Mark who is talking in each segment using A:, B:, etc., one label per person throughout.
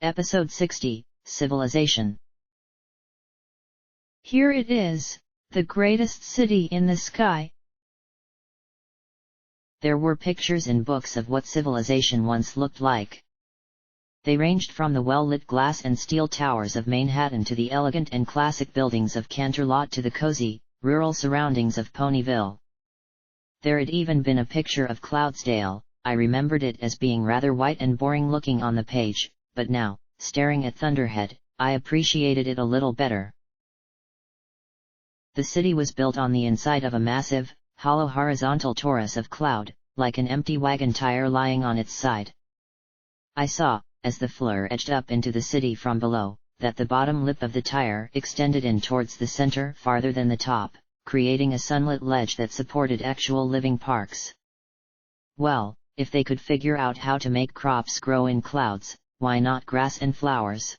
A: Episode 60, Civilization.
B: Here it is, the greatest city in the sky.
A: There were pictures in books of what civilization once looked like. They ranged from the well-lit glass and steel towers of Manhattan to the elegant and classic buildings of Canterlot to the cozy, rural surroundings of Ponyville. There had even been a picture of Cloudsdale. I remembered it as being rather white and boring looking on the page, but now, staring at Thunderhead, I appreciated it a little better. The city was built on the inside of a massive, hollow horizontal torus of cloud, like an empty wagon tire lying on its side. I saw, as the flare edged up into the city from below, that the bottom lip of the tire extended in towards the center farther than the top, creating a sunlit ledge that supported actual living parks. Well, if they could figure out how to make crops grow in clouds, why not grass and flowers?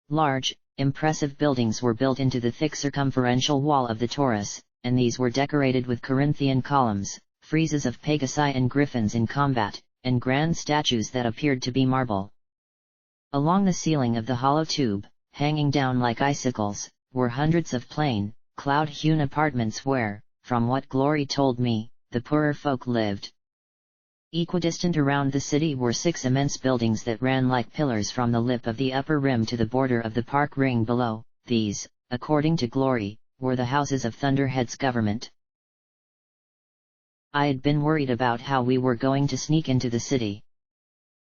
A: Large, impressive buildings were built into the thick circumferential wall of the torus, and these were decorated with Corinthian columns, friezes of pegasi and griffins in combat, and grand statues that appeared to be marble. Along the ceiling of the hollow tube, hanging down like icicles, were hundreds of plain, cloud-hewn apartments where, from what Glory told me, the poorer folk lived. Equidistant around the city were 6 immense buildings that ran like pillars from the lip of the upper rim to the border of the park ring below. These, according to Glory, were the houses of Thunderhead's government. I had been worried about how we were going to sneak into the city.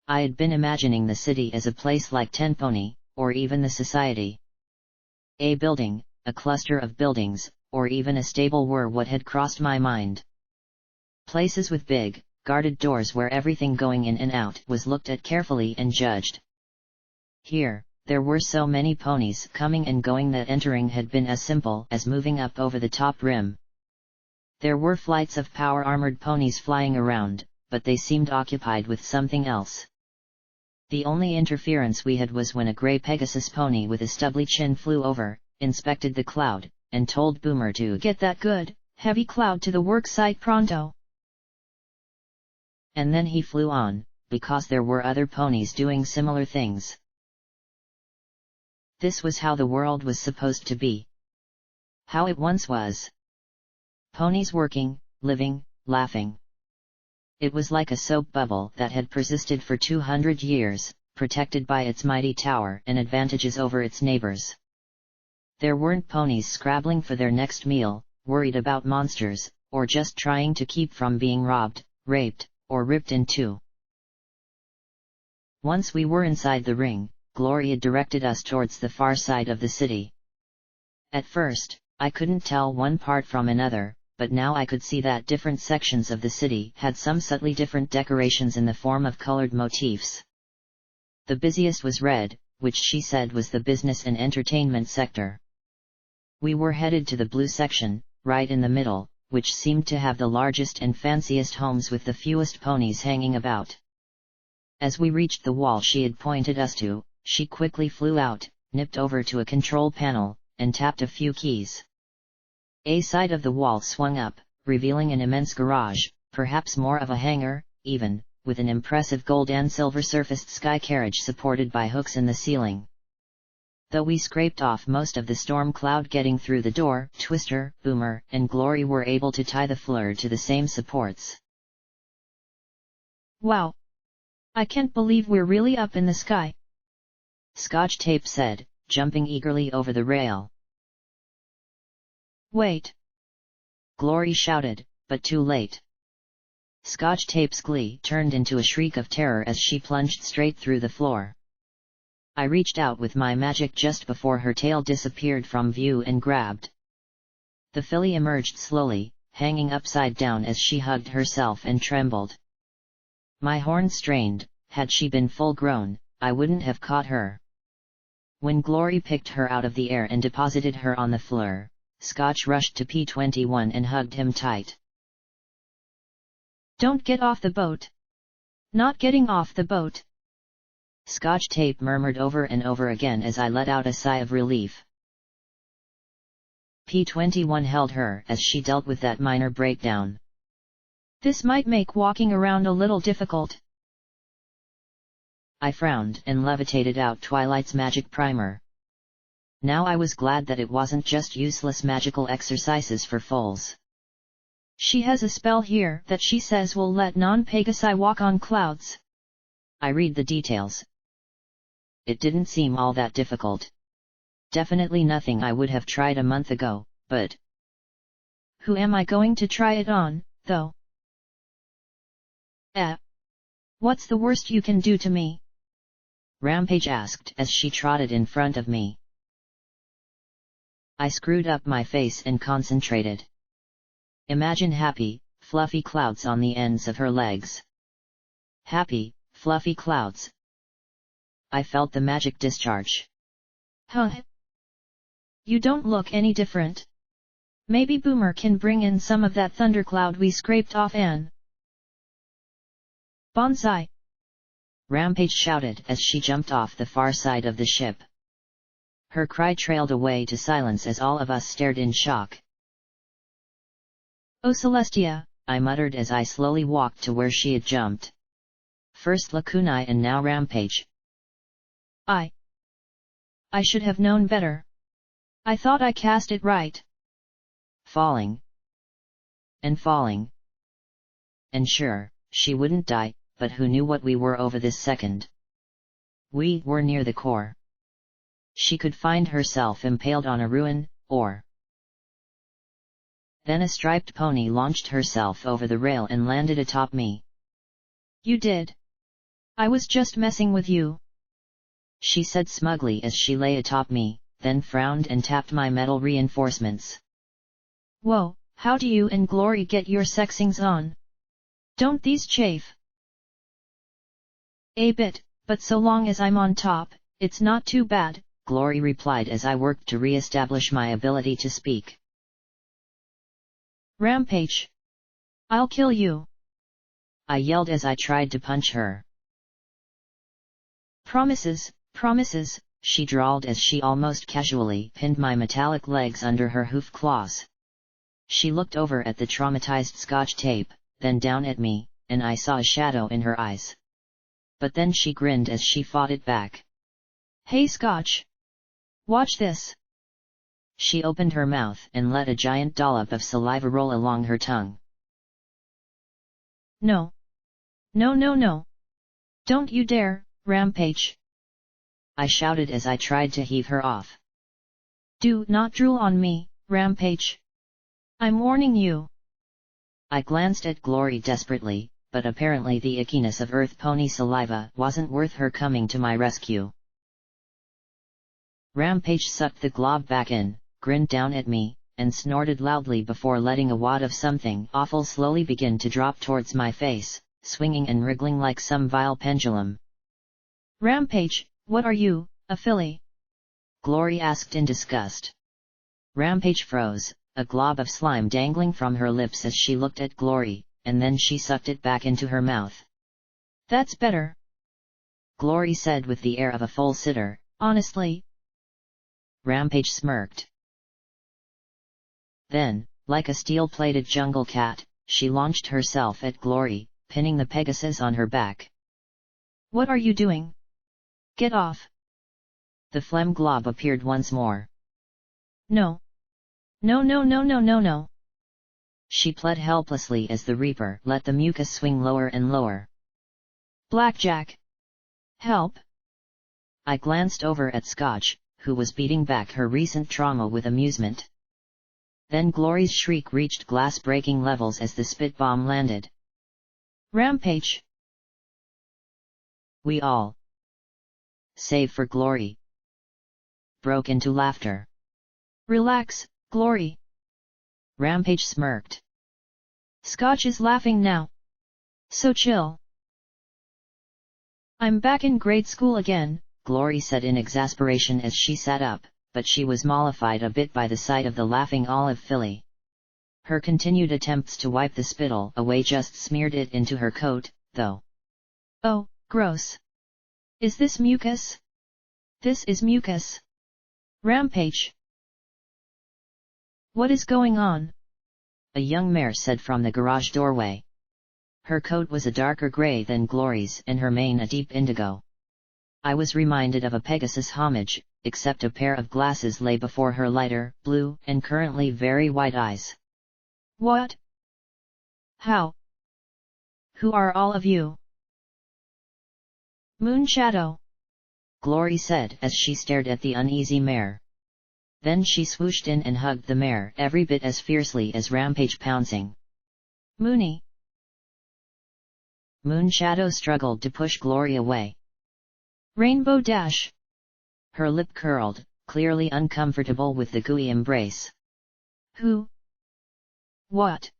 A: I had been imagining the city as a place like Tenpony, or even the Society. A building, a cluster of buildings, or even a stable were what had crossed my mind. Places with big, guarded doors where everything going in and out was looked at carefully and judged. Here, there were so many ponies coming and going that entering had been as simple as moving up over the top rim. There were flights of power-armored ponies flying around, but they seemed occupied with something else. The only interference we had was when a grey Pegasus pony with a stubbly chin flew over, inspected the cloud, and told Boomer to
B: get that good, heavy cloud to the work site pronto.
A: And then he flew on, because there were other ponies doing similar things. This was how the world was supposed to be. How it once was. Ponies working, living, laughing. It was like a soap bubble that had persisted for 200 years, protected by its mighty tower and advantages over its neighbors. There weren't ponies scrabbling for their next meal, worried about monsters, or just trying to keep from being robbed, raped, or ripped in two. Once we were inside the ring, Glory had directed us towards the far side of the city. At first, I couldn't tell one part from another, but now I could see that different sections of the city had some subtly different decorations in the form of colored motifs. The busiest was red, which she said was the business and entertainment sector. We were headed to the blue section, right in the middle, which seemed to have the largest and fanciest homes with the fewest ponies hanging about. As we reached the wall she had pointed us to, she quickly flew out, nipped over to a control panel, and tapped a few keys. A side of the wall swung up, revealing an immense garage, perhaps more of a hangar, even, with an impressive gold and silver surfaced sky carriage supported by hooks in the ceiling. Though we scraped off most of the storm cloud getting through the door, Twister, Boomer, and Glory were able to tie the flare to the same supports.
B: Wow! I can't believe we're really up in the sky,
A: Scotch Tape said, jumping eagerly over the rail.
B: Wait!
A: Glory shouted, but too late. Scotch Tape's glee turned into a shriek of terror as she plunged straight through the floor. I reached out with my magic just before her tail disappeared from view and grabbed. The filly emerged slowly, hanging upside down as she hugged herself and trembled. My horns strained. Had she been full-grown, I wouldn't have caught her. When Glory picked her out of the air and deposited her on the floor, Scotch rushed to P21 and hugged him tight.
B: Don't get off the boat! Not getting off the boat!
A: Scotch Tape murmured over and over again as I let out a sigh of relief. P21 held her as she dealt with that minor breakdown.
B: This might make walking around a little difficult.
A: I frowned and levitated out Twilight's magic primer. Now I was glad that it wasn't just useless magical exercises for foals.
B: She has a spell here that she says will let non-Pegasi walk on clouds.
A: I read the details. It didn't seem all that difficult. Definitely nothing I would have tried a month ago, but...
B: Who am I going to try it on, though? What's the worst you can do to me?
A: Rampage asked as she trotted in front of me. I screwed up my face and concentrated. Imagine happy, fluffy clouds on the ends of her legs. Happy, fluffy clouds. I felt the magic discharge.
B: Huh? You don't look any different. Maybe Boomer can bring in some of that thundercloud we scraped off Anne. Bonsai!
A: Rampage shouted as she jumped off the far side of the ship. Her cry trailed away to silence as all of us stared in shock.
B: Oh Celestia,
A: I muttered as I slowly walked to where she had jumped. First Lakunai and now Rampage.
B: I should have known better. I thought I cast it right.
A: Falling. And falling. And sure, she wouldn't die, but who knew what we were over this second? We were near the core. She could find herself impaled on a ruin, or... Then a striped pony launched herself over the rail and landed atop me.
B: You did. I was just messing with you,
A: she said smugly as she lay atop me, then frowned and tapped my metal reinforcements.
B: Whoa, how do you and Glory get your sexings on? Don't these chafe? A bit, but so long as I'm on top, it's not too bad,
A: Glory replied as I worked to re-establish my ability to speak.
B: Rampage! I'll kill you!
A: I yelled as I tried to punch her.
B: Promises, promises,
A: she drawled as she almost casually pinned my metallic legs under her hoof claws. She looked over at the traumatized Scotch tape, then down at me, and I saw a shadow in her eyes. But then she grinned as she fought it back.
B: Hey Scotch! Watch this!
A: She opened her mouth and let a giant dollop of saliva roll along her tongue.
B: No! No no no! Don't you dare, Rampage!
A: I shouted as I tried to heave her off.
B: Do not drool on me, Rampage! I'm warning you!
A: I glanced at Glory desperately, but apparently the ickiness of earth pony saliva wasn't worth her coming to my rescue. Rampage sucked the glob back in, grinned down at me, and snorted loudly before letting a wad of something awful slowly begin to drop towards my face, swinging and wriggling like some vile pendulum.
B: Rampage, what are you, a filly?
A: Glory asked in disgust. Rampage froze, a glob of slime dangling from her lips as she looked at Glory, and then she sucked it back into her mouth.
B: That's better,
A: Glory said with the air of a foal sitter.
B: Honestly.
A: Rampage smirked. Then, like a steel-plated jungle cat, she launched herself at Glory, pinning the Pegasus on her back.
B: What are you doing? Get off!
A: The phlegm glob appeared once more.
B: No! No no no no no no!
A: She pled helplessly as the Reaper let the mucus swing lower and lower.
B: Blackjack! Help!
A: I glanced over at Scotch, who was beating back her recent trauma with amusement. Then Glory's shriek reached glass-breaking levels as the spit bomb landed.
B: Rampage!
A: We all, save for Glory, broke into laughter.
B: Relax, Glory!
A: Rampage smirked.
B: Scotch is laughing now. So chill. I'm back in grade school again,
A: Glory said in exasperation as she sat up, but she was mollified a bit by the sight of the laughing olive filly. Her continued attempts to wipe the spittle away just smeared it into her coat, though.
B: Oh, gross. Is this mucus? This is mucus. Rampage! What is going on?
A: A young mare said from the garage doorway. Her coat was a darker gray than Glory's and her mane a deep indigo. I was reminded of a Pegasus homage, except a pair of glasses lay before her lighter, blue, and currently very white eyes.
B: What? How? Who are all of you? Moon Shadow,
A: Glory said as she stared at the uneasy mare. Then she swooshed in and hugged the mare every bit as fiercely as Rampage pouncing.
B: Moony.
A: Moon Shadow struggled to push Glory away.
B: Rainbow Dash.
A: Her lip curled, clearly uncomfortable with the gooey embrace.
B: Who? What?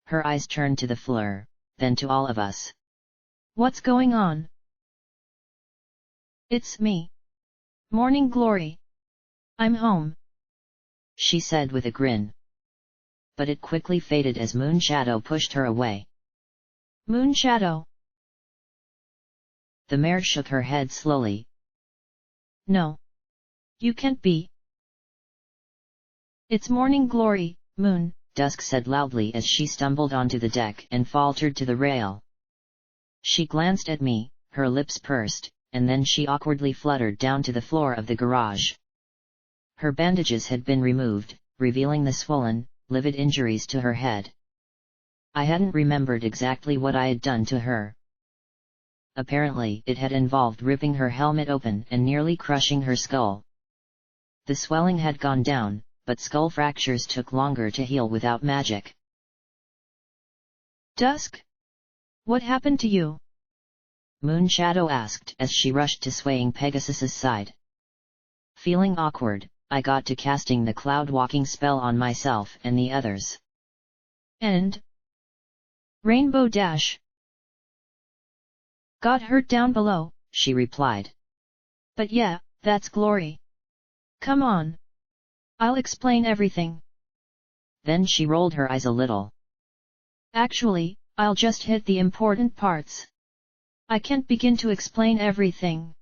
A: Her eyes turned to the fleur, then to all of us.
B: What's going on? It's me. Morning Glory. I'm home,
A: she said with a grin. But it quickly faded as Moon Shadow pushed her away.
B: Moon Shadow.
A: The mare shook her head slowly.
B: No. You can't be. It's Morning Glory, Moon,
A: Dusk said loudly as she stumbled onto the deck and faltered to the rail. She glanced at me, her lips pursed, and then she awkwardly fluttered down to the floor of the garage. Her bandages had been removed, revealing the swollen, livid injuries to her head. I hadn't remembered exactly what I had done to her. Apparently it had involved ripping her helmet open and nearly crushing her skull. The swelling had gone down, but skull fractures took longer to heal without magic.
B: Dusk? What happened to you?
A: Moon Shadow asked as she rushed to swaying Pegasus's side. Feeling awkward, I got to casting the cloud walking spell on myself and the others.
B: And? Rainbow Dash. Got hurt down below,
A: she replied.
B: But yeah, that's Glory. Come on. I'll explain everything.
A: Then she rolled her eyes a little.
B: Actually, I'll just hit the important parts. I can't begin to explain everything.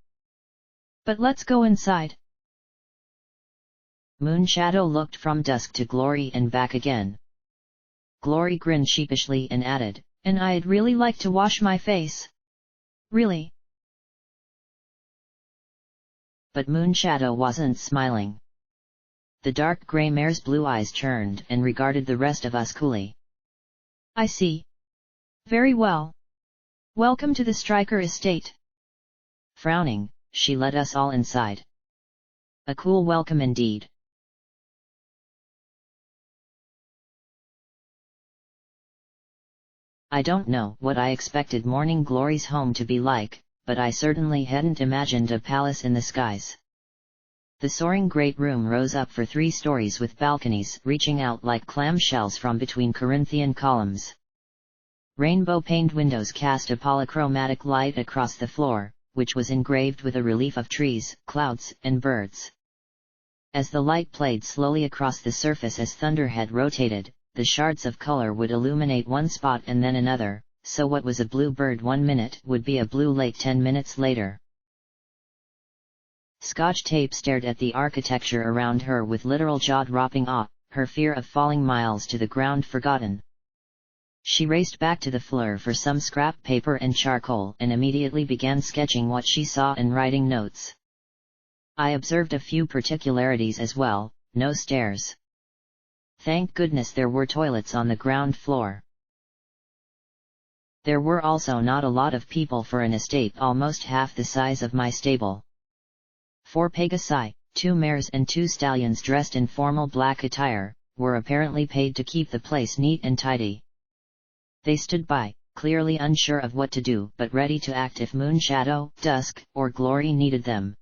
B: But let's go inside.
A: Moon Shadow looked from Dusk to Glory and back again. Glory grinned sheepishly and added,
B: and I'd really like to wash my face. Really.
A: But Moon Shadow wasn't smiling. The dark grey mare's blue eyes turned and regarded the rest of us coolly.
B: I see. Very well. Welcome to the Striker Estate.
A: Frowning, she led us all inside. A cool welcome indeed. I don't know what I expected Morning Glory's home to be like, but I certainly hadn't imagined a palace in the skies. The soaring great room rose up for 3 stories with balconies reaching out like clamshells from between Corinthian columns. Rainbow-paned windows cast a polychromatic light across the floor, which was engraved with a relief of trees, clouds, and birds. As the light played slowly across the surface as Thunderhead rotated, the shards of color would illuminate one spot and then another, so what was a blue bird 1 minute would be a blue lake 10 minutes later. Scotch Tape stared at the architecture around her with literal jaw-dropping awe, her fear of falling miles to the ground forgotten. She raced back to the fleur for some scrap paper and charcoal and immediately began sketching what she saw and writing notes. I observed a few particularities as well: no stairs. Thank goodness there were toilets on the ground floor. There were also not a lot of people for an estate almost half the size of my stable. 4 Pegasi, 2 mares and 2 stallions dressed in formal black attire, were apparently paid to keep the place neat and tidy. They stood by, clearly unsure of what to do but ready to act if Moon Shadow, Dusk, or Glory needed them.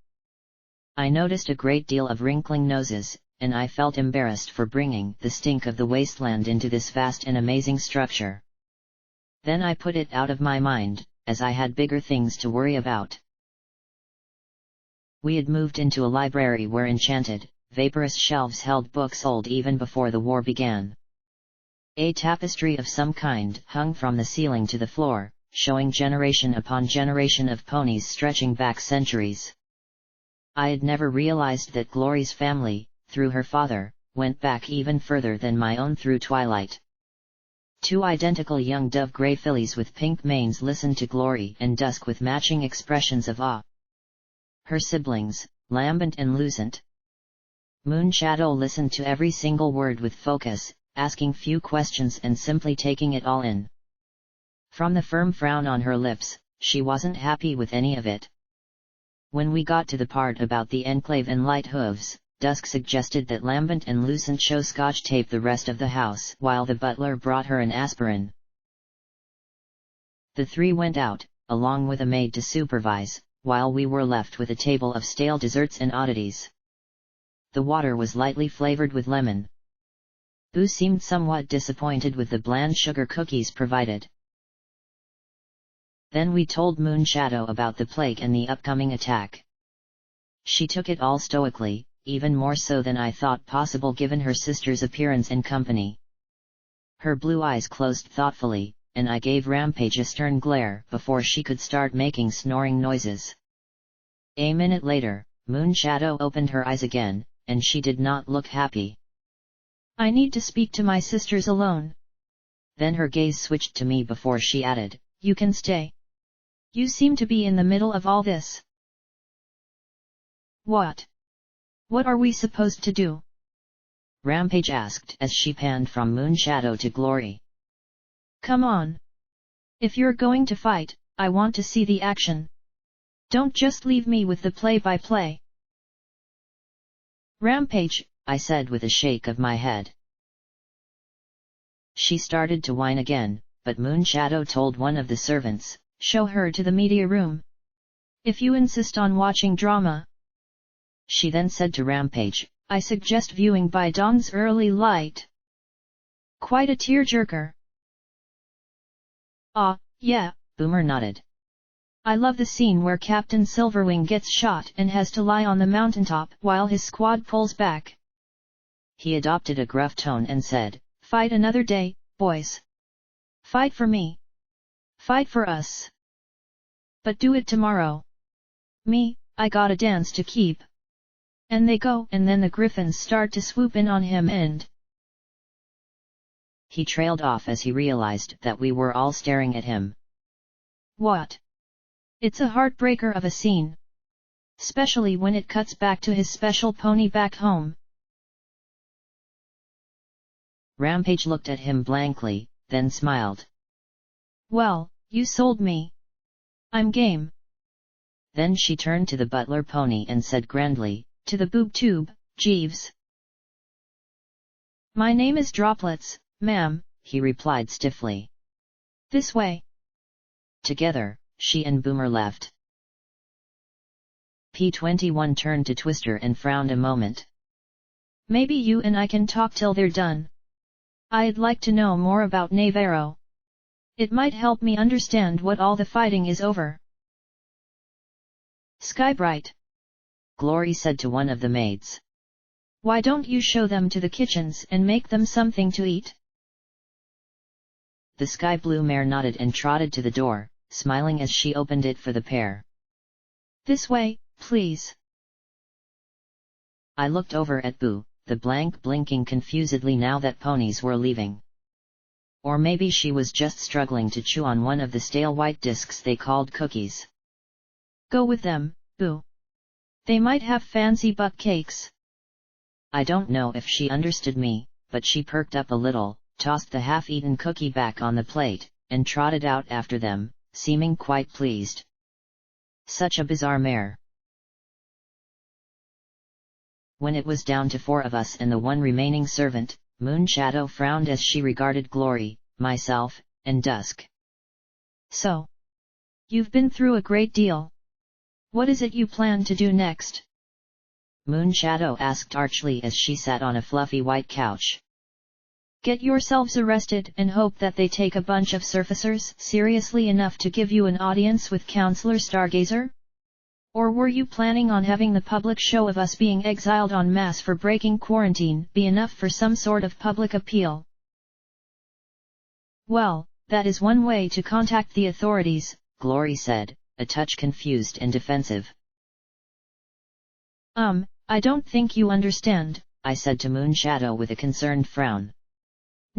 A: I noticed a great deal of wrinkling noses, and I felt embarrassed for bringing the stink of the wasteland into this vast and amazing structure. Then I put it out of my mind, as I had bigger things to worry about. We had moved into a library where enchanted, vaporous shelves held books old even before the war began. A tapestry of some kind hung from the ceiling to the floor, showing generation upon generation of ponies stretching back centuries. I had never realized that Glory's family, through her father, went back even further than my own through Twilight. Two identical young dove-gray fillies with pink manes listened to Glory and Dusk with matching expressions of awe. Her siblings, Lambent and Lucent. Moonshadow listened to every single word with focus, asking few questions and simply taking it all in. From the firm frown on her lips, she wasn't happy with any of it. When we got to the part about the enclave and light hooves, Dusk suggested that Lambent and Lucent show scotch tape the rest of the house while the butler brought her an aspirin. The three went out, along with a maid to supervise, while we were left with a table of stale desserts and oddities. The water was lightly flavored with lemon. Boo seemed somewhat disappointed with the bland sugar cookies provided. Then we told Moonshadow about the plague and the upcoming attack. She took it all stoically, even more so than I thought possible given her sister's appearance and company. Her blue eyes closed thoughtfully, and I gave Rampage a stern glare before she could start making snoring noises. A minute later, Moonshadow opened her eyes again, and she did not look happy.
B: I need to speak to my sisters alone.
A: Then her gaze switched to me before she added,
B: You can stay. You seem to be in the middle of all this. What? What are we supposed to do?
A: Rampage asked as she panned from Moonshadow to Glory.
B: Come on. If you're going to fight, I want to see the action. Don't just leave me with the play-by-play.
A: Rampage, I said with a shake of my head. She started to whine again, but Moonshadow told one of the servants,
B: Show her to the media room. If you insist on watching drama.
A: She then said to Rampage,
B: I suggest viewing by dawn's early light. Quite a tearjerker. Ah, yeah,
A: Boomer nodded.
B: I love the scene where Captain Silverwing gets shot and has to lie on the mountaintop while his squad pulls back.
A: He adopted a gruff tone and said,
B: Fight another day, boys. Fight for me. Fight for us. But do it tomorrow. Me, I got a dance to keep. And they go, and then the griffins start to swoop in on him and...
A: He trailed off as he realized that we were all staring at him.
B: What? It's a heartbreaker of a scene. Especially when it cuts back to his special pony back home.
A: Rampage looked at him blankly, then smiled.
B: Well, you sold me. I'm game.
A: Then she turned to the butler pony and said grandly,
B: To the boob tube, Jeeves. My name is Droplets, ma'am,
A: he replied stiffly.
B: This way.
A: Together, she and Boomer left. P21 turned to Twister and frowned a moment.
B: Maybe you and I can talk till they're done. I'd like to know more about Navarro. It might help me understand what all the fighting is over. Skybright,
A: Glory said to one of the maids.
B: Why don't you show them to the kitchens and make them something to eat?
A: The sky blue mare nodded and trotted to the door, smiling as she opened it for the pair.
B: This way, please.
A: I looked over at Boo, the blank blinking confusedly now that ponies were leaving. Or maybe she was just struggling to chew on one of the stale white discs they called cookies.
B: Go with them, Boo. They might have fancy butt cakes.
A: I don't know if she understood me, but she perked up a little, tossed the half-eaten cookie back on the plate, and trotted out after them, seeming quite pleased. Such a bizarre mare. When it was down to 4 of us and the one remaining servant, Moonshadow frowned as she regarded Glory, myself, and Dusk.
B: So, you've been through a great deal. What is it you plan to do next?
A: Moonshadow asked archly as she sat on a fluffy white couch.
B: Get yourselves arrested and hope that they take a bunch of surfacers seriously enough to give you an audience with Counselor Stargazer? Or were you planning on having the public show of us being exiled en masse for breaking quarantine be enough for some sort of public appeal? Well, that is one way to contact the authorities,
A: Glory said, a touch confused and defensive.
B: I don't think you understand,
A: I said to Moonshadow with a concerned frown.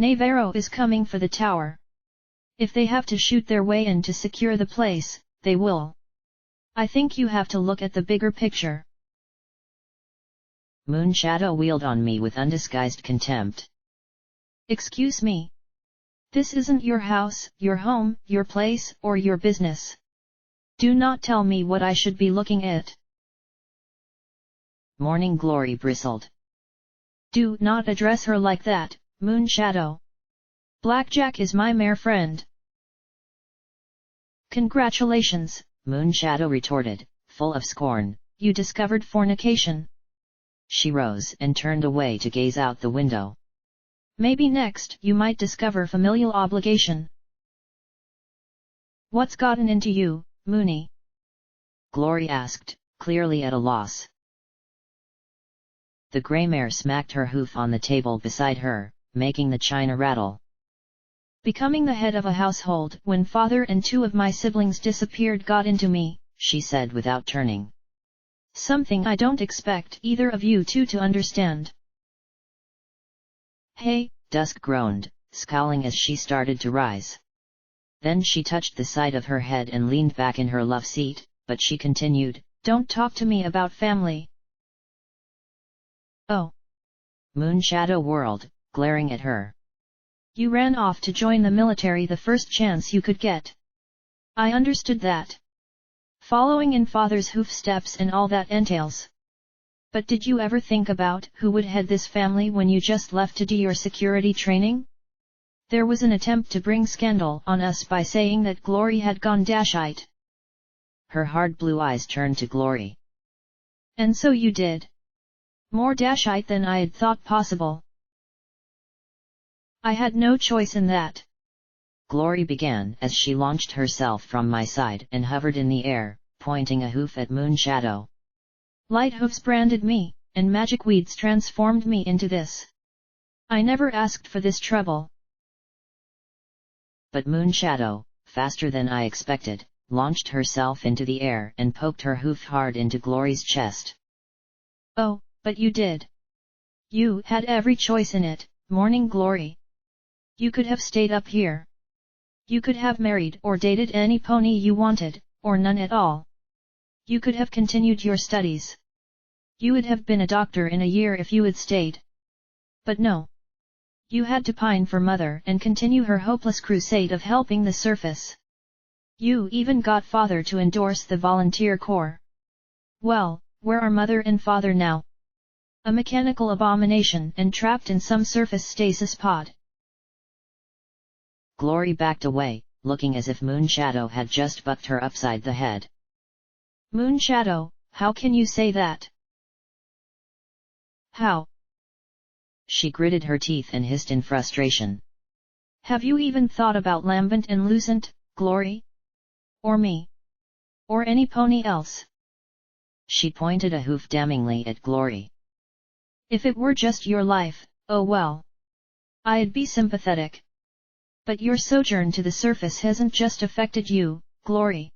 B: Navarro is coming for the tower. If they have to shoot their way in to secure the place, they will. I think you have to look at the bigger picture.
A: Moonshadow wheeled on me with undisguised contempt.
B: Excuse me. This isn't your house, your home, your place, or your business. Do not tell me what I should be looking at.
A: Morning Glory bristled.
B: Do not address her like that, Moonshadow. Blackjack is my mere friend. Congratulations,
A: Moonshadow retorted, full of scorn.
B: You discovered fornication.
A: She rose and turned away to gaze out the window.
B: Maybe next you might discover familial obligation. What's gotten into you, Moony?
A: Glory asked, clearly at a loss. The grey mare smacked her hoof on the table beside her, making the china rattle.
B: Becoming the head of a household when father and two of my siblings disappeared got into me,
A: she said without turning.
B: Something I don't expect either of you two to understand. Hey,
A: Dusk groaned, scowling as she started to rise. Then she touched the side of her head and leaned back in her love seat, but she continued,
B: don't talk to me about family. Oh.
A: Moonshadow whirled, glaring at her.
B: You ran off to join the military the first chance you could get. I understood that. Following in father's hoofsteps and all that entails. But did you ever think about who would head this family when you just left to do your security training? There was an attempt to bring scandal on us by saying that Glory had gone Dashite.
A: Her hard blue eyes turned to Glory.
B: And so you did. More Dashite than I had thought possible. I had no choice in that.
A: Glory began as she launched herself from my side and hovered in the air, pointing a hoof at Moonshadow.
B: Light hoofs branded me, and magic weeds transformed me into this. I never asked for this trouble.
A: But Moonshadow, faster than I expected, launched herself into the air and poked her hoof hard into Glory's chest.
B: Oh, but you did. You had every choice in it, Morning Glory. You could have stayed up here. You could have married or dated any pony you wanted, or none at all. You could have continued your studies. You would have been a doctor in a year if you had stayed. But no. You had to pine for mother and continue her hopeless crusade of helping the surface. You even got father to endorse the volunteer corps. Well, where are mother and father now? A mechanical abomination and trapped in some surface stasis pod.
A: Glory backed away, looking as if Moonshadow had just bucked her upside the head.
B: Moonshadow, how can you say that? How?
A: She gritted her teeth and hissed in frustration.
B: Have you even thought about Lambent and Lucent, Glory? Or me? Or any pony else?
A: She pointed a hoof damningly at Glory.
B: If it were just your life, oh well. I'd be sympathetic. But your sojourn to the surface hasn't just affected you, Glory.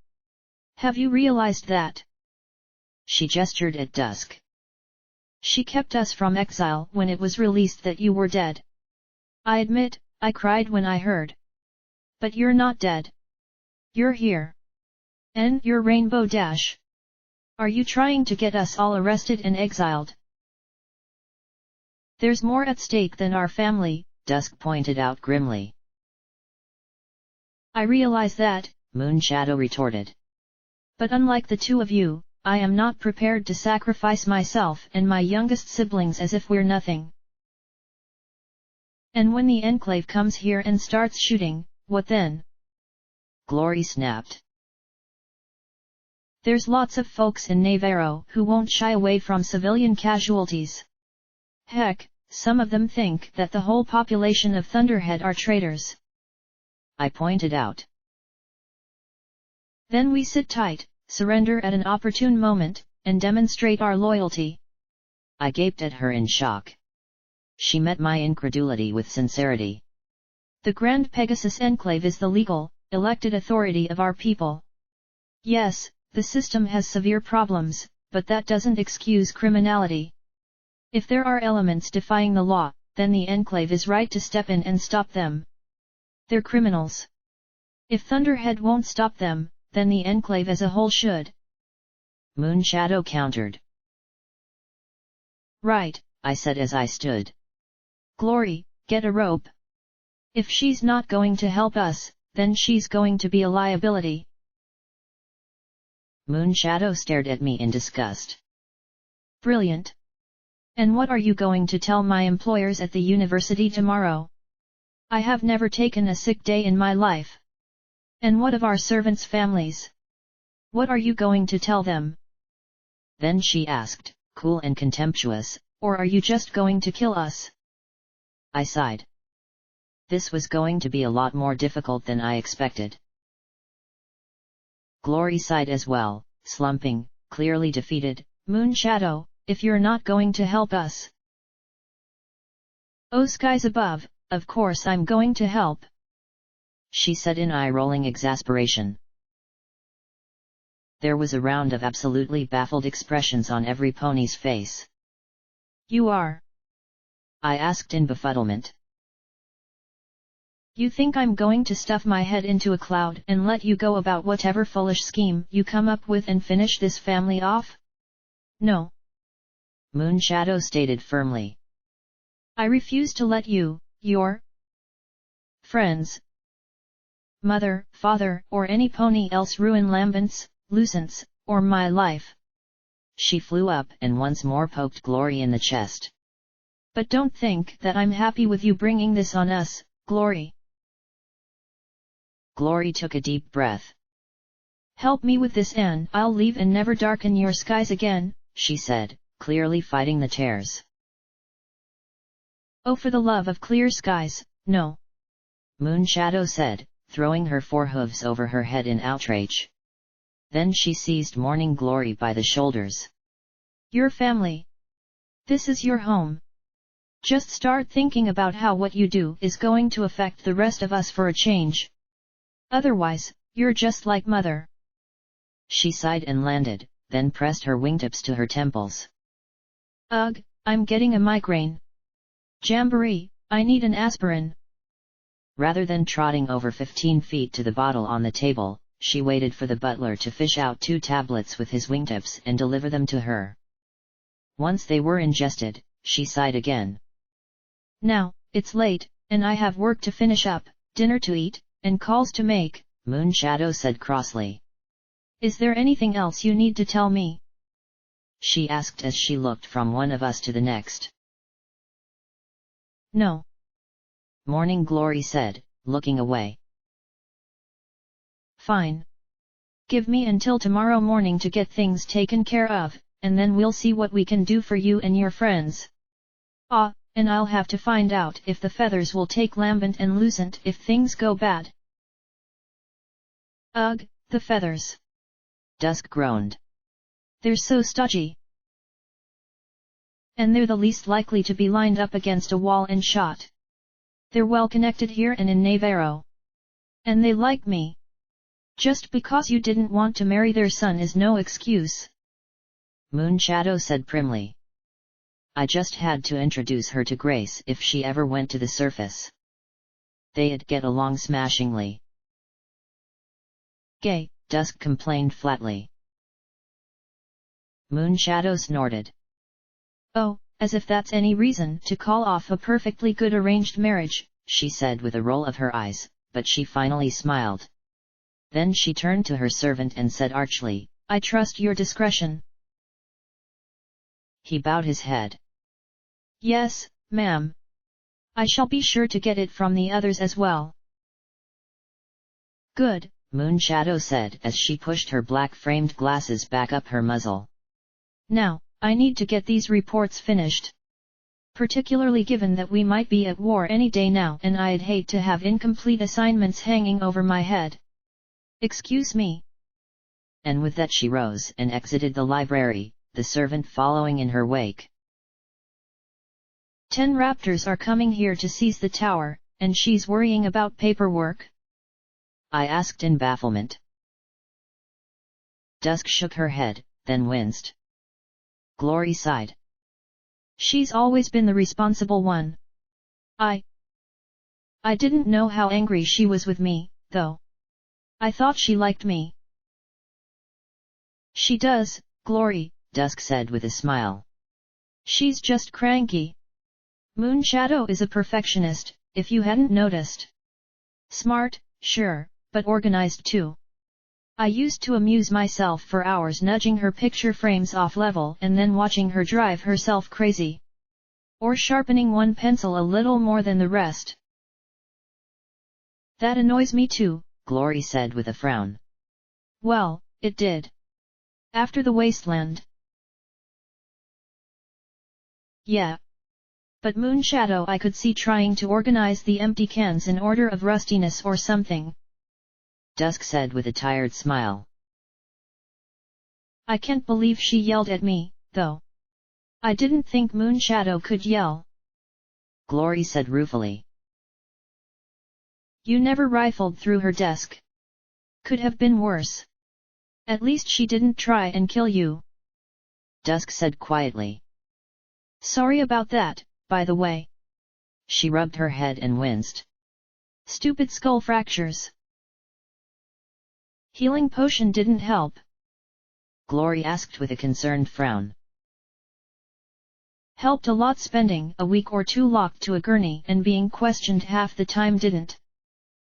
B: Have you realized that?
A: She gestured at Dusk.
B: She kept us from exile when it was released that you were dead. I admit, I cried when I heard. But you're not dead. You're here. And you're Rainbow Dash. Are you trying to get us all arrested and exiled? There's more at stake than our family,
A: Dusk pointed out grimly.
B: I realize that,
A: Moonshadow retorted.
B: But unlike the two of you, I am not prepared to sacrifice myself and my youngest siblings as if we're nothing. And when the Enclave comes here and starts shooting, what then?
A: Glory snapped.
B: There's lots of folks in Navarro who won't shy away from civilian casualties. Heck, some of them think that the whole population of Thunderhead are traitors.
A: I pointed out.
B: Then we sit tight, surrender at an opportune moment, and demonstrate our loyalty.
A: I gaped at her in shock. She met my incredulity with sincerity.
B: The Grand Pegasus Enclave is the legal, elected authority of our people. Yes, the system has severe problems, but that doesn't excuse criminality. If there are elements defying the law, then the Enclave is right to step in and stop them. They're criminals. If Thunderhead won't stop them, then the Enclave as a whole should.
A: Moonshadow countered.
B: Right,
A: I said as I stood.
B: Glory, get a rope. If she's not going to help us, then she's going to be a liability.
A: Moonshadow stared at me in disgust.
B: Brilliant. And what are you going to tell my employers at the university tomorrow? I have never taken a sick day in my life. And what of our servants' families? What are you going to tell them?
A: Then she asked, cool and contemptuous,
B: or are you just going to kill us?
A: I sighed. This was going to be a lot more difficult than I expected. Glory sighed as well, slumping, clearly defeated.
B: Moonshadow, if you're not going to help us. Oh skies above, of course I'm going to help,
A: she said in eye-rolling exasperation. There was a round of absolutely baffled expressions on every pony's face.
B: You are?
A: I asked in befuddlement.
B: You think I'm going to stuff my head into a cloud and let you go about whatever foolish scheme you come up with and finish this family off? No.
A: Moonshadow stated firmly.
B: I refuse to let you, your friends, mother, father, or any pony else ruin Lambent's, Lucent's, or my life.
A: She flew up and once more poked Glory in the chest.
B: But don't think that I'm happy with you bringing this on us, Glory.
A: Glory took a deep breath.
B: Help me with this and I'll leave and never darken your skies again, she said, clearly fighting the tears. Oh, for the love of clear skies, no.
A: Moonshadow said, throwing her forehooves over her head in outrage. Then she seized Morning Glory by the shoulders.
B: Your family. This is your home. Just start thinking about how what you do is going to affect the rest of us for a change. Otherwise, you're just like Mother.
A: She sighed and landed, then pressed her wingtips to her temples.
B: Ugh, I'm getting a migraine. Jamboree, I need an aspirin.
A: Rather than trotting over 15 feet to the bottle on the table, she waited for the butler to fish out 2 tablets with his wingtips and deliver them to her. Once they were ingested, she sighed again.
B: Now, it's late, and I have work to finish up, dinner to eat, and calls to make,
A: Moonshadow said crossly.
B: Is there anything else you need to tell me?
A: She asked as she looked from one of us to the next.
B: No.
A: Morning Glory said, looking away.
B: Fine. Give me until tomorrow morning to get things taken care of, and then we'll see what we can do for you and your friends. Ah, and I'll have to find out if the feathers will take Lambent and Lucent if things go bad. Ugh, the feathers.
A: Dusk groaned.
B: They're so stodgy. And they're the least likely to be lined up against a wall and shot. They're well connected here and in Navarro. And they like me. Just because you didn't want to marry their son is no excuse.
A: Moonshadow said primly. I just had to introduce her to Grace if she ever went to the surface. They'd get along smashingly.
B: Gay,
A: Dusk complained flatly. Moonshadow snorted.
B: Oh, as if that's any reason to call off a perfectly good arranged marriage,
A: she said with a roll of her eyes, but she finally smiled. Then she turned to her servant and said archly,
B: I trust your discretion.
A: He bowed his head.
B: Yes, ma'am. I shall be sure to get it from the others as well. Good,
A: Moonshadow said as she pushed her black-framed glasses back up her muzzle.
B: Now, I need to get these reports finished. Particularly given that we might be at war any day now and I'd hate to have incomplete assignments hanging over my head. Excuse me.
A: And with that she rose and exited the library, the servant following in her wake.
B: 10 raptors are coming here to seize the tower, and she's worrying about paperwork?
A: I asked in bafflement. Dusk shook her head, then winced. Glory sighed.
B: She's always been the responsible one. I didn't know how angry she was with me, though. I thought she liked me. She does, Glory,
A: Dusk said with a smile.
B: She's just cranky. Moonshadow is a perfectionist, if you hadn't noticed. Smart, sure, but organized too. I used to amuse myself for hours nudging her picture frames off level and then watching her drive herself crazy. Or sharpening one pencil a little more than the rest. That annoys me too,
A: Glory said with a frown.
B: Well, it did. After the wasteland. Yeah. But Moonshadow I could see trying to organize the empty cans in order of rustiness or something.
A: Dusk said with a tired smile.
B: I can't believe she yelled at me, though. I didn't think Moonshadow could yell.
A: Glory said ruefully.
B: You never rifled through her desk. Could have been worse. At least she didn't try and kill you.
A: Dusk said quietly.
B: Sorry about that, by the way.
A: She rubbed her head and winced.
B: Stupid skull fractures. Healing potion didn't help.
A: Glory asked with a concerned frown.
B: Helped a lot, spending a week or two locked to a gurney and being questioned half the time didn't.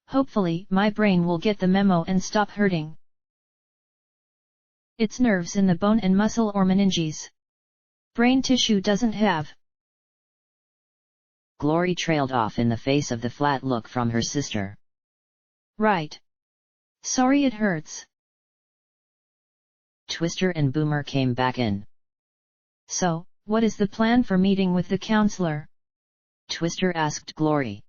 B: Hopefully my brain will get the memo and stop hurting. It's nerves in the bone and muscle or meninges. Brain tissue doesn't have.
A: Glory trailed off in the face of the flat look from her sister.
B: Right. Sorry it hurts.
A: Twister and Boomer came back in.
B: So, what is the plan for meeting with the counselor?
A: Twister asked Glory.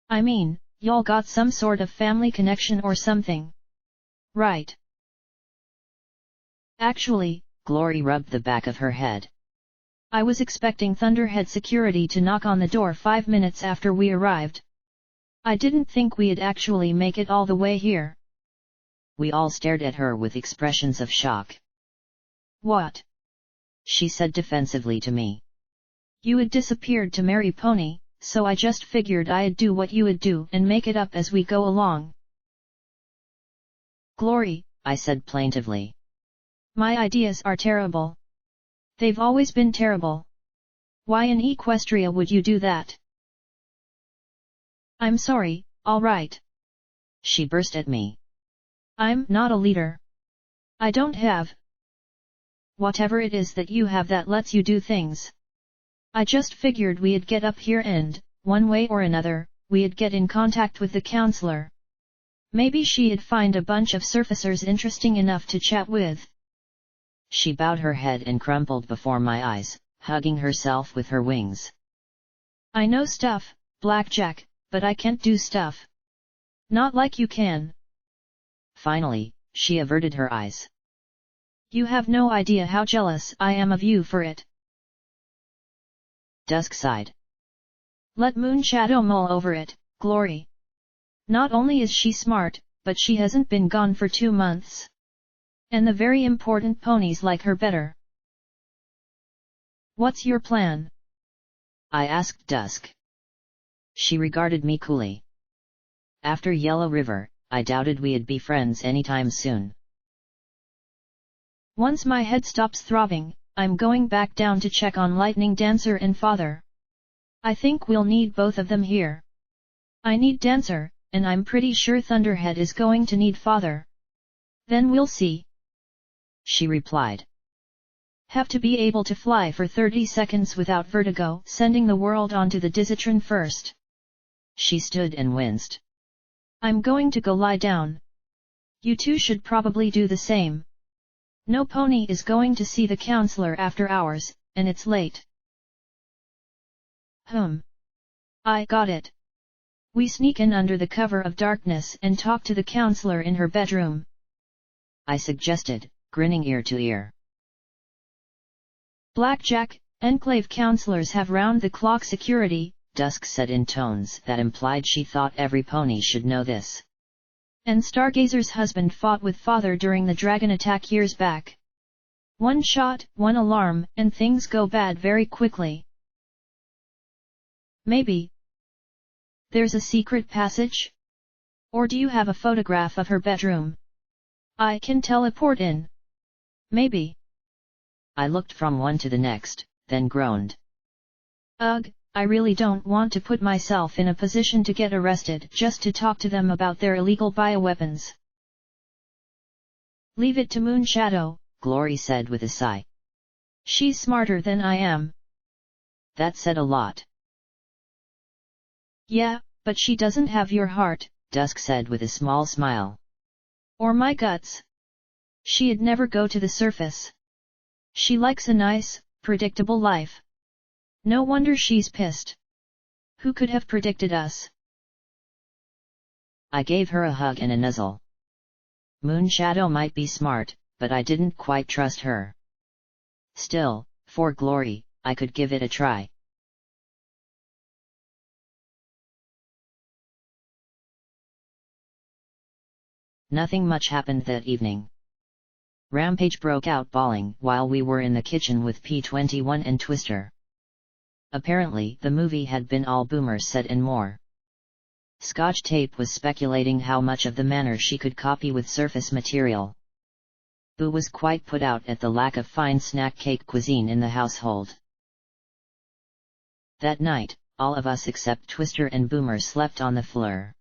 B: I mean, y'all got some sort of family connection or something. Right. Actually,
A: Glory rubbed the back of her head.
B: I was expecting Thunderhead security to knock on the door 5 minutes after we arrived. I didn't think we'd actually make it all the way here.
A: We all stared at her with expressions of shock.
B: What?
A: She said defensively to me.
B: You had disappeared to marry Pony, so I just figured I'd do what you would do and make it up as we go along. Glory,
A: I said plaintively.
B: My ideas are terrible. They've always been terrible. Why in Equestria would you do that? I'm sorry, alright.
A: She burst at me.
B: I'm not a leader. I don't have whatever it is that you have that lets you do things. I just figured we'd get up here and, one way or another, we'd get in contact with the counselor. Maybe she'd find a bunch of surfacers interesting enough to chat with.
A: She bowed her head and crumpled before my eyes, hugging herself with her wings.
B: I know stuff, Blackjack, but I can't do stuff. Not like you can.
A: Finally, she averted her eyes.
B: You have no idea how jealous I am of you for it.
A: Dusk sighed.
B: Let Moonshadow mull over it, Glory. Not only is she smart, but she hasn't been gone for 2 months. And the very important ponies like her better. What's your plan?
A: I asked Dusk. She regarded me coolly. After Yellow River, I doubted we'd be friends anytime soon.
B: Once my head stops throbbing, I'm going back down to check on Lightning Dancer and Father. I think we'll need both of them here. I need Dancer, and I'm pretty sure Thunderhead is going to need Father. Then we'll see.
A: She replied.
B: Have to be able to fly for 30 seconds without vertigo, sending the world onto the Dizitron first.
A: She stood and winced.
B: I'm going to go lie down. You two should probably do the same. No pony is going to see the counselor after hours, and it's late. I got it. We sneak in under the cover of darkness and talk to the counselor in her bedroom.
A: I suggested, grinning ear to ear.
B: Blackjack, Enclave counselors have round-the-clock security,
A: Dusk said in tones that implied she thought every pony should know this.
B: And Stargazer's husband fought with Father during the dragon attack years back. One shot, one alarm, and things go bad very quickly. Maybe, There's a secret passage? Or do you have a photograph of her bedroom? I can teleport in. Maybe.
A: I looked from one to the next, then groaned.
B: Ugh, I really don't want to put myself in a position to get arrested just to talk to them about their illegal bioweapons. Leave it to Moonshadow,
A: Glory said with a sigh.
B: She's smarter than I am.
A: That said a lot.
B: Yeah, but she doesn't have your heart,
A: Dusk said with a small smile.
B: Or my guts. She'd never go to the surface. She likes a nice, predictable life. No wonder she's pissed. Who could have predicted us?
A: I gave her a hug and a nuzzle. Moonshadow might be smart, but I didn't quite trust her. Still, for Glory, I could give it a try. Nothing much happened that evening. Rampage broke out bawling while we were in the kitchen with P21 and Twister. Apparently the movie had been all Boomer said and more. Scotch Tape was speculating how much of the manner she could copy with surface material. Boo was quite put out at the lack of fine snack cake cuisine in the household. That night, all of us except Twister and Boomer slept on the floor.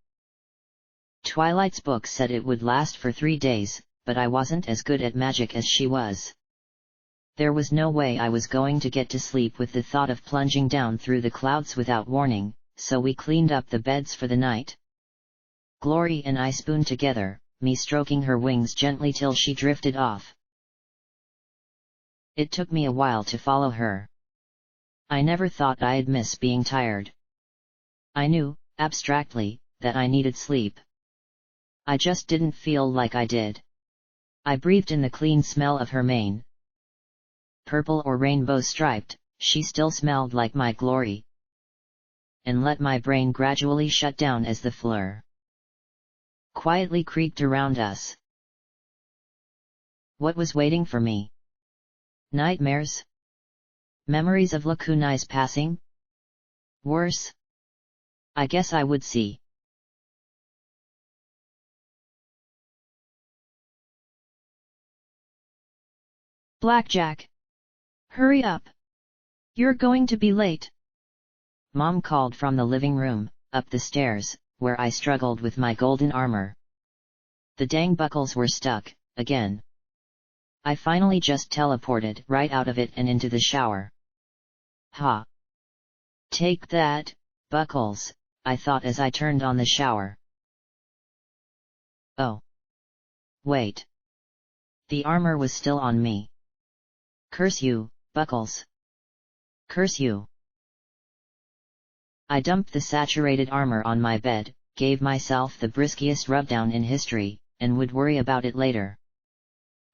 A: Twilight's book said it would last for 3 days, but I wasn't as good at magic as she was. There was no way I was going to get to sleep with the thought of plunging down through the clouds without warning, so we cleaned up the beds for the night. Glory and I spooned together, me stroking her wings gently till she drifted off. It took me a while to follow her. I never thought I'd miss being tired. I knew, abstractly, that I needed sleep. I just didn't feel like I did. I breathed in the clean smell of her mane. Purple or rainbow striped, she still smelled like my Glory. And let my brain gradually shut down as the floor quietly creaked around us. What was waiting for me? Nightmares? Memories of Lakunai's passing? Worse? I guess I would see.
B: Blackjack! Hurry up! You're going to be late.
A: Mom called from the living room, up the stairs, where I struggled with my golden armor. The dang buckles were stuck, again. I finally just teleported right out of it and into the shower. Ha! Take that, buckles, I thought as I turned on the shower. Oh! Wait! The armor was still on me. Curse you, buckles! Curse you! I dumped the saturated armor on my bed, gave myself the briskiest rubdown in history, and would worry about it later.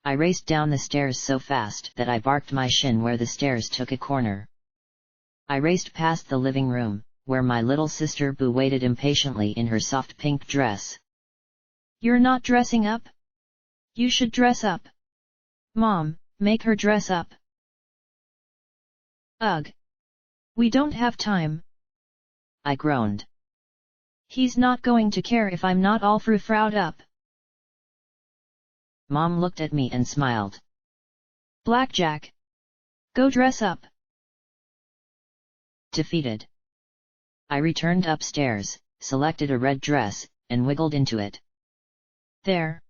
A: I raced down the stairs so fast that I barked my shin where the stairs took a corner. I raced past the living room, where my little sister Boo waited impatiently in her soft pink dress.
B: You're not dressing up? You should dress up. Mom, make her dress up. Ugh! We don't have time.
A: I groaned.
B: He's not going to care if I'm not all frou-froued up.
A: Mom looked at me and smiled.
B: Blackjack! Go dress up.
A: Defeated. I returned upstairs, selected a red dress, and wiggled into it.
B: There.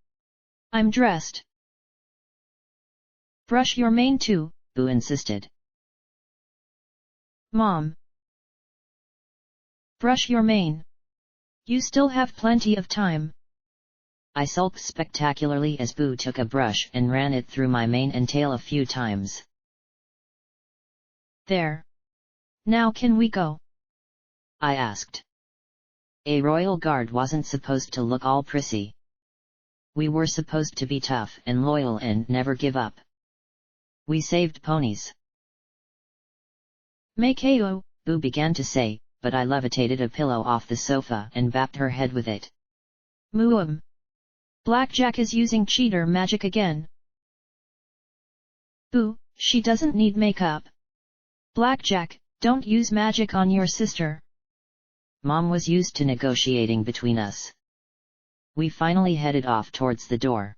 B: I'm dressed. Brush your mane too,
A: Boo insisted.
B: Mom. Brush your mane. You still have plenty of time.
A: I sulked spectacularly as Boo took a brush and ran it through my mane and tail a few times.
B: There. Now can we go?
A: I asked. A royal guard wasn't supposed to look all prissy. We were supposed to be tough and loyal and never give up. We saved ponies.
B: Makeo,
A: Boo began to say, but I levitated a pillow off the sofa and bapped her head with it.
B: Muum. Blackjack is using cheater magic again. Boo, she doesn't need makeup. Blackjack, don't use magic on your sister.
A: Mom was used to negotiating between us. We finally headed off towards the door.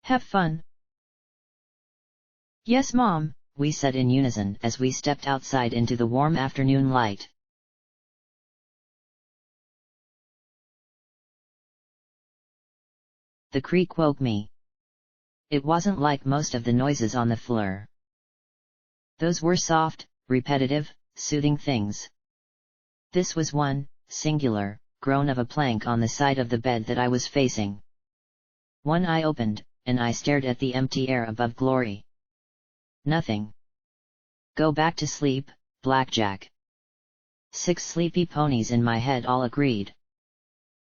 B: Have fun. Yes, Mom,
A: we said in unison as we stepped outside into the warm afternoon light. The creak woke me. It wasn't like most of the noises on the floor. Those were soft, repetitive, soothing things. This was one, singular, groan of a plank on the side of the bed that I was facing. One eye opened, and I stared at the empty air above Glory. Nothing. Go back to sleep, Blackjack. 6 sleepy ponies in my head all agreed.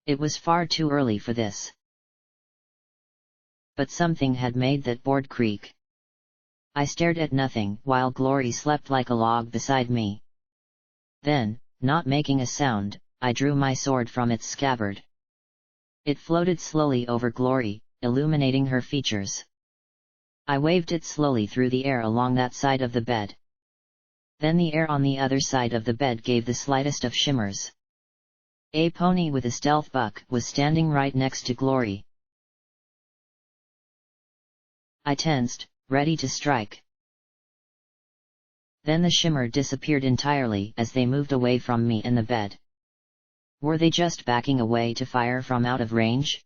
A: It was far too early for this. But something had made that board creak. I stared at nothing while Glory slept like a log beside me. Then, not making a sound, I drew my sword from its scabbard. It floated slowly over Glory, illuminating her features. I waved it slowly through the air along that side of the bed. Then the air on the other side of the bed gave the slightest of shimmers. A pony with a stealth buck was standing right next to Glory. I tensed, ready to strike. Then the shimmer disappeared entirely as they moved away from me and the bed. Were they just backing away to fire from out of range?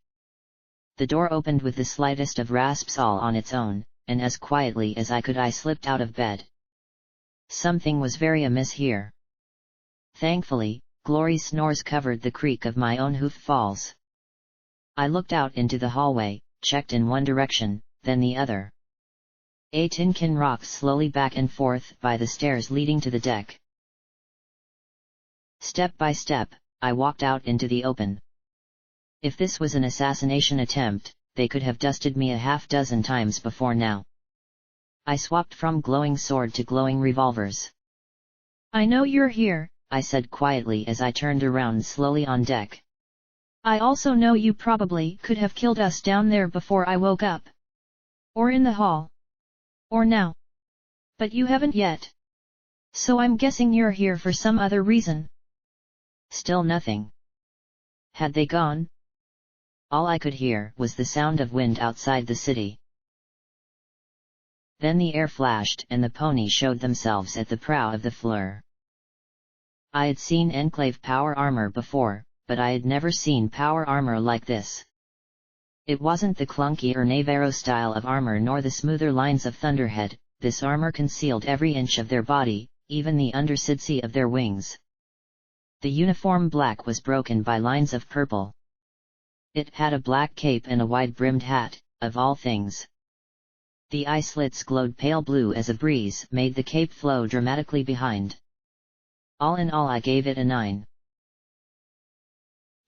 A: The door opened with the slightest of rasps all on its own, and as quietly as I could I slipped out of bed. Something was very amiss here. Thankfully, Glory's snores covered the creak of my own hoof falls. I looked out into the hallway, checked in one direction, then the other. A tin can rocked slowly back and forth by the stairs leading to the deck. Step by step, I walked out into the open. If this was an assassination attempt, they could have dusted me a half-dozen times before now. I swapped from glowing sword to glowing revolvers.
B: I know you're here,
A: I said quietly as I turned around slowly on deck.
B: I also know you probably could have killed us down there before I woke up. Or in the hall. Or now. But you haven't yet. So I'm guessing you're here for some other reason.
A: Still nothing. Had they gone? All I could hear was the sound of wind outside the city. Then the air flashed and the ponies showed themselves at the prow of the fleur. I had seen Enclave power armor before, but I had never seen power armor like this. It wasn't the clunky or Navarro style of armor nor the smoother lines of Thunderhead, this armor concealed every inch of their body, even the underside of their wings. The uniform black was broken by lines of purple. It had a black cape and a wide-brimmed hat, of all things. The eye slits glowed pale blue as a breeze made the cape flow dramatically behind. All in all I gave it a 9.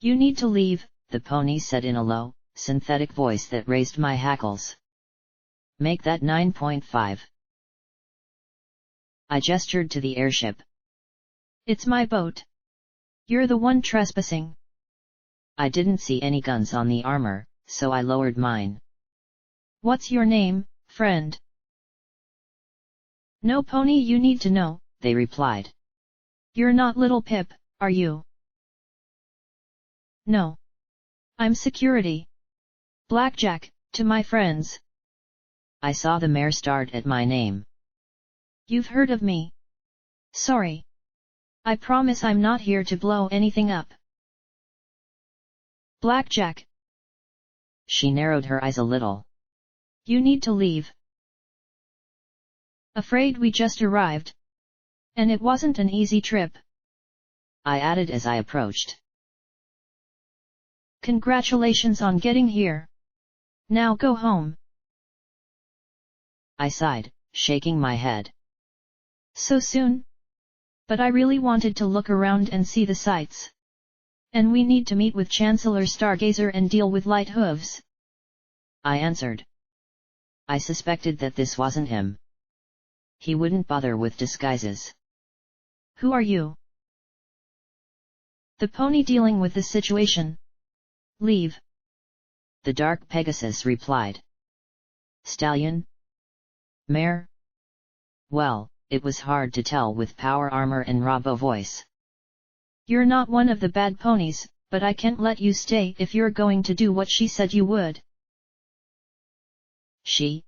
B: You need to leave,
A: the pony said in a low, synthetic voice that raised my hackles. Make that 9.5. I gestured to the airship.
B: It's my boat. You're the one trespassing.
A: I didn't see any guns on the armor, so I lowered mine.
B: What's your name, friend? No pony you need to know,
A: they replied.
B: You're not Little Pip, are you? No. I'm security. Blackjack, to my friends.
A: I saw the mare start at my name.
B: You've heard of me. Sorry. I promise I'm not here to blow anything up. Blackjack.
A: She narrowed her eyes a little.
B: You need to leave. Afraid we just arrived. And it wasn't an easy trip.
A: I added as I approached.
B: Congratulations on getting here. Now go home.
A: I sighed, shaking my head.
B: So soon? But I really wanted to look around and see the sights. And we need to meet with Chancellor Stargazer and deal with Light Hooves.
A: I answered. I suspected that this wasn't him. He wouldn't bother with disguises.
B: Who are you? The pony dealing with the situation. Leave.
A: The dark Pegasus replied. Stallion? Mare? Well, it was hard to tell with power armor and robo voice.
B: You're not one of the bad ponies, but I can't let you stay if you're going to do what she said you would.
A: She?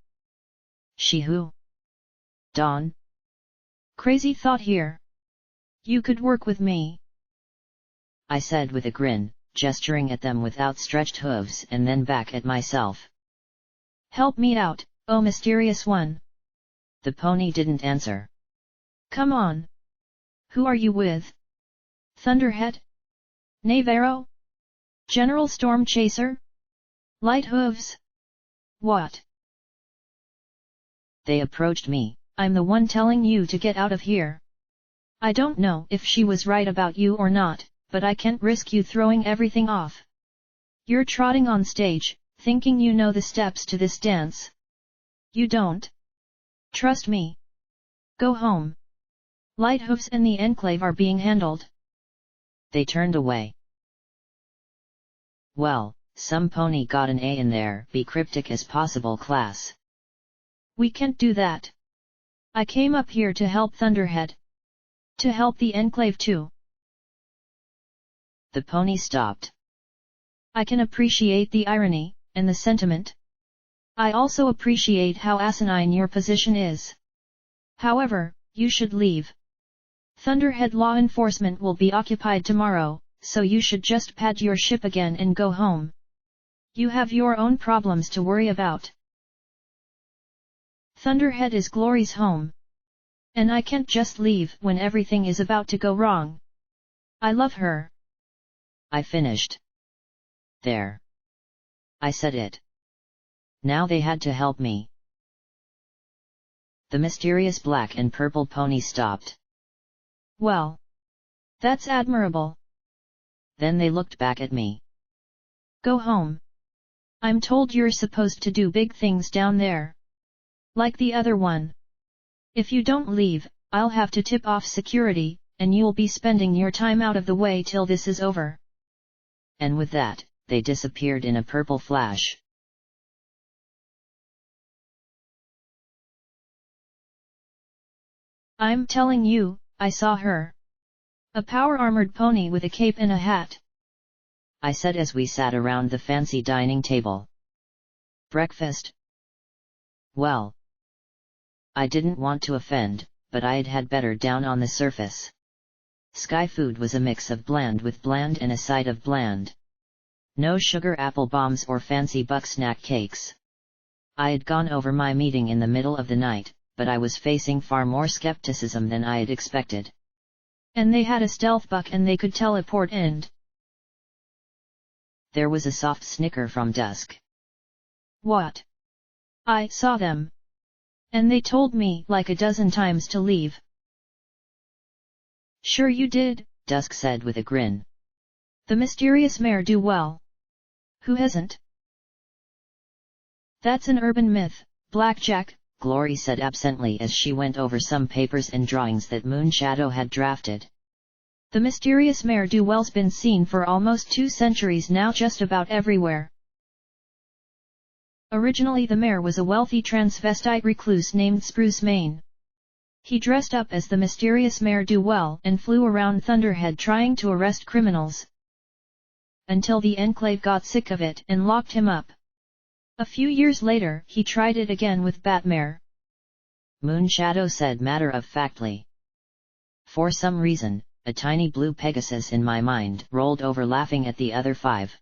A: She who? Dawn?
B: Crazy thought here. You could work with me,
A: I said with a grin, gesturing at them with outstretched hooves and then back at myself.
B: Help me out, oh mysterious one.
A: The pony didn't answer.
B: Come on. Who are you with? Thunderhead? Navarro? General Storm Chaser? Light Hooves? What?
A: They approached me.
B: I'm the one telling you to get out of here. I don't know if she was right about you or not, but I can't risk you throwing everything off. You're trotting on stage, thinking you know the steps to this dance. You don't. Trust me. Go home. Light Hooves and the Enclave are being handled.
A: They turned away. Well, some pony got an A in their be cryptic as possible class.
B: We can't do that. I came up here to help Thunderhead. To help the Enclave too.
A: The pony stopped.
B: I can appreciate the irony, and the sentiment. I also appreciate how asinine your position is. However, you should leave. Thunderhead law enforcement will be occupied tomorrow, so you should just pad your ship again and go home. You have your own problems to worry about. Thunderhead is Glory's home. And I can't just leave when everything is about to go wrong. I love her.
A: I finished. There. I said it. Now they had to help me. The mysterious black and purple pony stopped.
B: Well. That's admirable.
A: Then they looked back at me.
B: Go home. I'm told you're supposed to do big things down there. Like the other one. If you don't leave, I'll have to tip off security, and you'll be spending your time out of the way till this is over.
A: And with that, they disappeared in a purple flash.
B: I'm telling you, I saw her. A power-armored pony with a cape and a hat.
A: I said as we sat around the fancy dining table. Breakfast? Well. I didn't want to offend, but I'd had better down on the surface. Sky food was a mix of bland with bland and a side of bland. No sugar apple bombs or fancy buck snack cakes. I had gone over my meeting in the middle of the night, but I was facing far more skepticism than I had expected.
B: And they had a stealth buck and they could teleport and...
A: There was a soft snicker from Dusk.
B: What? I saw them. And they told me like a dozen times to leave. Sure you did,
A: Dusk said with a grin.
B: The mysterious mare do well. Who hasn't? That's an urban myth, Blackjack,
A: Glory said absently as she went over some papers and drawings that Moonshadow had drafted.
B: The mysterious mare do well's been seen for almost 2 centuries now just about everywhere. Originally the mayor was a wealthy transvestite recluse named Spruce Mane. He dressed up as the mysterious Mayor Do-Well and flew around Thunderhead trying to arrest criminals. Until the Enclave got sick of it and locked him up. A few years later he tried it again with Batmare.
A: Moonshadow said matter-of-factly. For some reason, a tiny blue Pegasus in my mind rolled over laughing at the other 5.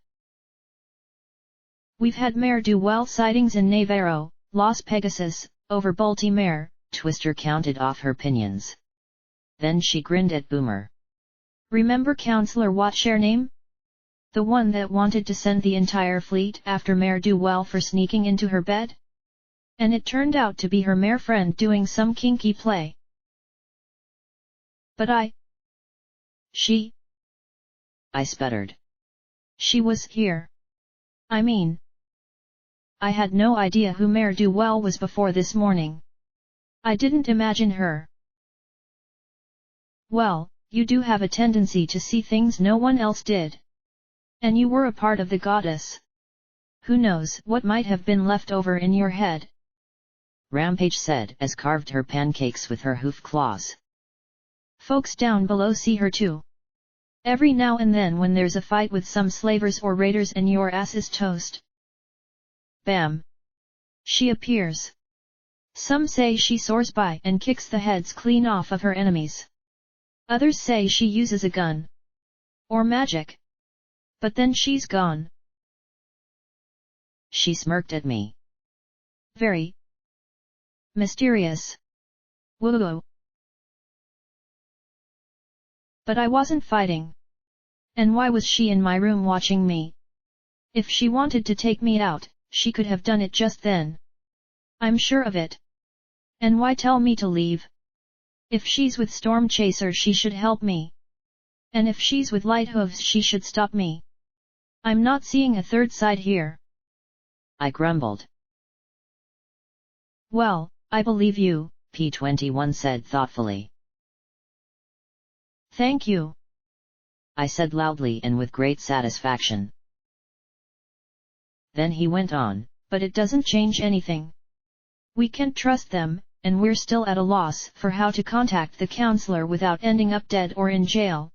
B: We've had Mayor Do-Well sightings in Navarro, Las Pegasus, over Baltimore,
A: Twister counted off her pinions. Then she grinned at Boomer.
B: Remember Counselor What's-Her name? The one that wanted to send the entire fleet after Mayor Do-Well for sneaking into her bed? And it turned out to be her mayor friend doing some kinky play. But I
A: sputtered.
B: She was here. I mean, I had no idea who Mayor Do-Well was before this morning. I didn't imagine her. Well, you do have a tendency to see things no one else did. And you were a part of the goddess. Who knows what might have been left over in your head?
A: Rampage said as carved her pancakes with her hoof claws.
B: Folks down below see her too. Every now and then when there's a fight with some slavers or raiders and your ass is toast. Bam! She appears. Some say she soars by and kicks the heads clean off of her enemies. Others say she uses a gun. Or magic. But then she's gone.
A: She smirked at me.
B: Very mysterious. Whoa. But I wasn't fighting. And why was she in my room watching me? If she wanted to take me out, she could have done it just then. I'm sure of it. And why tell me to leave? If she's with Storm Chaser she should help me. And if she's with Light Hooves she should stop me. I'm not seeing a third side here.
A: I grumbled.
B: Well, I believe you,
A: P21 said thoughtfully.
B: Thank you,
A: I said loudly and with great satisfaction. Then he went on,
B: but it doesn't change anything. We can't trust them, and we're still at a loss for how to contact the counselor without ending up dead or in jail.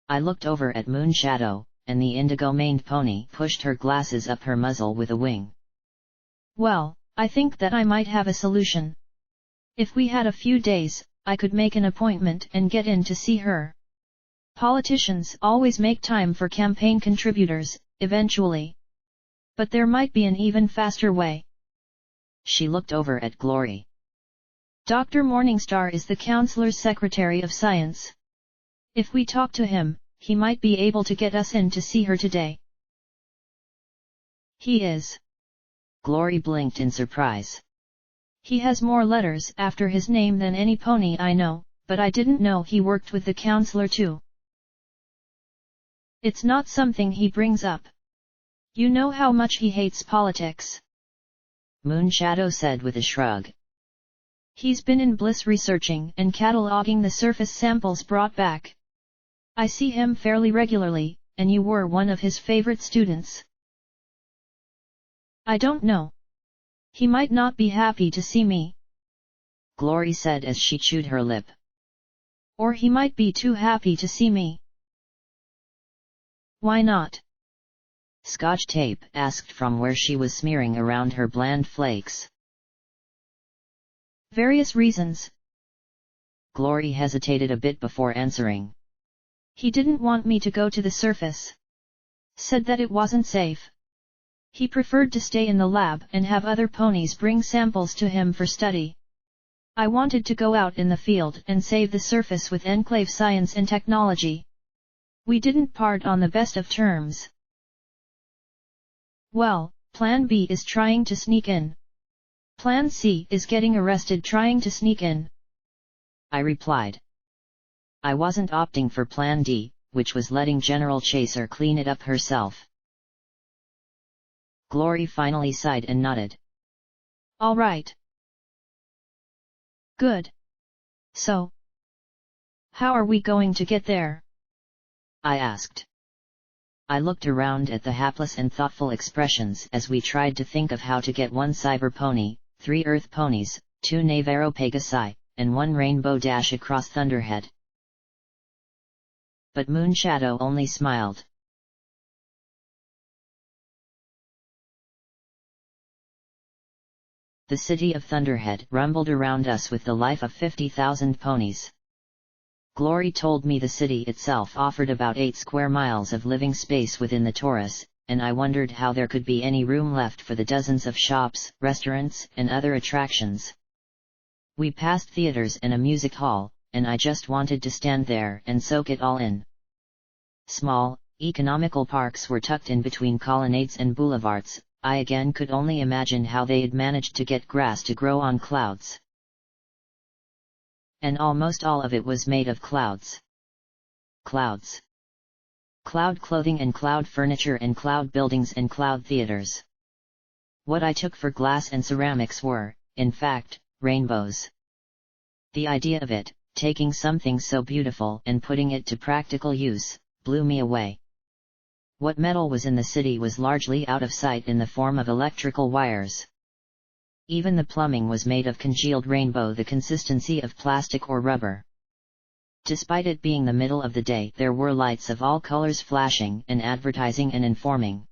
A: I looked over at Moonshadow, and the indigo-maned pony pushed her glasses up her muzzle with a wing.
B: Well, I think that I might have a solution. If we had a few days, I could make an appointment and get in to see her. Politicians always make time for campaign contributors, eventually. But there might be an even faster way.
A: She looked over at Glory.
B: Dr. Morningstar is the counselor's secretary of science. If we talk to him, he might be able to get us in to see her today. He is.
A: Glory blinked in surprise.
B: He has more letters after his name than any pony I know, but I didn't know he worked with the counselor too. It's not something he brings up. You know how much he hates politics.
A: Moonshadow said with a shrug.
B: He's been in Bliss researching and cataloging the surface samples brought back. I see him fairly regularly, and you were one of his favorite students. I don't know. He might not be happy to see me,
A: Glory said as she chewed her lip.
B: Or he might be too happy to see me. Why not?
A: Scotch Tape asked from where she was smearing around her bland flakes.
B: Various reasons.
A: Glory hesitated a bit before answering.
B: He didn't want me to go to the surface. Said that it wasn't safe. He preferred to stay in the lab and have other ponies bring samples to him for study. I wanted to go out in the field and save the surface with enclave science and technology. We didn't part on the best of terms. Well, Plan B is trying to sneak in. Plan C is getting arrested trying to sneak in,
A: I replied. I wasn't opting for Plan D, which was letting General Chaser clean it up herself. Glory finally sighed and nodded.
B: All right. Good. So, how are we going to get there?
A: I asked. I looked around at the hapless and thoughtful expressions as we tried to think of how to get 1 cyber pony, 3 earth ponies, 2 Navarro Pegasi, and 1 rainbow dash across Thunderhead. But Moonshadow only smiled. The city of Thunderhead rumbled around us with the life of 50,000 ponies. Glory told me the city itself offered about 8 square miles of living space within the torus, and I wondered how there could be any room left for the dozens of shops, restaurants, and other attractions. We passed theaters and a music hall, and I just wanted to stand there and soak it all in. Small, economical parks were tucked in between colonnades and boulevards. I again could only imagine how they had managed to get grass to grow on clouds. And almost all of it was made of clouds. Clouds. Cloud clothing and cloud furniture and cloud buildings and cloud theaters. What I took for glass and ceramics were, in fact, rainbows. The idea of it, taking something so beautiful and putting it to practical use, blew me away. What metal was in the city was largely out of sight in the form of electrical wires. Even the plumbing was made of congealed rainbow, the consistency of plastic or rubber. Despite it being the middle of the day, there were lights of all colors flashing and advertising and informing.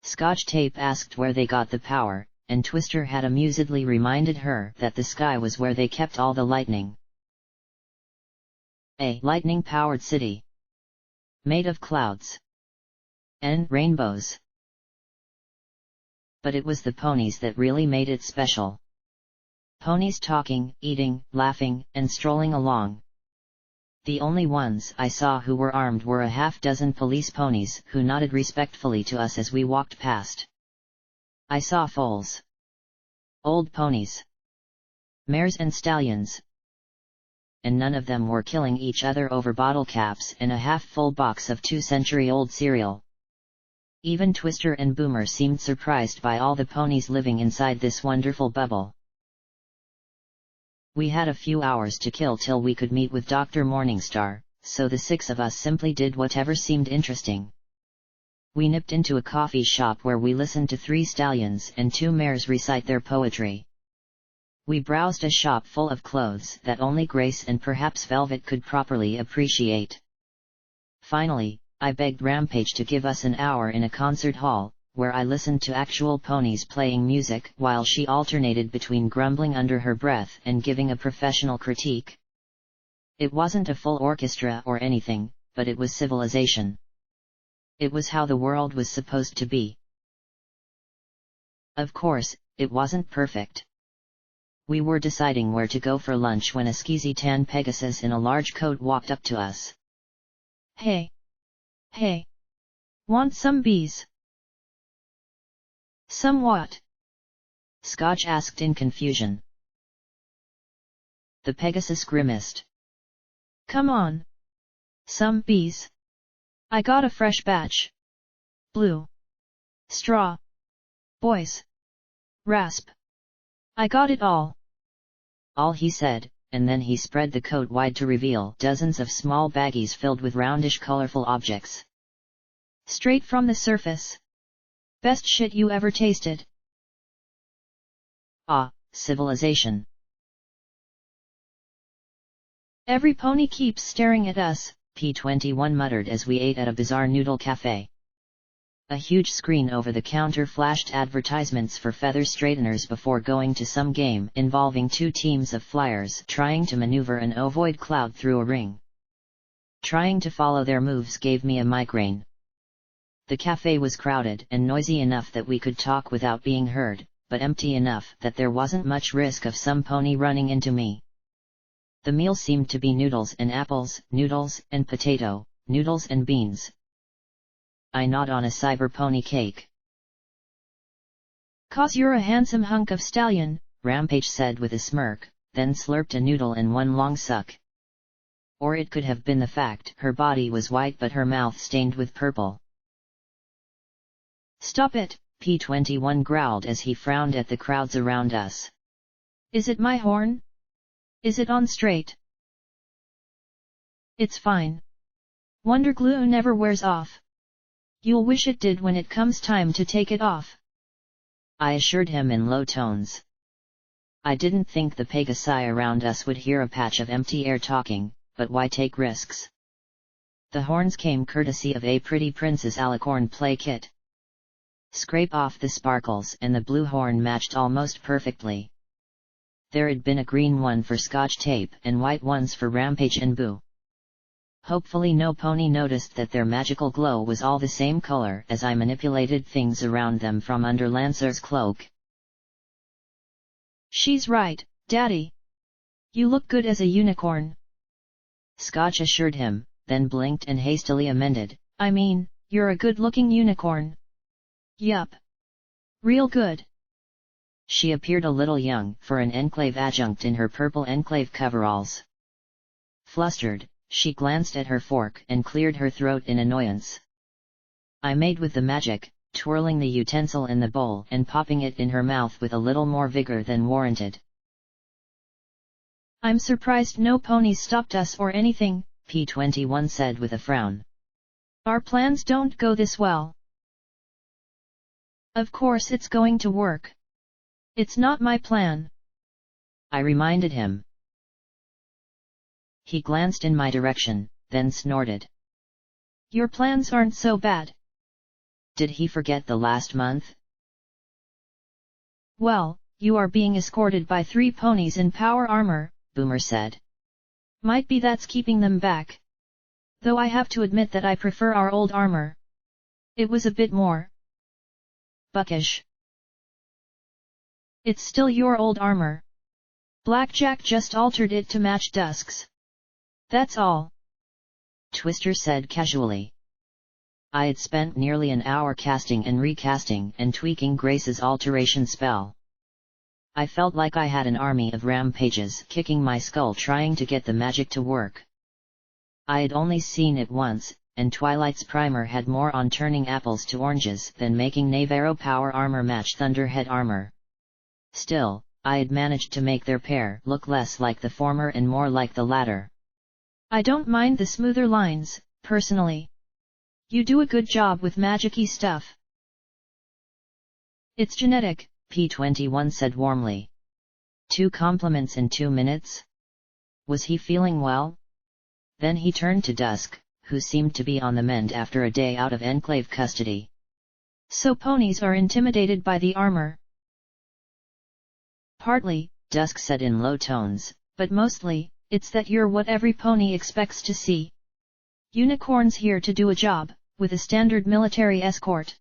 A: Scotch Tape asked where they got the power, and Twister had amusedly reminded her that the sky was where they kept all the lightning. A lightning-powered city. Made of clouds. And rainbows. But it was the ponies that really made it special. Ponies talking, eating, laughing, and strolling along. The only ones I saw who were armed were a half-dozen police ponies who nodded respectfully to us as we walked past. I saw foals. Old ponies. Mares and stallions. And none of them were killing each other over bottle caps and a half-full box of 2-century-old cereal. Even Twister and Boomer seemed surprised by all the ponies living inside this wonderful bubble. We had a few hours to kill till we could meet with Dr. Morningstar, so the 6 of us simply did whatever seemed interesting. We nipped into a coffee shop where we listened to 3 stallions and 2 mares recite their poetry. We browsed a shop full of clothes that only Grace and perhaps Velvet could properly appreciate. Finally, I begged Rampage to give us an hour in a concert hall, where I listened to actual ponies playing music while she alternated between grumbling under her breath and giving a professional critique. It wasn't a full orchestra or anything, but it was civilization. It was how the world was supposed to be. Of course, it wasn't perfect. We were deciding where to go for lunch when a skeezy tan Pegasus in a large coat walked up to us.
B: Hey! Hey! Want some bees? Some what?
A: Scotch asked in confusion. The Pegasus grimaced.
B: Come on! Some bees. I got a fresh batch. Blue. Straw. Boys. Rasp. I got it all.
A: All he said, and then he spread the coat wide to reveal dozens of small baggies filled with roundish colorful objects.
B: Straight from the surface. Best shit you ever tasted.
A: Ah, civilization.
B: Every pony keeps staring at us,
A: P21 muttered as we ate at a bizarre noodle cafe. A huge screen over the counter flashed advertisements for feather straighteners before going to some game involving 2 teams of flyers trying to maneuver an ovoid cloud through a ring. Trying to follow their moves gave me a migraine. The cafe was crowded and noisy enough that we could talk without being heard, but empty enough that there wasn't much risk of some pony running into me. The meal seemed to be noodles and apples, noodles and potato, noodles and beans. I gnawed on a cyber pony cake.
B: "'Cause you're a handsome hunk of stallion,"
A: Rampage said with a smirk, then slurped a noodle in one long suck. Or it could have been the fact her body was white but her mouth stained with purple.
B: "Stop it,"
A: P21 growled as he frowned at the crowds around us.
B: "Is it my horn? Is it on straight?" "It's fine. Wonder glue never wears off. You'll wish it did when it comes time to take it off,"
A: I assured him in low tones. I didn't think the Pegasi around us would hear a patch of empty air talking, but why take risks? The horns came courtesy of a Pretty Princess Alicorn play kit. Scrape off the sparkles and the blue horn matched almost perfectly. There had been a green one for Scotch Tape and white ones for Rampage and Boo. Hopefully no pony noticed that their magical glow was all the same color as I manipulated things around them from under Lancer's cloak.
B: "She's right, Daddy. You look good as a unicorn,"
A: Scotch assured him, then blinked and hastily amended,
B: "I mean, you're a good-looking unicorn." "Yup. Real good."
A: She appeared a little young for an Enclave adjunct in her purple Enclave coveralls. Flustered, she glanced at her fork and cleared her throat in annoyance. I made with the magic, twirling the utensil in the bowl and popping it in her mouth with a little more vigor than warranted.
B: "I'm surprised no ponies stopped us or anything,"
A: P21 said with a frown.
B: "Our plans don't go this well." "Of course it's going to work. It's not my plan,"
A: I reminded him. He glanced in my direction, then snorted.
B: Your plans aren't so bad.
A: Did he forget the last month?
B: Well, you are being escorted by 3 ponies in power armor,
A: Boomer said.
B: Might be that's keeping them back. Though I have to admit that I prefer our old armor. It was a bit more buckish. It's still your old armor. Blackjack just altered it to match Dusk's. That's all.
A: Twister said casually. I had spent nearly an hour casting and recasting and tweaking Grace's alteration spell. I felt like I had an army of rampages kicking my skull trying to get the magic to work. I had only seen it once, and Twilight's primer had more on turning apples to oranges than making Navarro power armor match Thunderhead armor. Still, I had managed to make their pair look less like the former and more like the latter.
B: I don't mind the smoother lines, personally. You do a good job with magic-y stuff. It's genetic,
A: P21 said warmly. 2 compliments in 2 minutes? Was he feeling well? Then he turned to Dusk, who seemed to be on the mend after a day out of Enclave custody.
B: So ponies are intimidated by the armor? Partly,
A: Dusk said in low tones,
B: but mostly, it's that you're what every pony expects to see. Unicorns here to do a job, with a standard military escort.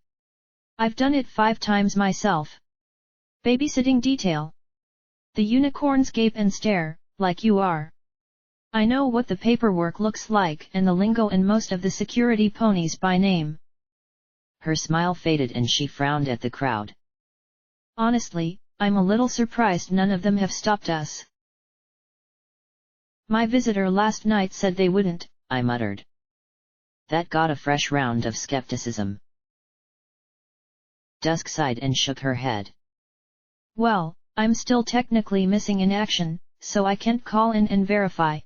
B: I've done it 5 times myself. Babysitting detail. The unicorns gape and stare, like you are. I know what the paperwork looks like and the lingo and most of the security ponies by name.
A: Her smile faded and she frowned at the crowd.
B: Honestly, I'm a little surprised none of them have stopped us. My visitor last night said they wouldn't,
A: I muttered. That got a fresh round of skepticism. Dusk sighed and shook her head.
B: Well, I'm still technically missing in action, so I can't call in and verify.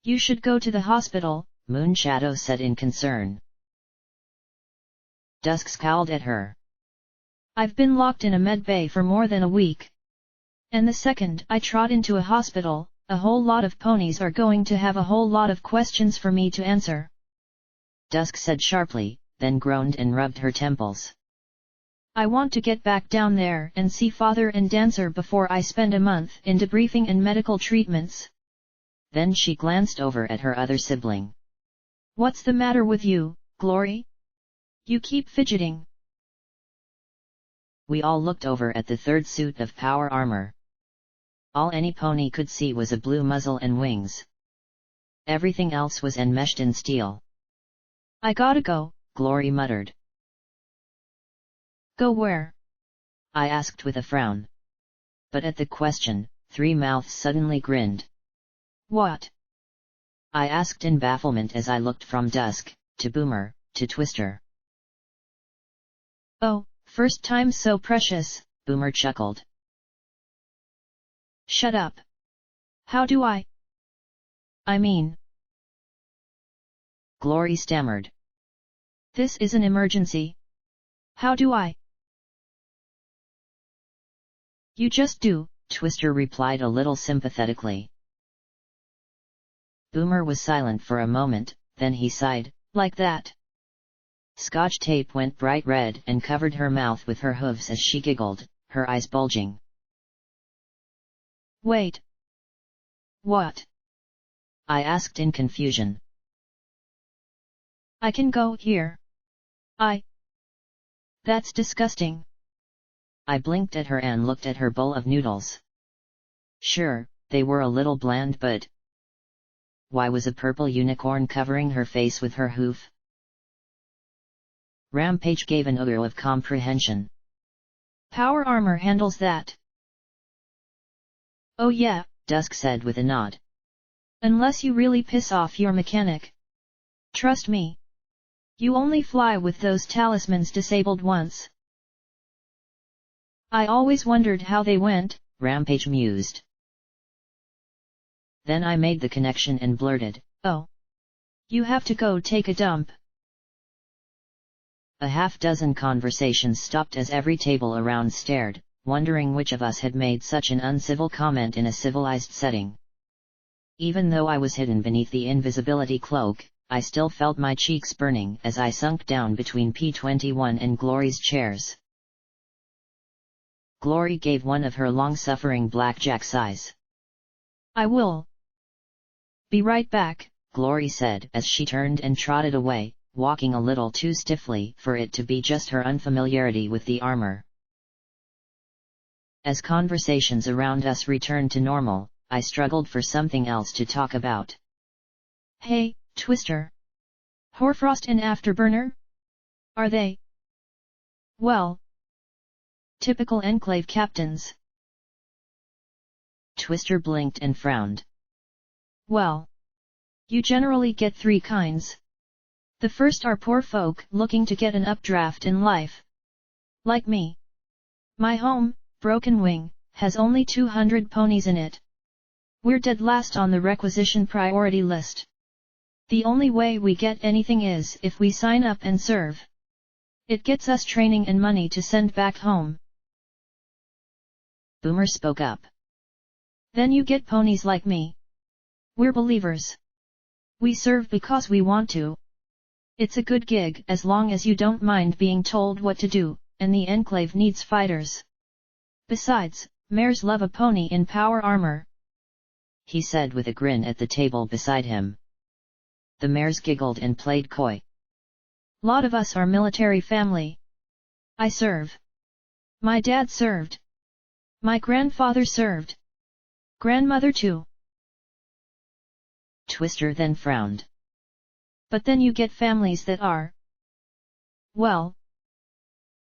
B: You should go to the hospital,
A: Moonshadow said in concern. Dusk scowled at her.
B: I've been locked in a med bay for more than a week. And the second I trot into a hospital, a whole lot of ponies are going to have a whole lot of questions for me to answer.
A: Dusk said sharply, then groaned and rubbed her temples.
B: I want to get back down there and see Father and Dancer before I spend a month in debriefing and medical treatments.
A: Then she glanced over at her other sibling.
B: What's the matter with you, Glory? You keep fidgeting.
A: We all looked over at the 3rd suit of power armor. All any pony could see was a blue muzzle and wings. Everything else was enmeshed in steel.
B: I gotta go,
A: Glory muttered.
B: Go where?
A: I asked with a frown. But at the question, 3 mouths suddenly grinned.
B: What?
A: I asked in bafflement as I looked from Dusk, to Boomer, to Twister.
B: Oh, first time so precious,
A: Boomer chuckled.
B: Shut up. How do I mean...
A: Glory stammered.
B: This is an emergency. How do I... You just do,
A: Twister replied a little sympathetically. Boomer was silent for a moment, then he sighed,
B: like that.
A: Scotch tape went bright red and covered her mouth with her hooves as she giggled, her eyes bulging.
B: Wait. What?
A: I asked in confusion.
B: I can go here. That's disgusting.
A: I blinked at her and looked at her bowl of noodles. Sure, they were a little bland, but... Why was a purple unicorn covering her face with her hoof? Rampage gave an ooh of comprehension.
B: Power armor handles that. Oh yeah,
A: Dusk said with a nod.
B: Unless you really piss off your mechanic. Trust me. You only fly with those talismans disabled once. I always wondered how they went,
A: Rampage mused. Then I made the connection and blurted,
B: oh. You have to go take a dump.
A: A half-dozen conversations stopped as every table around stared, wondering which of us had made such an uncivil comment in a civilized setting. Even though I was hidden beneath the invisibility cloak, I still felt my cheeks burning as I sunk down between P21 and Glory's chairs. Glory gave one of her long-suffering blackjack sighs.
B: "I will be right back,"
A: Glory said as she turned and trotted away, walking a little too stiffly for it to be just her unfamiliarity with the armor. As conversations around us returned to normal, I struggled for something else to talk about.
B: "Hey, Twister. Hoarfrost and Afterburner? Are they, well, typical Enclave captains?"
A: Twister blinked and frowned.
B: "Well, you generally get three kinds. The first are poor folk looking to get an updraft in life. Like me. My home, Broken Wing, has only 200 ponies in it. We're dead last on the requisition priority list. The only way we get anything is if we sign up and serve. It gets us training and money to send back home."
A: Boomer spoke up.
B: "Then you get ponies like me. We're believers. We serve because we want to. It's a good gig as long as you don't mind being told what to do, and the Enclave needs fighters. Besides, mares love a pony in power armor,"
A: he said with a grin at the table beside him. The mares giggled and played coy.
B: "Lot of us are military family. I serve. My dad served. My grandfather served. Grandmother too."
A: Twister then frowned.
B: "But then you get families that are, well,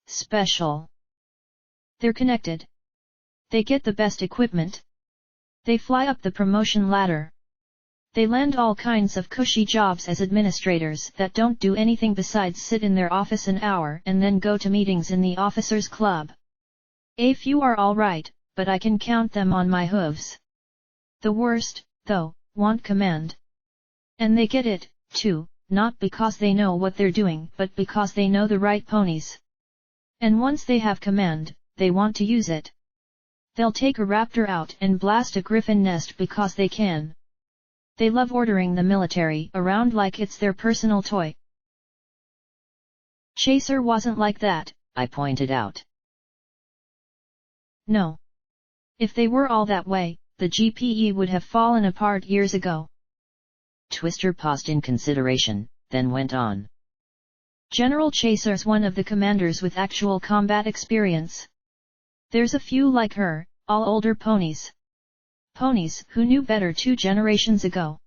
B: special. They're connected. They get the best equipment. They fly up the promotion ladder. They land all kinds of cushy jobs as administrators that don't do anything besides sit in their office an hour and then go to meetings in the officers' club. A few are all right, but I can count them on my hooves. The worst, though, want command. And they get it, too, not because they know what they're doing but because they know the right ponies. And once they have command, they want to use it. They'll take a raptor out and blast a griffin nest because they can. They love ordering the military around like it's their personal toy." "Chaser wasn't like that,"
A: I pointed out.
B: "No. If they were all that way, the GPE would have fallen apart years ago."
A: Twister paused in consideration, then went on.
B: "General Chaser's one of the commanders with actual combat experience. There's a few like her, all older ponies. Ponies who knew better 2 generations ago.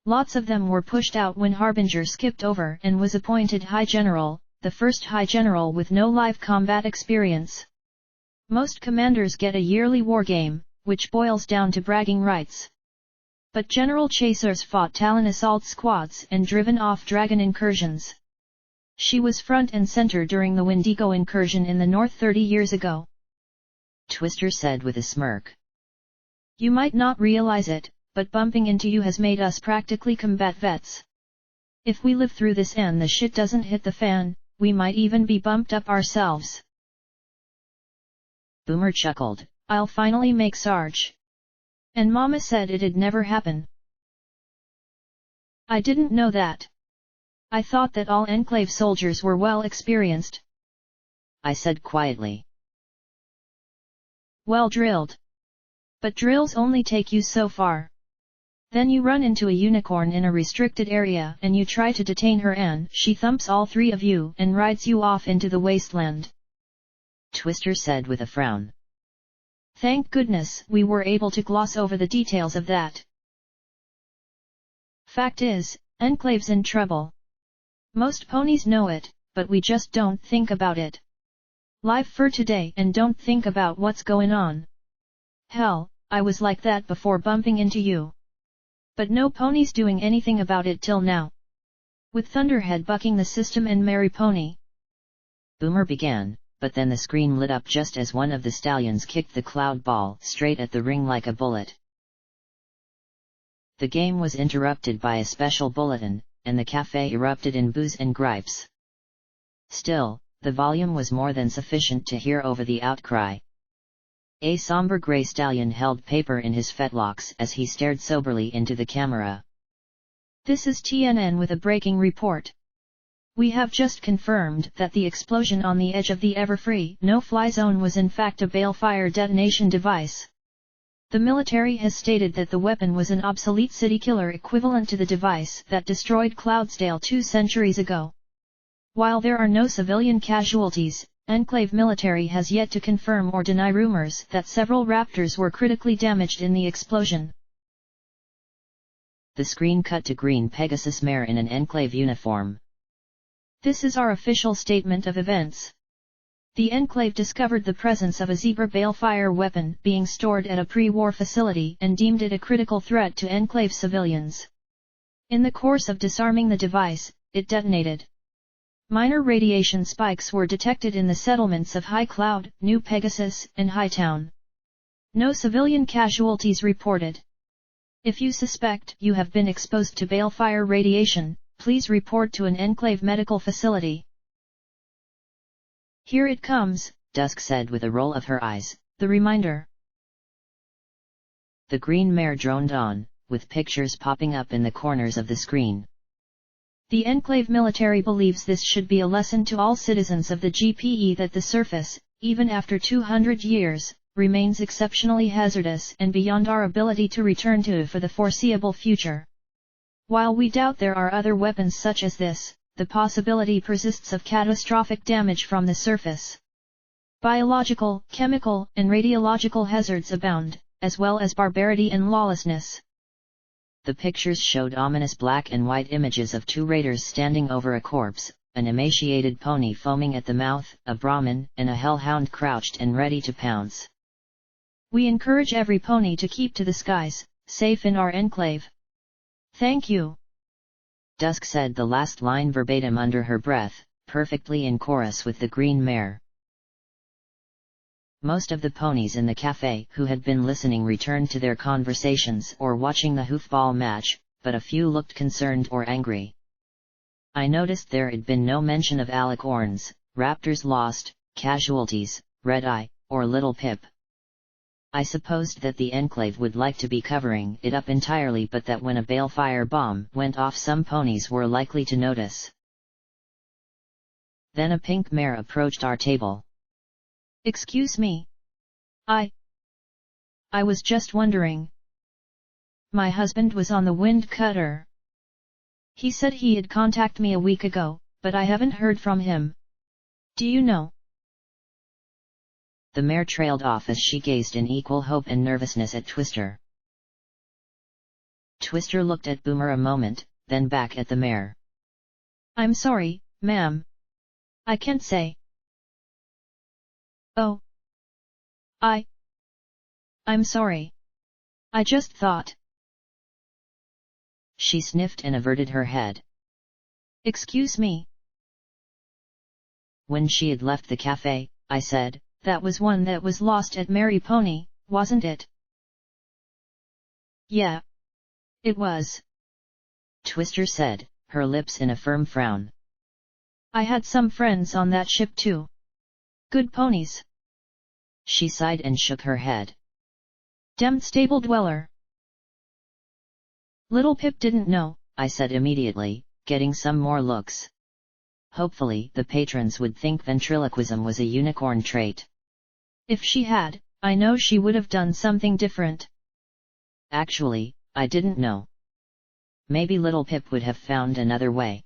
B: Lots of them were pushed out when Harbinger skipped over and was appointed High General, the first High General with no live combat experience. Most commanders get a yearly war game, which boils down to bragging rights. But General Chasers fought Talon assault squads and driven off dragon incursions. She was front and center during the Wendigo incursion in the north 30 years ago."
A: Twister said with a smirk.
B: "You might not realize it, but bumping into you has made us practically combat vets. If we live through this and the shit doesn't hit the fan, we might even be bumped up ourselves."
A: Boomer chuckled.
B: "I'll finally make Sarge. And Mama said it'd never happen." "I didn't know that. I thought that all Enclave soldiers were well experienced,"
A: I said quietly.
B: "Well drilled. But drills only take you so far. Then you run into a unicorn in a restricted area and you try to detain her and she thumps all 3 of you and rides you off into the wasteland,"
A: Twister said with a frown.
B: "Thank goodness we were able to gloss over the details of that. Fact is, Enclave's in trouble. Most ponies know it, but we just don't think about it. Live for today and don't think about what's going on. Hell, I was like that before bumping into you. But no pony's doing anything about it till now. With Thunderhead bucking the system and Mary Pony."
A: Boomer began, but then the screen lit up just as one of the stallions kicked the cloud ball straight at the ring like a bullet. The game was interrupted by a special bulletin, and the cafe erupted in boos and gripes. Still, the volume was more than sufficient to hear over the outcry. A somber grey stallion held paper in his fetlocks as he stared soberly into the camera.
B: This is TNN with a breaking report. We have just confirmed that the explosion on the edge of the ever-free no-fly zone was in fact a balefire detonation device. The military has stated that the weapon was an obsolete city killer equivalent to the device that destroyed Cloudsdale 2 centuries ago. While there are no civilian casualties, Enclave military has yet to confirm or deny rumors that several Raptors were critically damaged in the explosion.
A: The screen cut to green Pegasus mare in an Enclave uniform.
B: This is our official statement of events. The Enclave discovered the presence of a Zebra balefire weapon being stored at a pre-war facility and deemed it a critical threat to Enclave civilians. In the course of disarming the device, it detonated. Minor radiation spikes were detected in the settlements of High Cloud, New Pegasus, and Hightown. No civilian casualties reported. If you suspect you have been exposed to balefire radiation, please report to an Enclave medical facility. Here it comes,
A: Dusk said with a roll of her eyes,
B: the reminder.
A: The green mare droned on, with pictures popping up in the corners of the screen.
B: The Enclave military believes this should be a lesson to all citizens of the GPE that the surface, even after 200 years, remains exceptionally hazardous and beyond our ability to return to for the foreseeable future. While we doubt there are other weapons such as this, the possibility persists of catastrophic damage from the surface. Biological, chemical, and radiological hazards abound, as well as barbarity and lawlessness.
A: The pictures showed ominous black and white images of 2 raiders standing over a corpse, an emaciated pony foaming at the mouth, a Brahmin, and a hellhound crouched and ready to pounce.
B: We encourage every pony to keep to the skies, safe in our Enclave. Thank you.
A: Dusk said the last line verbatim under her breath, perfectly in chorus with the green mare. Most of the ponies in the cafe who had been listening returned to their conversations or watching the hoofball match, but a few looked concerned or angry. I noticed there had been no mention of alicorns, Raptors lost, casualties, Red Eye, or Little Pip. I supposed that the Enclave would like to be covering it up entirely, but that when a balefire bomb went off some ponies were likely to notice. Then a pink mare approached our table.
B: Excuse me. I was just wondering. My husband was on the wind cutter. He said he'd contact me a week ago, but I haven't heard from him. Do you know?
A: The mare trailed off as she gazed in equal hope and nervousness at Twister. Twister looked at Boomer a moment, then back at the mare.
B: I'm sorry, ma'am. I can't say. Oh. I'm sorry. I just thought.
A: She sniffed and averted her head.
B: Excuse me.
A: When she had left the cafe, I said,
B: That was one that was lost at Mary Pony, wasn't it? Yeah. It was.
A: Twister said, her lips in a firm frown.
B: I had some friends on that ship too. Good ponies.
A: She sighed and shook her head.
B: Demmed stable dweller. Little Pip didn't know,
A: I said immediately, getting some more looks. Hopefully the patrons would think ventriloquism was a unicorn trait.
B: If she had, I know she would have done something different.
A: Actually, I didn't know. Maybe Little Pip would have found another way.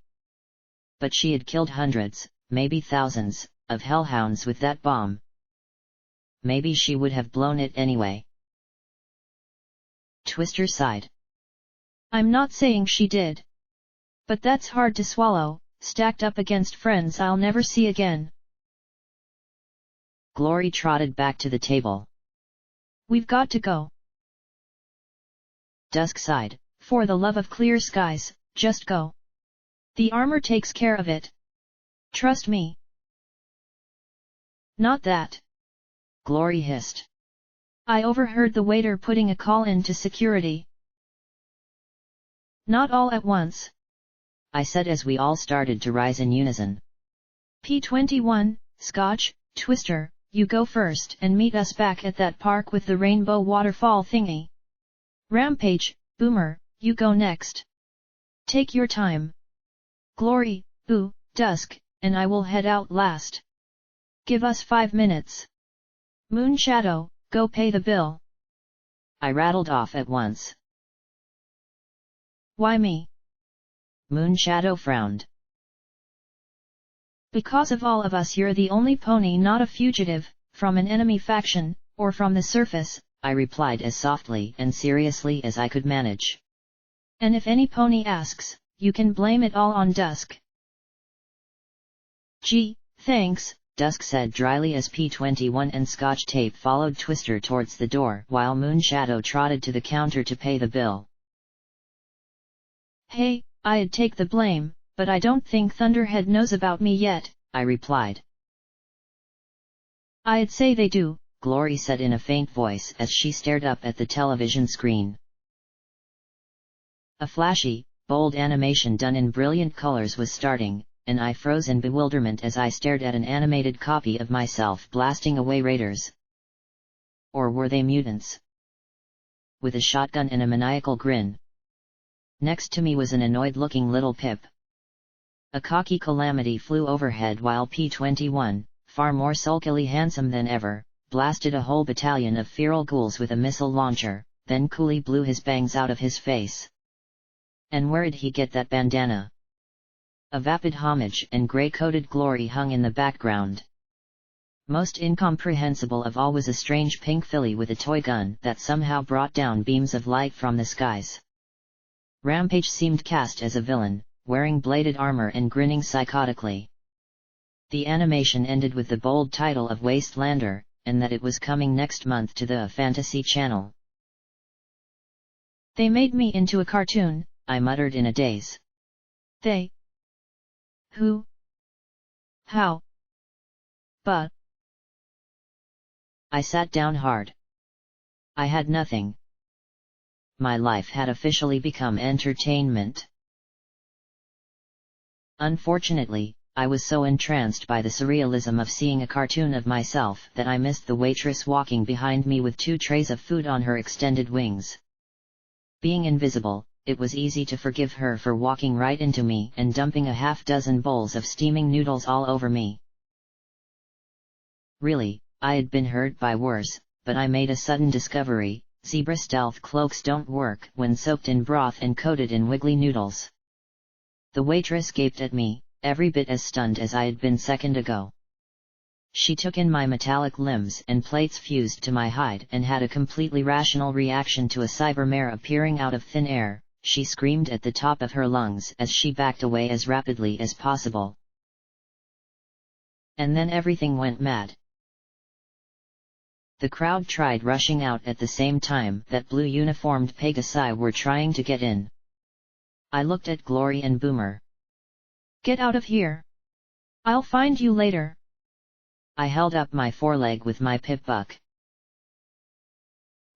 A: But she had killed hundreds, maybe thousands, of hellhounds with that bomb. Maybe she would have blown it anyway. Twister sighed.
B: I'm not saying she did. But that's hard to swallow, stacked up against friends I'll never see again.
A: Glory trotted back to the table.
B: We've got to go.
A: Dusk sighed.
B: For the love of clear skies, just go. The armor takes care of it. Trust me. Not that.
A: Glory hissed.
B: I overheard the waiter putting a call in to security. Not all at once.
A: I said as we all started to rise in unison.
B: P21, Scotch, Twister, you go first and meet us back at that park with the rainbow waterfall thingy. Rampage, Boomer, you go next. Take your time. Glory, Boo, Dusk, and I will head out last. Give us 5 minutes. Moonshadow, go pay the bill.
A: I rattled off at once.
B: Why me?
A: Moonshadow frowned.
B: Because of all of us you're the only pony not a fugitive, from an enemy faction, or from the surface,
A: I replied as softly and seriously as I could manage.
B: And if any pony asks, you can blame it all on Dusk. Gee, thanks,
A: Dusk said dryly as P21 and Scotch Tape followed Twister towards the door while Moonshadow trotted to the counter to pay the bill.
B: Hey, I'd take the blame, but I don't think Thunderhead knows about me yet,
A: I replied.
B: I'd say they do,
A: Glory said in a faint voice as she stared up at the television screen. A flashy, bold animation done in brilliant colors was starting, and I froze in bewilderment as I stared at an animated copy of myself blasting away raiders. Or were they mutants? With a shotgun and a maniacal grin. Next to me was an annoyed-looking little Pip. A cocky Calamity flew overhead while P21, far more sulkily handsome than ever, blasted a whole battalion of feral ghouls with a missile launcher, then coolly blew his bangs out of his face. And where'd he get that bandana? A vapid homage and grey-coated Glory hung in the background. Most incomprehensible of all was a strange pink filly with a toy gun that somehow brought down beams of light from the skies. Rampage seemed cast as a villain, wearing bladed armor and grinning psychotically. The animation ended with the bold title of Wastelander, and that it was coming next month to the Fantasy Channel.
B: They made me into a cartoon,
A: I muttered in a daze.
B: They? Who? How? But...
A: I sat down hard. I had nothing. My life had officially become entertainment. Unfortunately, I was so entranced by the surrealism of seeing a cartoon of myself that I missed the waitress walking behind me with 2 trays of food on her extended wings. Being invisible, it was easy to forgive her for walking right into me and dumping a half-dozen bowls of steaming noodles all over me. Really, I had been hurt by worse, but I made a sudden discovery: zebra stealth cloaks don't work when soaked in broth and coated in wiggly noodles. The waitress gaped at me, every bit as stunned as I had been second ago. She took in my metallic limbs and plates fused to my hide and had a completely rational reaction to a cybermare appearing out of thin air. She screamed at the top of her lungs as she backed away as rapidly as possible. And then everything went mad. The crowd tried rushing out at the same time that blue-uniformed Pegasi were trying to get in. I looked at Glory and Boomer.
B: Get out of here! I'll find you later!
A: I held up my foreleg with my pip buck.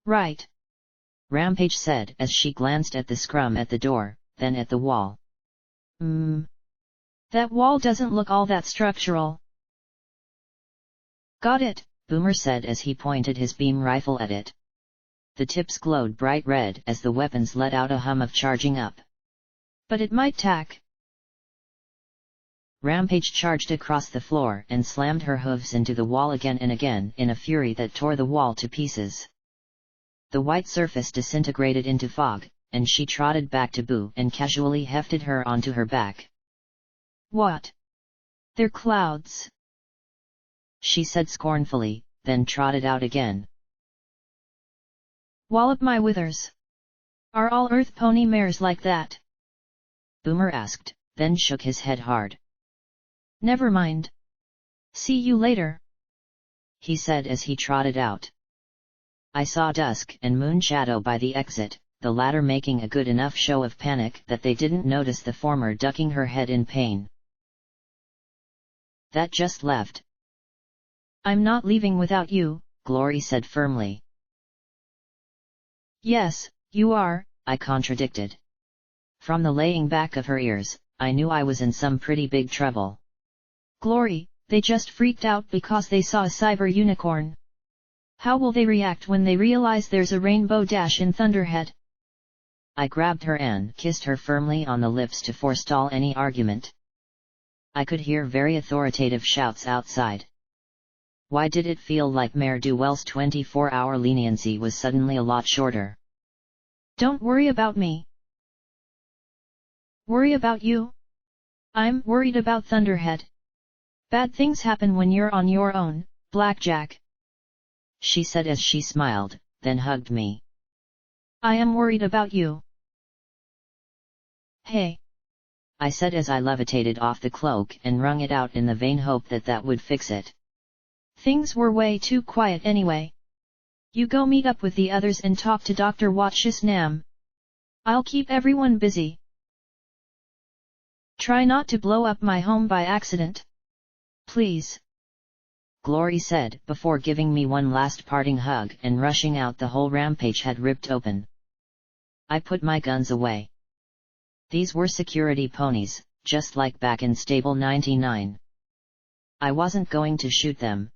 B: Right.
A: Rampage said as she glanced at the scrum at the door, then at the wall.
B: That wall doesn't look all that structural. Got it,
A: Boomer said as he pointed his beam rifle at it. The tips glowed bright red as the weapons let out a hum of charging up.
B: But it might tack.
A: Rampage charged across the floor and slammed her hooves into the wall again and again in a fury that tore the wall to pieces. The white surface disintegrated into fog, and she trotted back to Boo and casually hefted her onto her back.
B: What? They're clouds,
A: she said scornfully, then trotted out again.
B: Wallop my withers. Are all Earth pony mares like that?
A: Boomer asked, then shook his head hard.
B: Never mind. See you later,
A: he said as he trotted out. I saw Dusk and Moonshadow by the exit, the latter making a good enough show of panic that they didn't notice the former ducking her head in pain. That just left.
B: I'm not leaving without you,
A: Glory said firmly.
B: Yes, you are,
A: I contradicted. From the laying back of her ears, I knew I was in some pretty big trouble.
B: Glory, They just freaked out because they saw a cyber unicorn. How will they react when they realize there's a rainbow dash in Thunderhead?
A: I grabbed her and kissed her firmly on the lips to forestall any argument. I could hear very authoritative shouts outside. Why did it feel like Mayor Duwell's 24-hour leniency was suddenly a lot shorter?
B: Don't worry about me. Worry about you? I'm worried about Thunderhead. Bad things happen when you're on your own, Blackjack.
A: She said as she smiled, then hugged me.
B: I am worried about you. Hey,
A: I said as I levitated off the cloak and wrung it out in the vain hope that that would fix it.
B: Things were way too quiet anyway. You go meet up with the others and talk to Dr. Watchis Nam. I'll keep everyone busy. Try not to blow up my home by accident. Please.
A: Glory said before giving me one last parting hug and rushing out. The whole rampage had ripped open. I put my guns away. These were security ponies, just like back in Stable 99. I wasn't going to shoot them,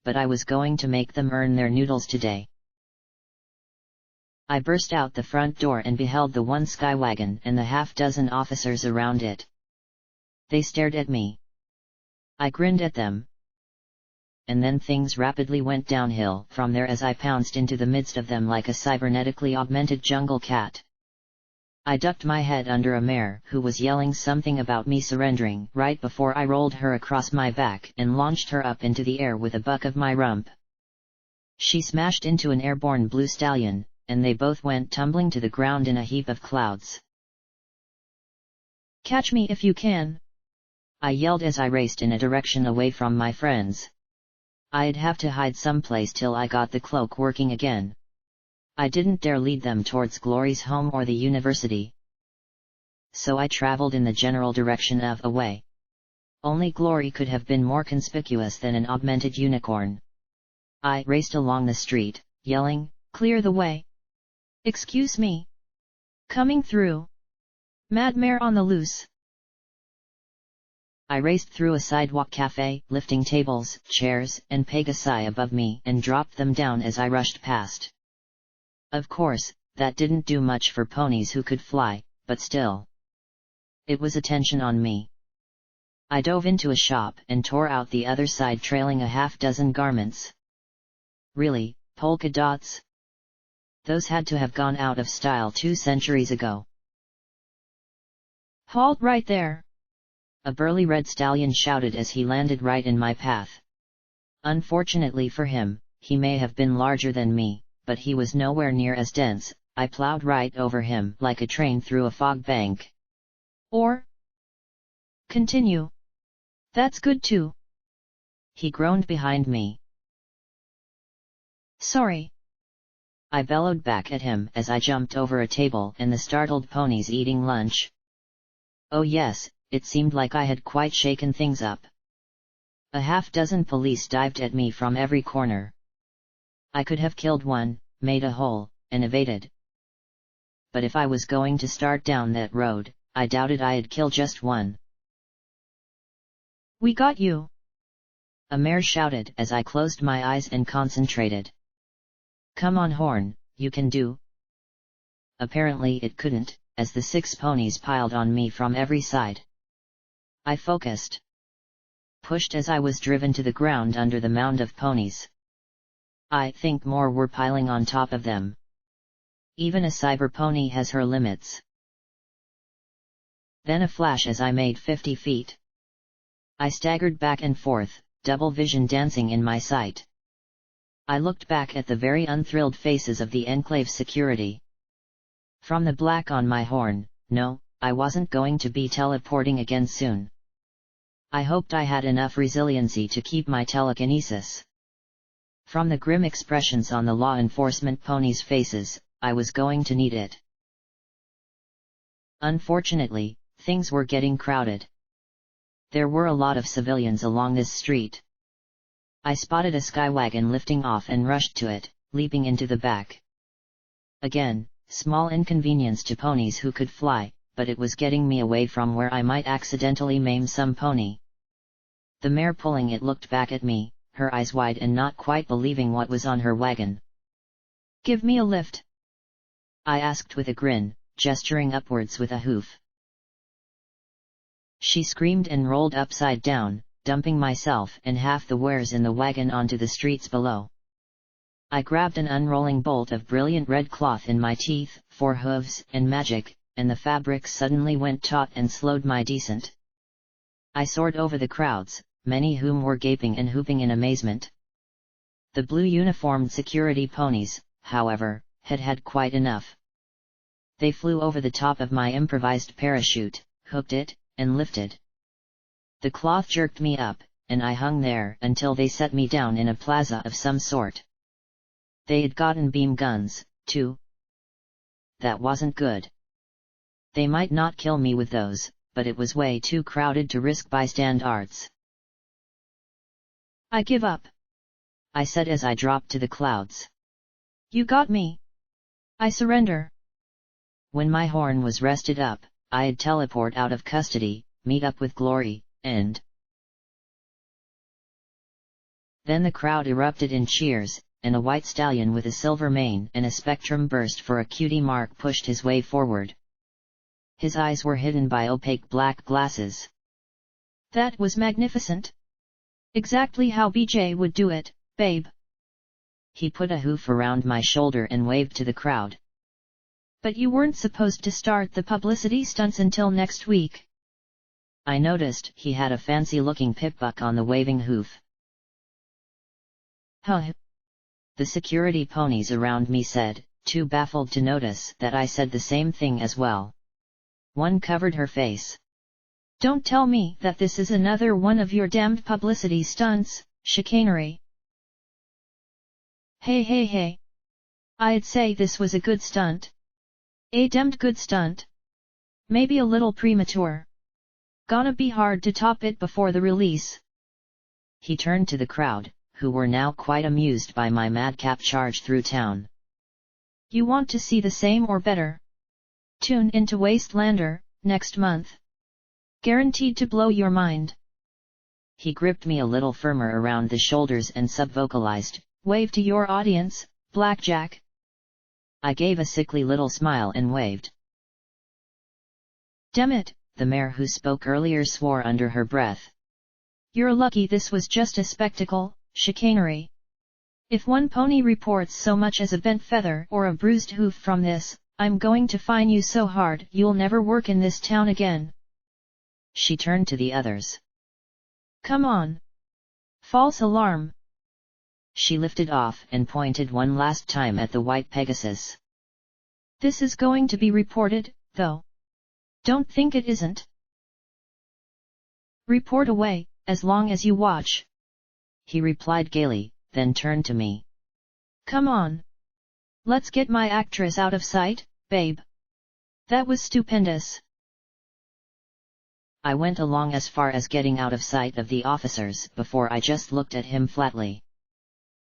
A: but I was going to make them earn their noodles today. I burst out the front door and beheld the one skywagon and the half-dozen officers around it. They stared at me. I grinned at them. And then things rapidly went downhill from there as I pounced into the midst of them like a cybernetically augmented jungle cat. I ducked my head under a mare who was yelling something about me surrendering right before I rolled her across my back and launched her up into the air with a buck of my rump. She smashed into an airborne blue stallion, and they both went tumbling to the ground in a heap of clouds.
B: Catch me if you can!
A: I yelled as I raced in a direction away from my friends. I'd have to hide someplace till I got the cloak working again. I didn't dare lead them towards Glory's home or the university. So I traveled in the general direction of away. Only Glory could have been more conspicuous than an augmented unicorn. I raced along the street, yelling,
B: "Clear the way! Excuse me! Coming through! Mad mare on the loose!"
A: I raced through a sidewalk cafe, lifting tables, chairs, and pegasi above me and dropped them down as I rushed past. Of course, that didn't do much for ponies who could fly, but still. It was attention on me. I dove into a shop and tore out the other side trailing a half-dozen garments. Really, polka dots? Those had to have gone out of style 2 centuries ago.
B: Halt right there!
A: A burly red stallion shouted as he landed right in my path. Unfortunately for him, he may have been larger than me, but he was nowhere near as dense. I plowed right over him like a train through a fog bank.
B: Or? Continue. That's good too.
A: He groaned behind me.
B: Sorry.
A: I bellowed back at him as I jumped over a table and the startled ponies eating lunch. Oh yes, it seemed like I had quite shaken things up. A half-dozen police dived at me from every corner. I could have killed one, made a hole, and evaded. But if I was going to start down that road, I doubted I'd kill just one.
B: We got you!
A: A mare shouted as I closed my eyes and concentrated. Come on, Horn, you can do. Apparently it couldn't, as the 6 ponies piled on me from every side. I focused. Pushed as I was driven to the ground under the mound of ponies. I think more were piling on top of them. Even a cyber pony has her limits. Then a flash as I made 50 feet. I staggered back and forth, double vision dancing in my sight. I looked back at the very unthrilled faces of the Enclave security. From the black on my horn, no, I wasn't going to be teleporting again soon. I hoped I had enough resiliency to keep my telekinesis. From the grim expressions on the law enforcement ponies' faces, I was going to need it. Unfortunately, things were getting crowded. There were a lot of civilians along this street. I spotted a skywagon lifting off and rushed to it, leaping into the back. Again, small inconvenience to ponies who could fly, but it was getting me away from where I might accidentally maim some pony. The mare pulling it looked back at me, her eyes wide and not quite believing what was on her wagon.
B: "Give me a lift,"
A: I asked with a grin, gesturing upwards with a hoof. She screamed and rolled upside down, dumping myself and half the wares in the wagon onto the streets below. I grabbed an unrolling bolt of brilliant red cloth in my teeth, 4 hooves and magic, and the fabric suddenly went taut and slowed my descent. I soared over the crowds, many whom were gaping and whooping in amazement. The blue uniformed security ponies, however, had had quite enough. They flew over the top of my improvised parachute, hooked it, and lifted. The cloth jerked me up, and I hung there until they set me down in a plaza of some sort. They had gotten beam guns, too. That wasn't good. They might not kill me with those, but it was way too crowded to risk bystand arts.
B: "I give up,"
A: I said as I dropped to the clouds.
B: "You got me. I surrender."
A: When my horn was rested up, I'd teleport out of custody, meet up with Glory, and... Then the crowd erupted in cheers, and a white stallion with a silver mane and a spectrum burst for a cutie mark pushed his way forward. His eyes were hidden by opaque black glasses.
B: "That was magnificent. Exactly how BJ would do it, babe."
A: He put a hoof around my shoulder and waved to the crowd.
B: "But you weren't supposed to start the publicity stunts until next week."
A: I noticed he had a fancy-looking pipbuck on the waving hoof.
B: "Huh?"
A: The security ponies around me said, too baffled to notice that I said the same thing as well. One covered her face.
B: "Don't tell me that this is another one of your damned publicity stunts, chicanery." Hey. I'd say this was a good stunt. A damned good stunt. Maybe a little premature. Gonna be hard to top it before the release."
A: He turned to the crowd, who were now quite amused by my madcap charge through town.
B: "You want to see the same or better? Tune into Wastelander, next month. Guaranteed to blow your mind."
A: He gripped me a little firmer around the shoulders and subvocalized,
B: "Wave to your audience, Blackjack."
A: I gave a sickly little smile and waved.
B: "Damn it,"
A: the mare who spoke earlier swore under her breath.
B: "You're lucky this was just a spectacle, chicanery. If one pony reports so much as a bent feather or a bruised hoof from this, I'm going to fine you so hard you'll never work in this town again."
A: She turned to the others.
B: "Come on. False alarm."
A: She lifted off and pointed one last time at the white Pegasus.
B: "This is going to be reported, though. Don't think it isn't." "Report away, as long as you watch,"
A: he replied gaily, then turned to me.
B: "Come on. Let's get my actress out of sight, babe. That was stupendous."
A: I went along as far as getting out of sight of the officers before I just looked at him flatly.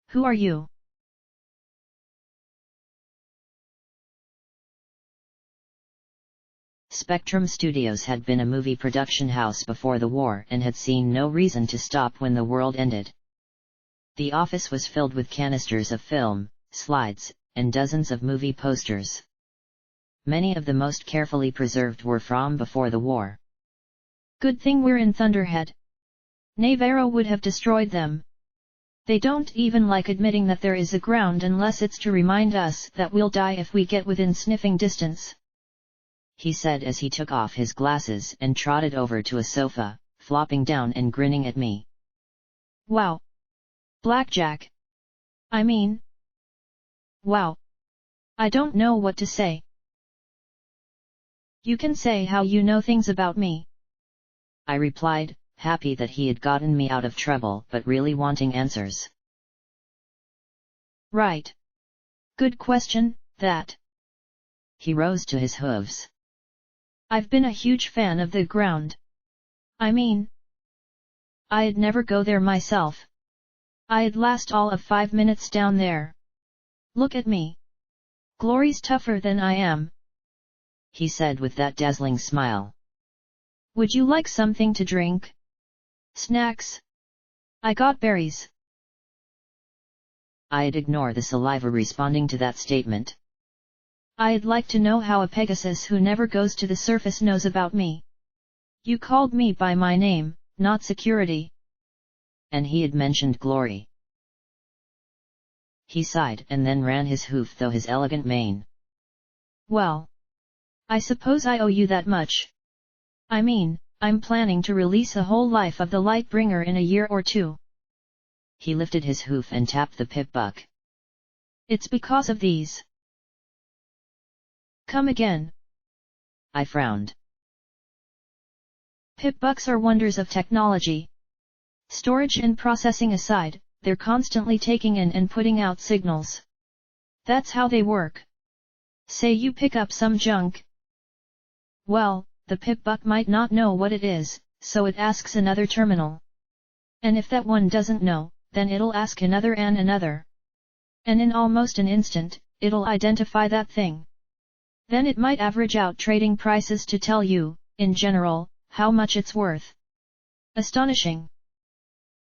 B: "Who are you?"
A: Spectrum Studios had been a movie production house before the war and had seen no reason to stop when the world ended. The office was filled with canisters of film, slides, and dozens of movie posters. Many of the most carefully preserved were from before the war.
B: "Good thing we're in Thunderhead. Navarro would have destroyed them. They don't even like admitting that there is a ground unless it's to remind us that we'll die if we get within sniffing distance,"
A: he said as he took off his glasses and trotted over to a sofa, flopping down and grinning at me.
B: "Wow. Blackjack. I mean... wow. I don't know what to say." "You can say how you know things about me,"
A: I replied, happy that he had gotten me out of trouble but really wanting answers.
B: "Right. Good question, that."
A: He rose to his hooves.
B: "I've been a huge fan of the ground. I mean... I'd never go there myself. I'd last all of 5 minutes down there. Look at me. Glory's tougher than I am,"
A: he said with that dazzling smile.
B: "Would you like something to drink?" Snacks? I got berries.
A: I'd ignore the saliva responding to that statement.
B: I'd like to know how a Pegasus who never goes to the surface knows about me. You called me by my name, not security.
A: And he had mentioned glory. He sighed and then ran his hoof through his elegant mane.
B: Well, I suppose I owe you that much. I mean, I'm planning to release a whole life of the Lightbringer in a year or two.
A: He lifted his hoof and tapped the pip-buck.
B: It's because of these. Come again.
A: I frowned.
B: Pip-bucks are wonders of technology. Storage and processing aside, they're constantly taking in and putting out signals. That's how they work. Say you pick up some junk. Well, the pip-buck might not know what it is, so it asks another terminal. And if that one doesn't know, then it'll ask another and another. And in almost an instant, it'll identify that thing. Then it might average out trading prices to tell you, in general, how much it's worth. Astonishing,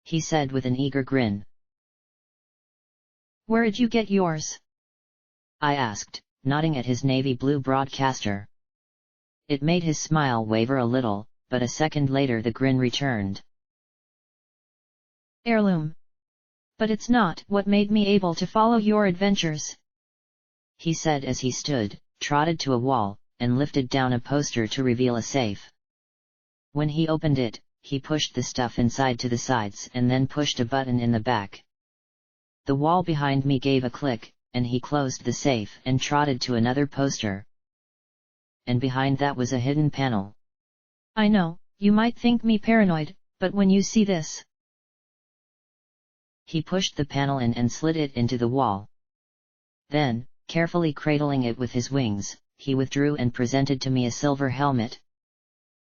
A: he said with an eager grin.
B: Where'd you get yours?
A: I asked, nodding at his navy blue broadcaster. It made his smile waver a little, but a second later the grin returned.
B: Heirloom. But it's not what made me able to follow your adventures,
A: he said as he stood, trotted to a wall, and lifted down a poster to reveal a safe. When he opened it, he pushed the stuff inside to the sides and then pushed a button in the back. The wall behind me gave a click, and he closed the safe and trotted to another poster. And behind that was a hidden panel.
B: I know, you might think me paranoid, but when you see this...
A: He pushed the panel in and slid it into the wall. Then, carefully cradling it with his wings, he withdrew and presented to me a silver helmet.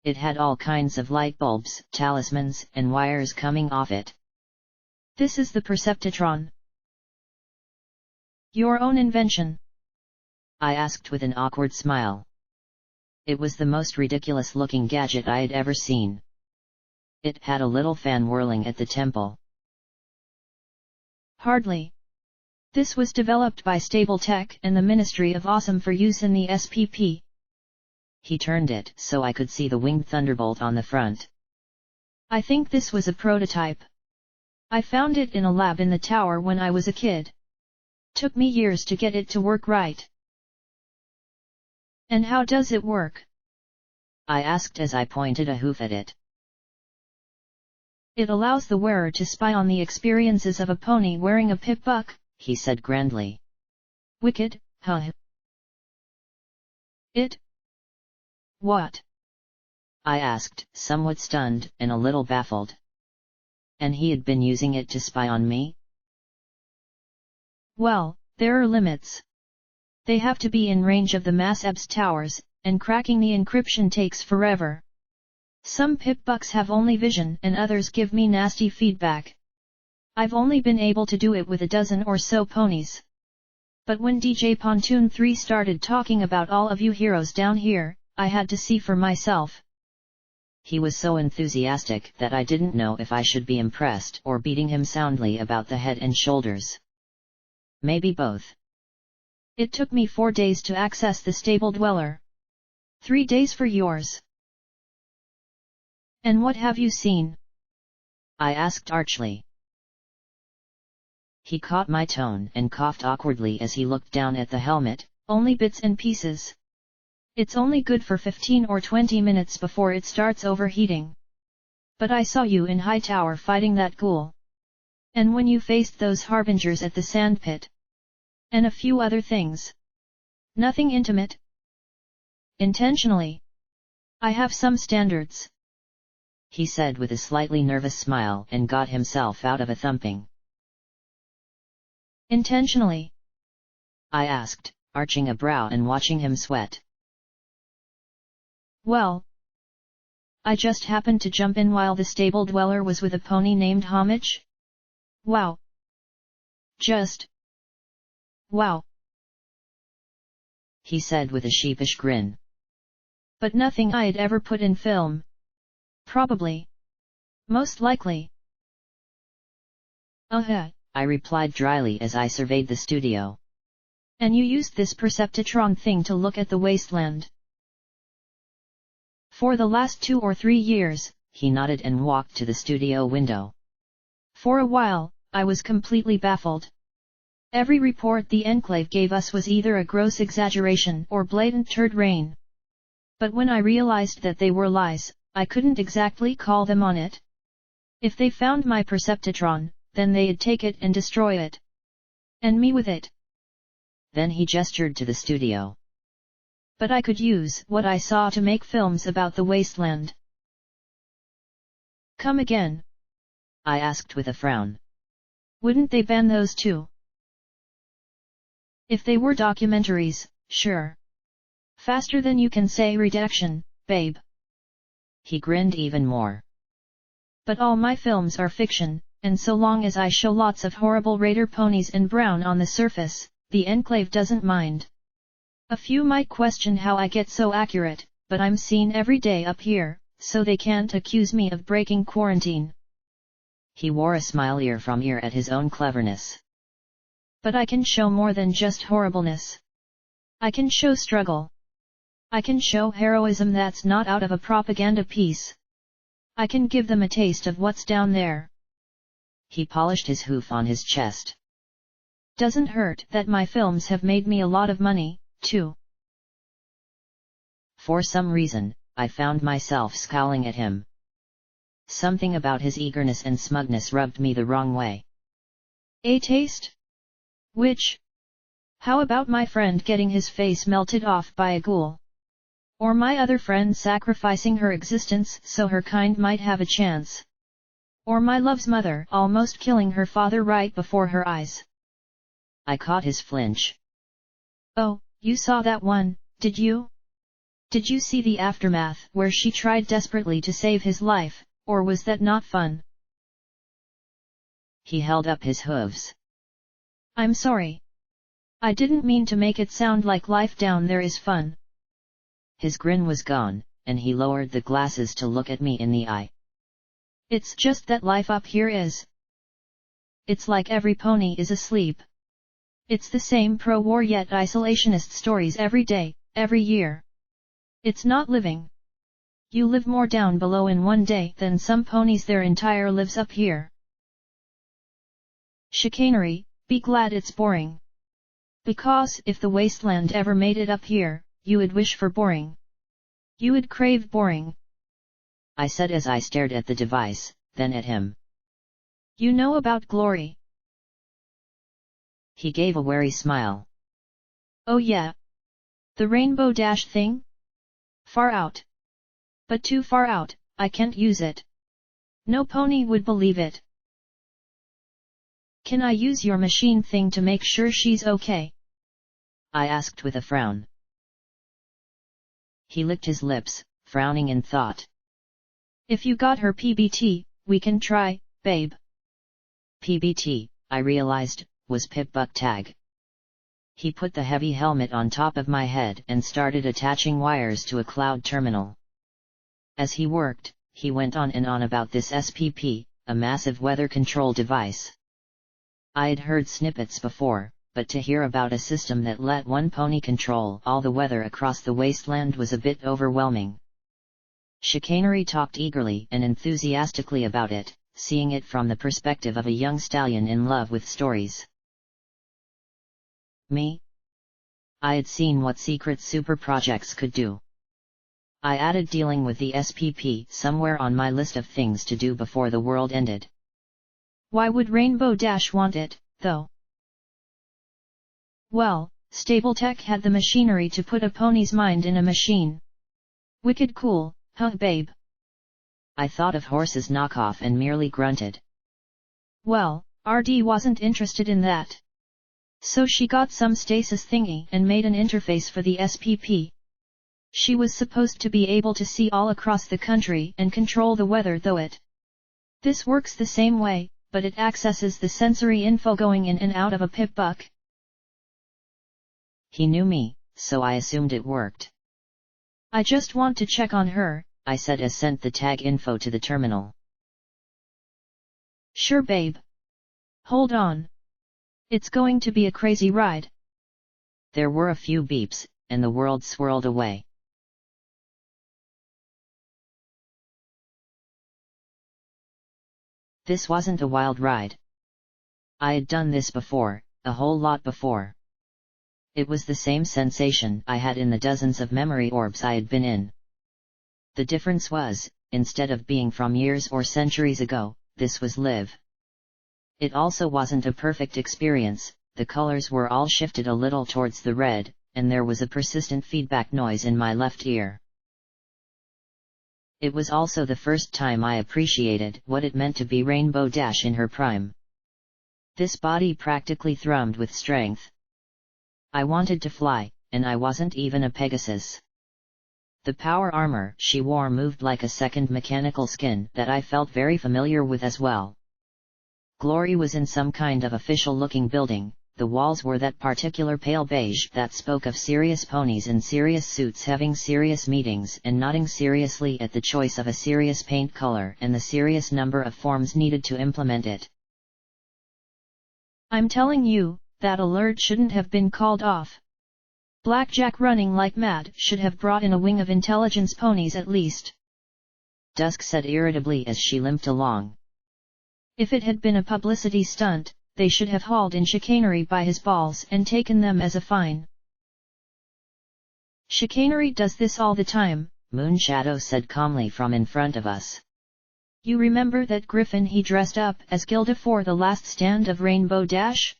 A: It had all kinds of light bulbs, talismans, and wires coming off it.
B: This is the Perceptitron. Your own invention?
A: I asked with an awkward smile. It was the most ridiculous-looking gadget I had ever seen. It had a little fan whirling at the temple.
B: Hardly. This was developed by Stable Tech and the Ministry of Awesome for use in the SPP.
A: He turned it so I could see the winged thunderbolt on the front.
B: I think this was a prototype. I found it in a lab in the tower when I was a kid. Took me years to get it to work right. And how does it work?
A: I asked as I pointed a hoof at it.
B: It allows the wearer to spy on the experiences of a pony wearing a pip-buck,
A: he said grandly.
B: Wicked, huh? It? What?
A: I asked, somewhat stunned and a little baffled. And he had been using it to spy on me?
B: Well, there are limits. They have to be in range of the Masseb's towers, and cracking the encryption takes forever. Some pip-bucks have only vision and others give me nasty feedback. I've only been able to do it with a dozen or so ponies. But when DJ Pontoon 3 started talking about all of you heroes down here, I had to see for myself.
A: He was so enthusiastic that I didn't know if I should be impressed or beating him soundly about the head and shoulders. Maybe both.
B: It took me 4 days to access the stable dweller. 3 days for yours. And what have you seen?
A: I asked archly. He caught my tone and coughed awkwardly as he looked down at the helmet.
B: Only bits and pieces. It's only good for 15 or 20 minutes before it starts overheating. But I saw you in Hightower fighting that ghoul. And when you faced those harbingers at the sandpit. And a few other things. Nothing intimate. Intentionally. I have some standards,
A: he said with a slightly nervous smile and got himself out of a thumping.
B: Intentionally?
A: I asked, arching a brow and watching him sweat.
B: Well, I just happened to jump in while the stable dweller was with a pony named Homage. Wow. Just. Wow.
A: He said with a sheepish grin.
B: But nothing I'd ever put in film. Probably. Most likely.
A: I replied dryly as I surveyed the studio.
B: And you used this perceptron thing to look at the wasteland? For the last 2 or 3 years,
A: he nodded and walked to the studio window.
B: For a while, I was completely baffled. Every report the Enclave gave us was either a gross exaggeration or blatant turd rain. But when I realized that they were lies, I couldn't exactly call them on it. If they found my perceptron, then they'd take it and destroy it. And me with it.
A: Then he gestured to the studio.
B: But I could use what I saw to make films about the wasteland. Come again?
A: I asked with a frown.
B: Wouldn't they ban those too? If they were documentaries, sure. Faster than you can say redaction, babe.
A: He grinned even more.
B: But all my films are fiction, and so long as I show lots of horrible raider ponies and brown on the surface, the Enclave doesn't mind. A few might question how I get so accurate, but I'm seen every day up here, so they can't accuse me of breaking quarantine.
A: He wore a smile ear from ear at his own cleverness.
B: But I can show more than just horribleness. I can show struggle. I can show heroism that's not out of a propaganda piece. I can give them a taste of what's down there.
A: He polished his hoof on his chest.
B: Doesn't hurt that my films have made me a lot of money, too.
A: For some reason, I found myself scowling at him. Something about his eagerness and smugness rubbed me the wrong way.
B: A taste? Which? How about my friend getting his face melted off by a ghoul? Or my other friend sacrificing her existence so her kind might have a chance? Or my love's mother almost killing her father right before her eyes?
A: I caught his flinch.
B: Oh, you saw that one, did you? Did you see the aftermath where she tried desperately to save his life, or was that not fun?
A: He held up his hooves.
B: I'm sorry. I didn't mean to make it sound like life down there is fun.
A: His grin was gone, and he lowered the glasses to look at me in the eye.
B: It's just that life up here is. It's like every pony is asleep. It's the same pro-war yet isolationist stories every day, every year. It's not living. You live more down below in one day than some ponies their entire lives up here. Chicanery, be glad it's boring. Because if the wasteland ever made it up here, you would wish for boring. You would crave boring.
A: I said as I stared at the device, then at him.
B: You know about glory?
A: He gave a wary smile.
B: Oh yeah. The rainbow dash thing? Far out. But too far out, I can't use it. No pony would believe it. Can I use your machine thing to make sure she's okay?
A: I asked with a frown. He licked his lips, frowning in thought.
B: If you got her PBT, we can try, babe.
A: PBT, I realized, was Pip Buck Tag. He put the heavy helmet on top of my head and started attaching wires to a cloud terminal. As he worked, he went on and on about this SPP, a massive weather control device. I'd heard snippets before, but to hear about a system that let one pony control all the weather across the wasteland was a bit overwhelming. Chicanery talked eagerly and enthusiastically about it, seeing it from the perspective of a young stallion in love with stories. Me? I had seen what secret super projects could do. I added dealing with the SPP somewhere on my list of things to do before the world ended.
B: Why would Rainbow Dash want it, though? Well, Stapletech had the machinery to put a pony's mind in a machine. Wicked cool, huh babe?
A: I thought of Horse's knockoff and merely grunted.
B: Well, RD wasn't interested in that. So she got some stasis thingy and made an interface for the SPP. She was supposed to be able to see all across the country and control the weather though it. This works the same way, but it accesses the sensory info going in and out of a Pip Buck.
A: He knew me, so I assumed it worked.
B: I just want to check on her,
A: I said as sent the tag info to the terminal.
B: Sure babe. Hold on. It's going to be a crazy ride.
A: There were a few beeps, and the world swirled away. This wasn't a wild ride. I had done this before, a whole lot before. It was the same sensation I had in the dozens of memory orbs I had been in. The difference was, instead of being from years or centuries ago, this was live. It also wasn't a perfect experience, the colors were all shifted a little towards the red, and there was a persistent feedback noise in my left ear. It was also the first time I appreciated what it meant to be Rainbow Dash in her prime. This body practically thrummed with strength. I wanted to fly, and I wasn't even a Pegasus. The power armor she wore moved like a second mechanical skin that I felt very familiar with as well. Glory was in some kind of official-looking building. The walls were that particular pale beige that spoke of serious ponies in serious suits having serious meetings and nodding seriously at the choice of a serious paint color and the serious number of forms needed to implement it.
B: I'm telling you, that alert shouldn't have been called off. Blackjack running like mad should have brought in a wing of intelligence ponies at least.
A: Dusk said irritably as she limped along.
B: If it had been a publicity stunt, they should have hauled in chicanery by his balls and taken them as a fine. Chicanery does this all the time,
A: Moonshadow said calmly from in front of us.
B: You remember that griffin he dressed up as Gilda for the last stand of Rainbow Dash?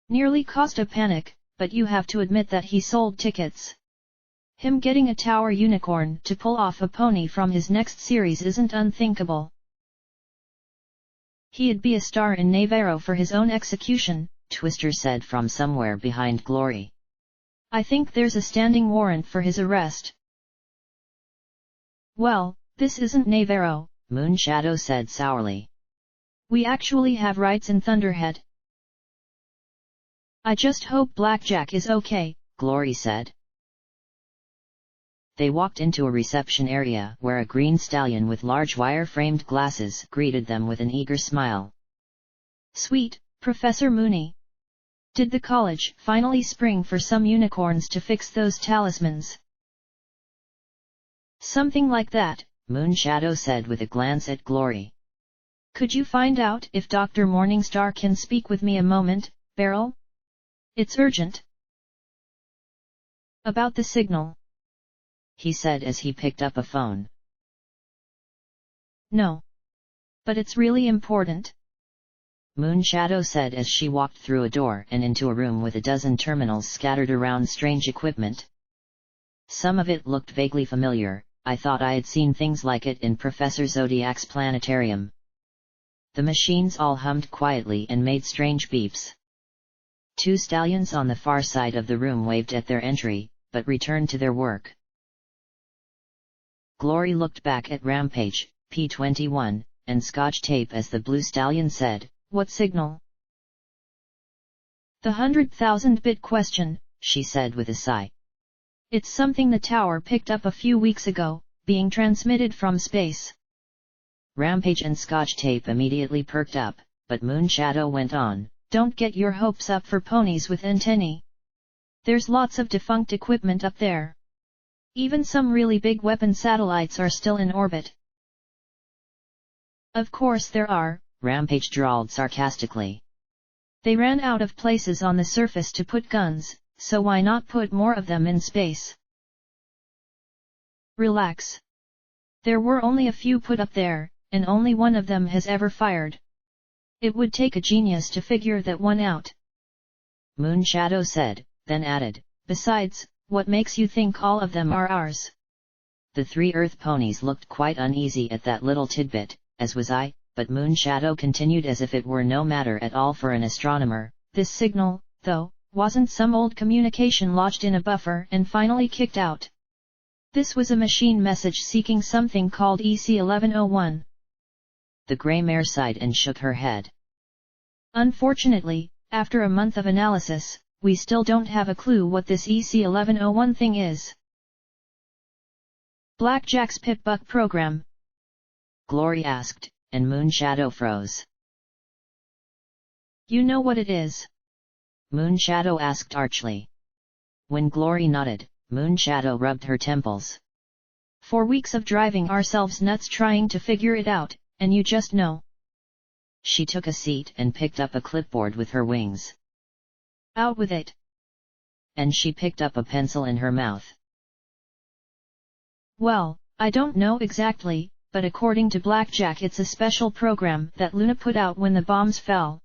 B: Nearly caused a panic, but you have to admit that he sold tickets. Him getting a tower unicorn to pull off a pony from his next series isn't unthinkable. He'd be a star in Navarro for his own execution,
A: Twister said from somewhere behind Glory.
B: I think there's a standing warrant for his arrest. Well, this isn't Navarro,
A: Moonshadow said sourly.
B: We actually have rights in Thunderhead. I just hope Blackjack is okay,
A: Glory said. They walked into a reception area where a green stallion with large wire-framed glasses greeted them with an eager smile.
B: Sweet, Professor Mooney. Did the college finally spring for some unicorns to fix those talismans? Something like that,
A: Moonshadow said with a glance at Glory.
B: Could you find out if Dr. Morningstar can speak with me a moment, Beryl? It's urgent. About the signal,
A: he said as he picked up a phone.
B: No. But it's really important.
A: Moonshadow said as she walked through a door and into a room with a dozen terminals scattered around strange equipment. Some of it looked vaguely familiar. I thought I had seen things like it in Professor Zodiac's planetarium. The machines all hummed quietly and made strange beeps. Two stallions on the far side of the room waved at their entry, but returned to their work. Glory looked back at Rampage, P21, and Scotch Tape as the blue stallion said,
B: "What signal?" "The 100,000-bit question," she said with a sigh. "It's something the tower picked up a few weeks ago, being transmitted from space."
A: Rampage and Scotch Tape immediately perked up, but Moonshadow went on,
B: "Don't get your hopes up for ponies with antennae. There's lots of defunct equipment up there. Even some really big weapon satellites are still in orbit." "Of course there are,"
A: Rampage drawled sarcastically.
B: "They ran out of places on the surface to put guns, so why not put more of them in space?" "Relax. There were only a few put up there, and only one of them has ever fired. It would take a genius to figure that one out."
A: Moonshadow said, then added,
B: "Besides, what makes you think all of them are ours?"
A: The three Earth ponies looked quite uneasy at that little tidbit, as was I, but Moonshadow continued as if it were no matter at all for an astronomer.
B: "This signal, though, wasn't some old communication lodged in a buffer and finally kicked out. This was a machine message seeking something called EC1101.
A: The grey mare sighed and shook her head.
B: "Unfortunately, after a month of analysis, we still don't have a clue what this EC1101 thing is." "Blackjack's Pip-Buck program?"
A: Glory asked, and Moonshadow froze.
B: You know what it is?
A: Moonshadow asked archly. When Glory nodded, Moonshadow rubbed her temples.
B: 4 weeks of driving ourselves nuts trying to figure it out, and you just know.
A: She took a seat and picked up a clipboard with her wings.
B: Out with it.
A: And she picked up a pencil in her mouth.
B: Well, I don't know exactly, but according to Blackjack it's a special program that Luna put out when the bombs fell.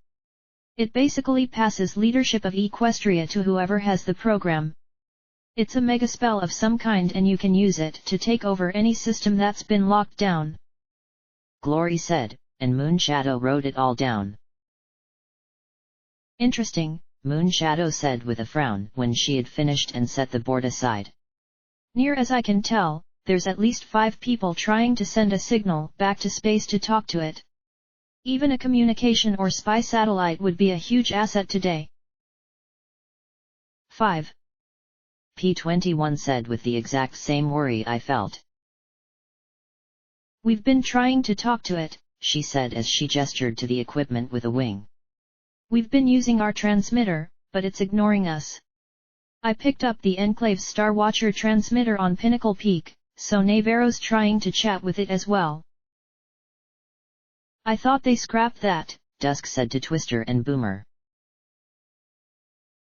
B: It basically passes leadership of Equestria to whoever has the program. It's a mega spell of some kind and you can use it to take over any system that's been locked down.
A: Glory said, and Moonshadow wrote it all down.
B: Interesting,
A: Moonshadow said with a frown when she had finished and set the board aside.
B: Near as I can tell, there's at least 5 people trying to send a signal back to space to talk to it. Even a communication or spy satellite would be a huge asset today. 5.
A: P-21 said with the exact same worry I felt.
B: We've been trying to talk to it,
A: she said as she gestured to the equipment with a wing.
B: We've been using our transmitter, but it's ignoring us. I picked up the Enclave's Star Watcher transmitter on Pinnacle Peak, so Navarro's trying to chat with it as well. I thought they scrapped that,
A: Dusk said to Twister and Boomer.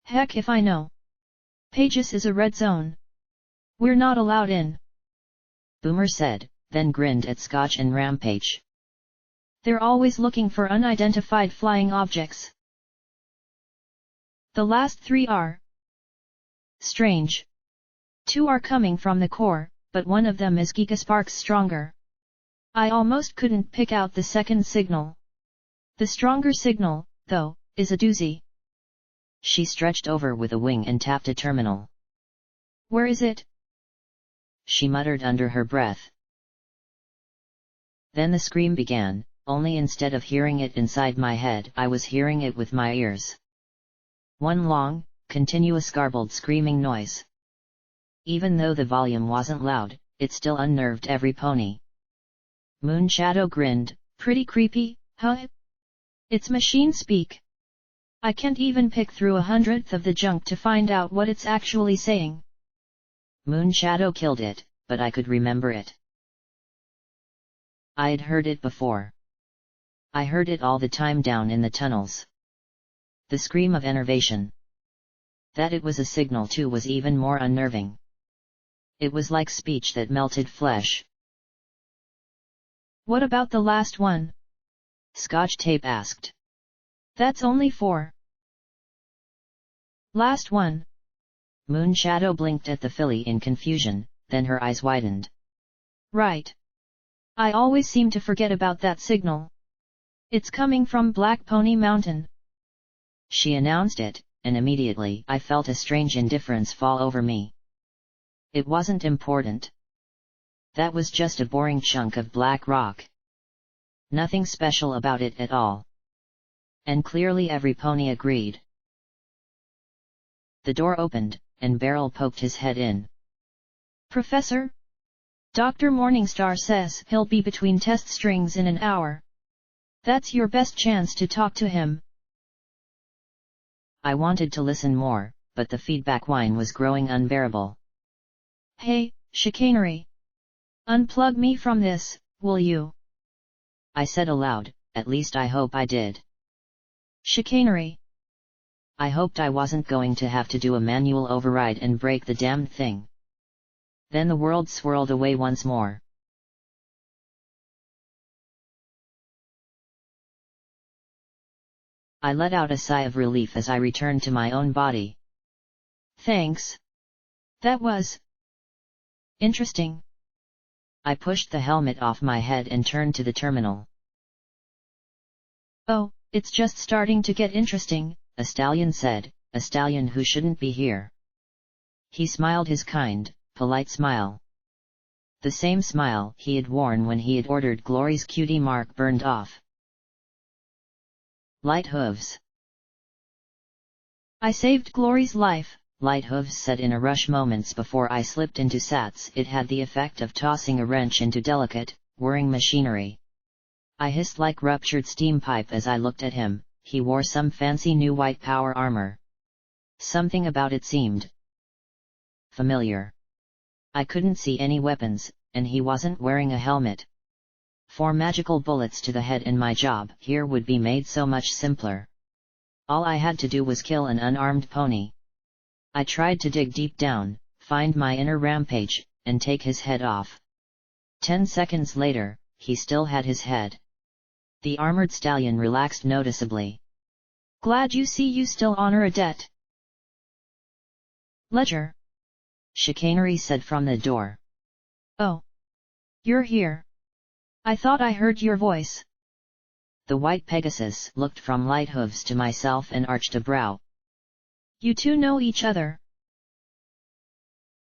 B: Heck if I know. Pages is a red zone. We're not allowed in.
A: Boomer said, then grinned at Scotch and Rampage.
B: They're always looking for unidentified flying objects. The last 3 are strange. 2 are coming from the core, but one of them is gigasparks stronger. I almost couldn't pick out the second signal. The stronger signal, though, is a doozy.
A: She stretched over with a wing and tapped a terminal.
B: Where is it?
A: She muttered under her breath. Then the scream began, only instead of hearing it inside my head, I was hearing it with my ears. One long, continuous garbled screaming noise. Even though the volume wasn't loud, it still unnerved every pony. Moonshadow grinned.
B: Pretty creepy, huh? It's machine speak. I can't even pick through 1/100th of the junk to find out what it's actually saying.
A: Moonshadow killed it, but I could remember it. I'd heard it before. I heard it all the time down in the tunnels. The scream of enervation. That it was a signal too was even more unnerving. It was like speech that melted flesh.
B: What about the last one?
A: Scotch Tape asked.
B: That's only 4. Last one.
A: Moonshadow blinked at the filly in confusion, then her eyes widened.
B: Right. I always seem to forget about that signal. It's coming from Black Pony Mountain.
A: She announced it, and immediately I felt a strange indifference fall over me. It wasn't important. That was just a boring chunk of black rock. Nothing special about it at all. And clearly every pony agreed. The door opened, and Beryl poked his head in.
B: Professor? Dr. Morningstar says he'll be between test strings in an hour. That's your best chance to talk to him.
A: I wanted to listen more, but the feedback whine was growing unbearable.
B: Hey, chicanery. Unplug me from this, will you?
A: I said aloud, at least I hope I did.
B: Chicanery.
A: I hoped I wasn't going to have to do a manual override and break the damned thing. Then the world swirled away once more. I let out a sigh of relief as I returned to my own body.
B: Thanks. That was interesting.
A: I pushed the helmet off my head and turned to the terminal.
B: Oh, it's just starting to get interesting,
A: a stallion said, a stallion who shouldn't be here. He smiled his kind, polite smile. The same smile he had worn when he had ordered Glory's cutie mark burned off. Light hooves.
B: I saved Glory's life,
A: Light hooves said in a rush moments before I slipped into Sats. It had the effect of tossing a wrench into delicate, whirring machinery. I hissed like ruptured steam pipe as I looked at him, he wore some fancy new white power armor. Something about it seemed familiar. I couldn't see any weapons, and he wasn't wearing a helmet. 4 magical bullets to the head and my job here would be made so much simpler. All I had to do was kill an unarmed pony. I tried to dig deep down, find my inner rampage, and take his head off. 10 seconds later, he still had his head. The armored stallion relaxed noticeably.
B: Glad you still honor a debt. Ledger.
A: Chicanery said from the door.
B: Oh. You're here. I thought I heard your voice.
A: The white Pegasus looked from Lighthooves to myself and arched a brow.
B: You two know each other.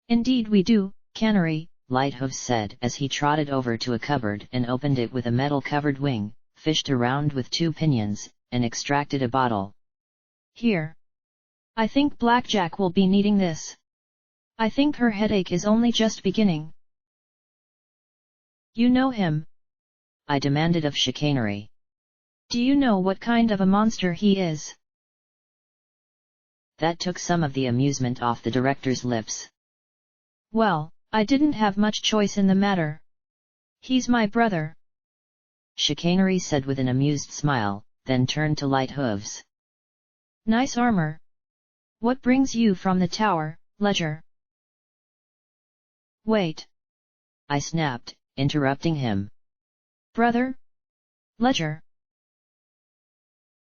B: Indeed we do, Canary,
A: Lighthooves said as he trotted over to a cupboard and opened it with a metal-covered wing, fished around with 2 pinions, and extracted a bottle.
B: Here. I think Blackjack will be needing this. I think her headache is only just beginning. You know him?
A: I demanded of Chicanery.
B: Do you know what kind of a monster he is?
A: That took some of the amusement off the director's lips.
B: Well, I didn't have much choice in the matter. He's my brother.
A: Chicanery said with an amused smile, then turned to Lighthooves.
B: Nice armor. What brings you from the tower, Ledger? Wait.
A: I snapped, interrupting him.
B: Brother? Ledger.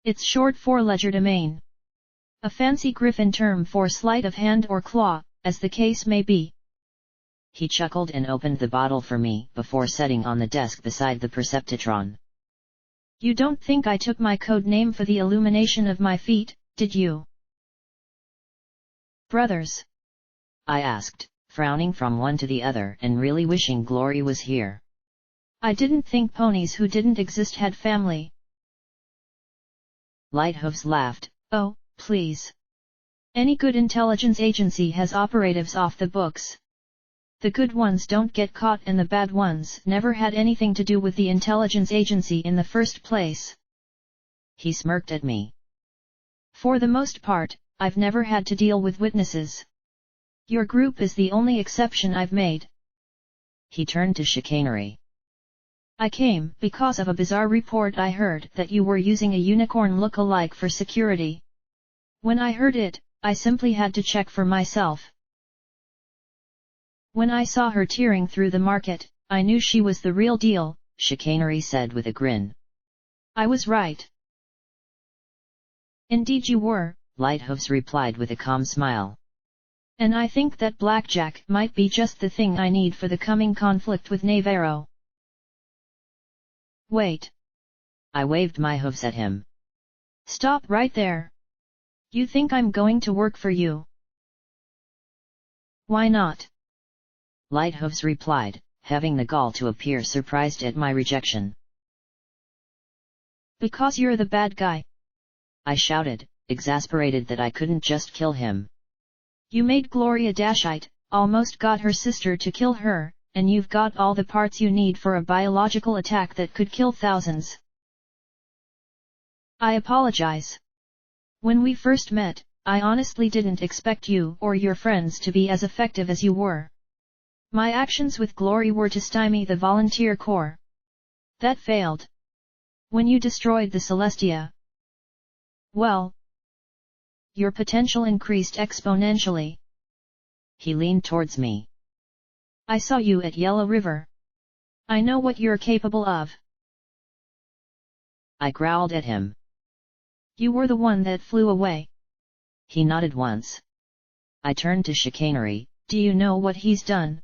B: It's short for legerdemain. A fancy griffin term for sleight of hand or claw, as the case may be.
A: He chuckled and opened the bottle for me before setting on the desk beside the Perceptitron.
B: You don't think I took my code name for the illumination of my feet, did you? Brothers?
A: I asked, frowning from one to the other and really wishing Glory was here.
B: I didn't think ponies who didn't exist had family.
A: Lighthooves laughed.
B: Oh, please. Any good intelligence agency has operatives off the books. The good ones don't get caught and the bad ones never had anything to do with the intelligence agency in the first place.
A: He smirked at me.
B: For the most part, I've never had to deal with witnesses. Your group is the only exception I've made.
A: He turned to Chicanery.
B: I came because of a bizarre report I heard that you were using a unicorn look-alike for security. When I heard it, I simply had to check for myself. When I saw her tearing through the market, I knew she was the real deal,
A: Chicanery said with a grin.
B: I was right. Indeed you were,
A: Lighthooves replied with a calm smile.
B: And I think that Blackjack might be just the thing I need for the coming conflict with Navarro. Wait.
A: I waved my hooves at him.
B: Stop right there. You think I'm going to work for you? Why not?
A: Lighthooves replied, having the gall to appear surprised at my rejection.
B: Because you're the bad guy.
A: I shouted, exasperated that I couldn't just kill him.
B: You made Gloria Dashite, almost got her sister to kill her, and you've got all the parts you need for a biological attack that could kill thousands. I apologize. When we first met, I honestly didn't expect you or your friends to be as effective as you were. My actions with Glory were to stymie the volunteer corps. That failed. When you destroyed the Celestia, well, your potential increased exponentially.
A: He leaned towards me.
B: I saw you at Yellow River. I know what you're capable of.
A: I growled at him.
B: You were the one that flew away.
A: He nodded once. I turned to Chicanery.
B: Do you know what he's done?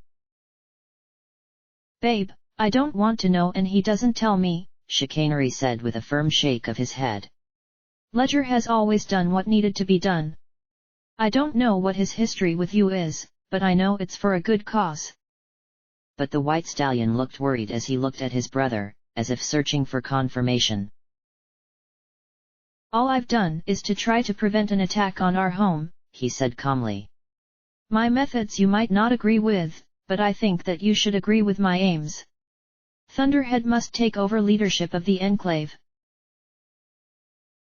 B: Babe, I don't want to know and he doesn't tell me,
A: Chicanery said with a firm shake of his head.
B: Ledger has always done what needed to be done. I don't know what his history with you is, but I know it's for a good cause.
A: But the white stallion looked worried as he looked at his brother, as if searching for confirmation.
B: All I've done is to try to prevent an attack on our home,
A: he said calmly.
B: My methods you might not agree with, but I think that you should agree with my aims. Thunderhead must take over leadership of the Enclave.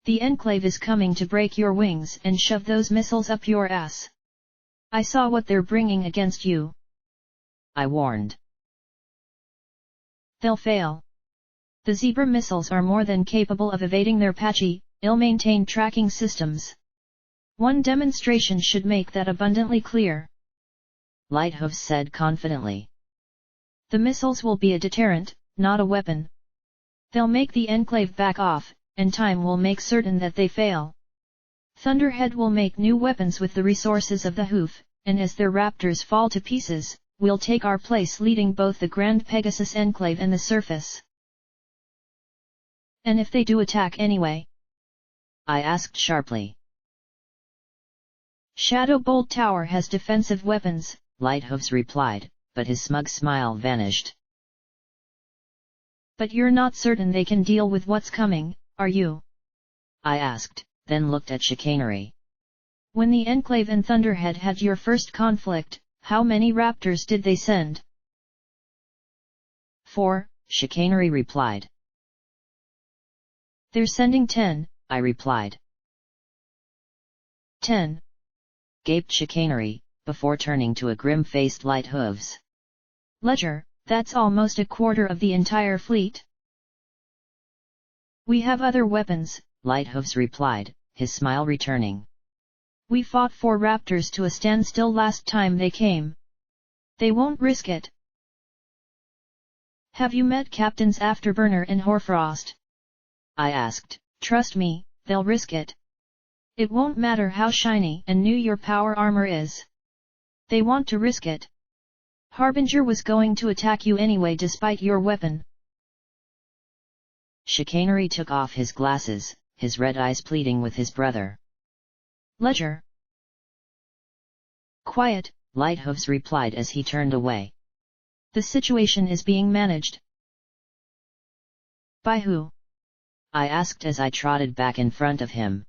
B: The Enclave is coming to break your wings and shove those missiles up your ass. I saw what they're bringing against you.
A: I warned.
B: They'll fail. The Zebra missiles are more than capable of evading their patchy, ill-maintained tracking systems. One demonstration should make that abundantly clear.
A: Lighthooves said confidently.
B: The missiles will be a deterrent, not a weapon. They'll make the Enclave back off, and time will make certain that they fail. Thunderhead will make new weapons with the resources of the Hoof, and as their raptors fall to pieces, we'll take our place leading both the Grand Pegasus Enclave and the surface. And if they do attack anyway?
A: I asked sharply.
B: Shadow Bolt Tower has defensive weapons,
A: Lighthooves replied, but his smug smile vanished.
B: But you're not certain they can deal with what's coming, are you?
A: I asked, then looked at Chicanery.
B: When the Enclave and Thunderhead had your first conflict, how many raptors did they send?
A: 4, Chicanery replied.
B: They're sending 10,
A: I replied.
B: 10.
A: Gaped Chicanery, before turning to a grim-faced Lighthooves.
B: Ledger, that's almost a quarter of the entire fleet. We have other weapons,
A: Lighthooves replied, his smile returning.
B: We fought 4 raptors to a standstill last time they came. They won't risk it. Have you met Captains Afterburner and Hoarfrost?
A: I asked.
B: Trust me, they'll risk it. It won't matter how shiny and new your power armor is. They want to risk it. Harbinger was going to attack you anyway despite your weapon.
A: Chicanery took off his glasses, his red eyes pleading with his brother.
B: Ledger. Quiet,
A: Lighthooves replied as he turned away.
B: The situation is being managed. By who?
A: I asked as I trotted back in front of him.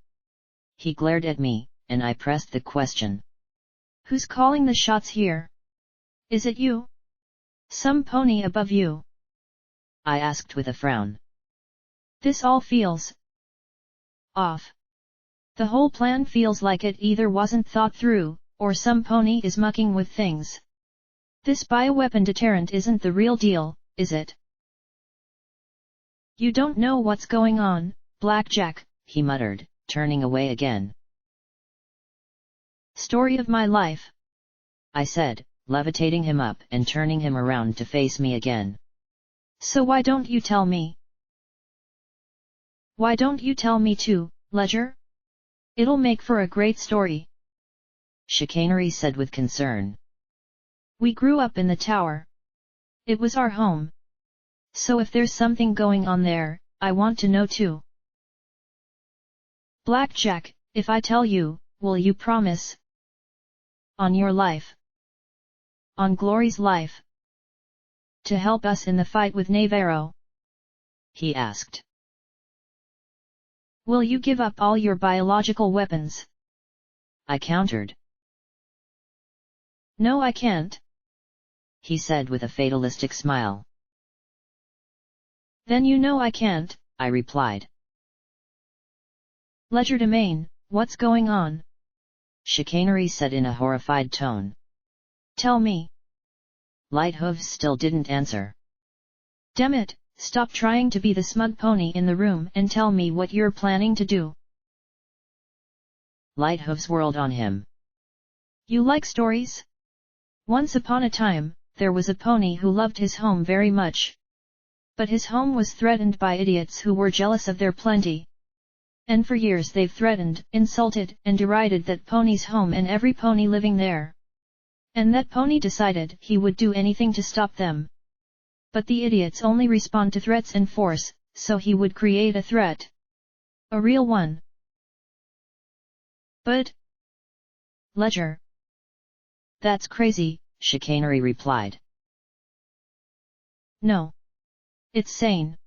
A: He glared at me, and I pressed the question.
B: Who's calling the shots here? Is it you? Some pony above you?
A: I asked with a frown.
B: This all feels off. The whole plan feels like it either wasn't thought through, or some pony is mucking with things. This bioweapon deterrent isn't the real deal, is it? You don't know what's going on, Blackjack,
A: he muttered, turning away again.
B: Story of my life,
A: I said, levitating him up and turning him around to face me again.
B: So why don't you tell me? Why don't you tell me too, Ledger? It'll make for a great story.
A: Chicanery said with concern.
B: We grew up in the tower. It was our home. So if there's something going on there, I want to know too. Blackjack, if I tell you, will you promise? On your life. On Glory's life. To help us in the fight with Navarro?
A: He asked.
B: Will you give up all your biological weapons?
A: I countered.
B: No, I can't.
A: He said with a fatalistic smile.
B: Then you know I can't,
A: I replied.
B: Legerdemain, what's going on?
A: Chicanery said in a horrified tone.
B: Tell me.
A: Lighthooves still didn't answer.
B: Damn it, stop trying to be the smug pony in the room and tell me what you're planning to do.
A: Lighthooves whirled on him.
B: You like stories? Once upon a time, there was a pony who loved his home very much. But his home was threatened by idiots who were jealous of their plenty. And for years they've threatened, insulted, and derided that pony's home and every pony living there. And that pony decided he would do anything to stop them. But the idiots only respond to threats and force, so he would create a threat. A real one. But Ledger. That's crazy,
A: Chicanery replied.
B: No. It's sane.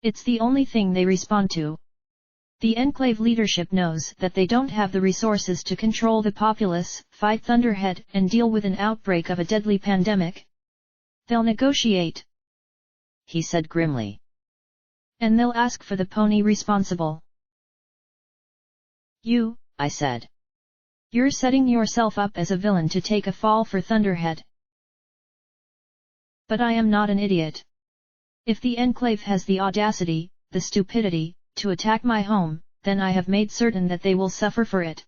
B: It's the only thing they respond to. The Enclave leadership knows that they don't have the resources to control the populace, fight Thunderhead, and deal with an outbreak of a deadly pandemic. They'll negotiate,
A: he said grimly.
B: And they'll ask for the pony responsible. You,
A: I said.
B: You're setting yourself up as a villain to take a fall for Thunderhead. But I am not an idiot. If the Enclave has the audacity, the stupidity, to attack my home, then I have made certain that they will suffer for it.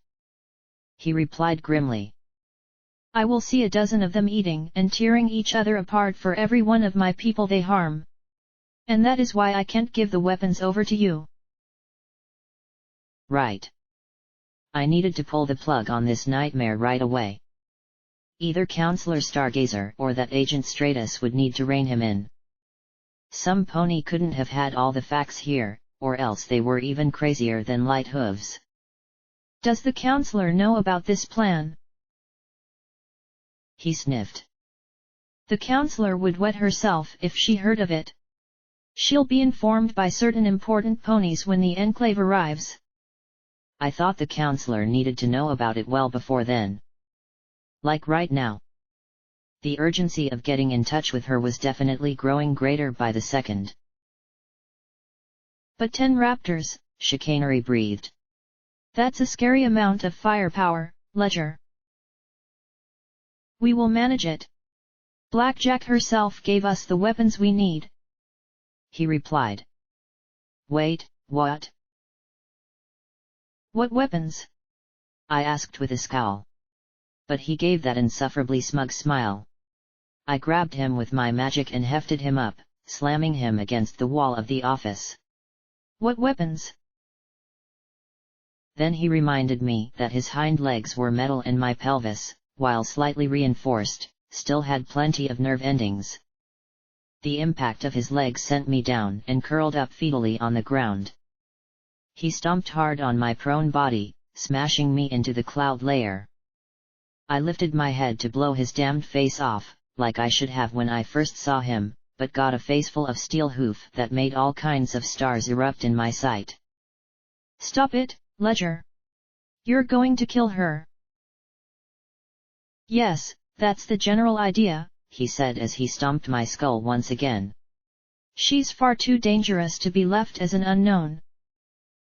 A: He replied grimly.
B: I will see a dozen of them eating and tearing each other apart for every one of my people they harm. And that is why I can't give the weapons over to you.
A: Right. I needed to pull the plug on this nightmare right away. Either Counselor Stargazer or that Agent Stratus would need to rein him in. Some pony couldn't have had all the facts here, or else they were even crazier than Light Hooves.
B: Does the Counselor know about this plan?
A: He sniffed.
B: The Counselor would wet herself if she heard of it. She'll be informed by certain important ponies when the Enclave arrives.
A: I thought the Counselor needed to know about it well before then. Like right now. The urgency of getting in touch with her was definitely growing greater by the second.
B: But 10 raptors,
A: Chicanery breathed.
B: That's a scary amount of firepower, Ledger. We will manage it. Blackjack herself gave us the weapons we need.
A: He replied. Wait, what?
B: What weapons?
A: I asked with a scowl. But he gave that insufferably smug smile. I grabbed him with my magic and hefted him up, slamming him against the wall of the office.
B: What weapons?
A: Then he reminded me that his hind legs were metal and my pelvis, while slightly reinforced, still had plenty of nerve endings. The impact of his legs sent me down and curled up fetally on the ground. He stomped hard on my prone body, smashing me into the cloud layer. I lifted my head to blow his damned face off, like I should have when I first saw him, but got a faceful of steel hoof that made all kinds of stars erupt in my sight.
B: Stop it, Ledger. You're going to kill her. Yes, that's the general idea,
A: he said as he stomped my skull once again.
B: She's far too dangerous to be left as an unknown.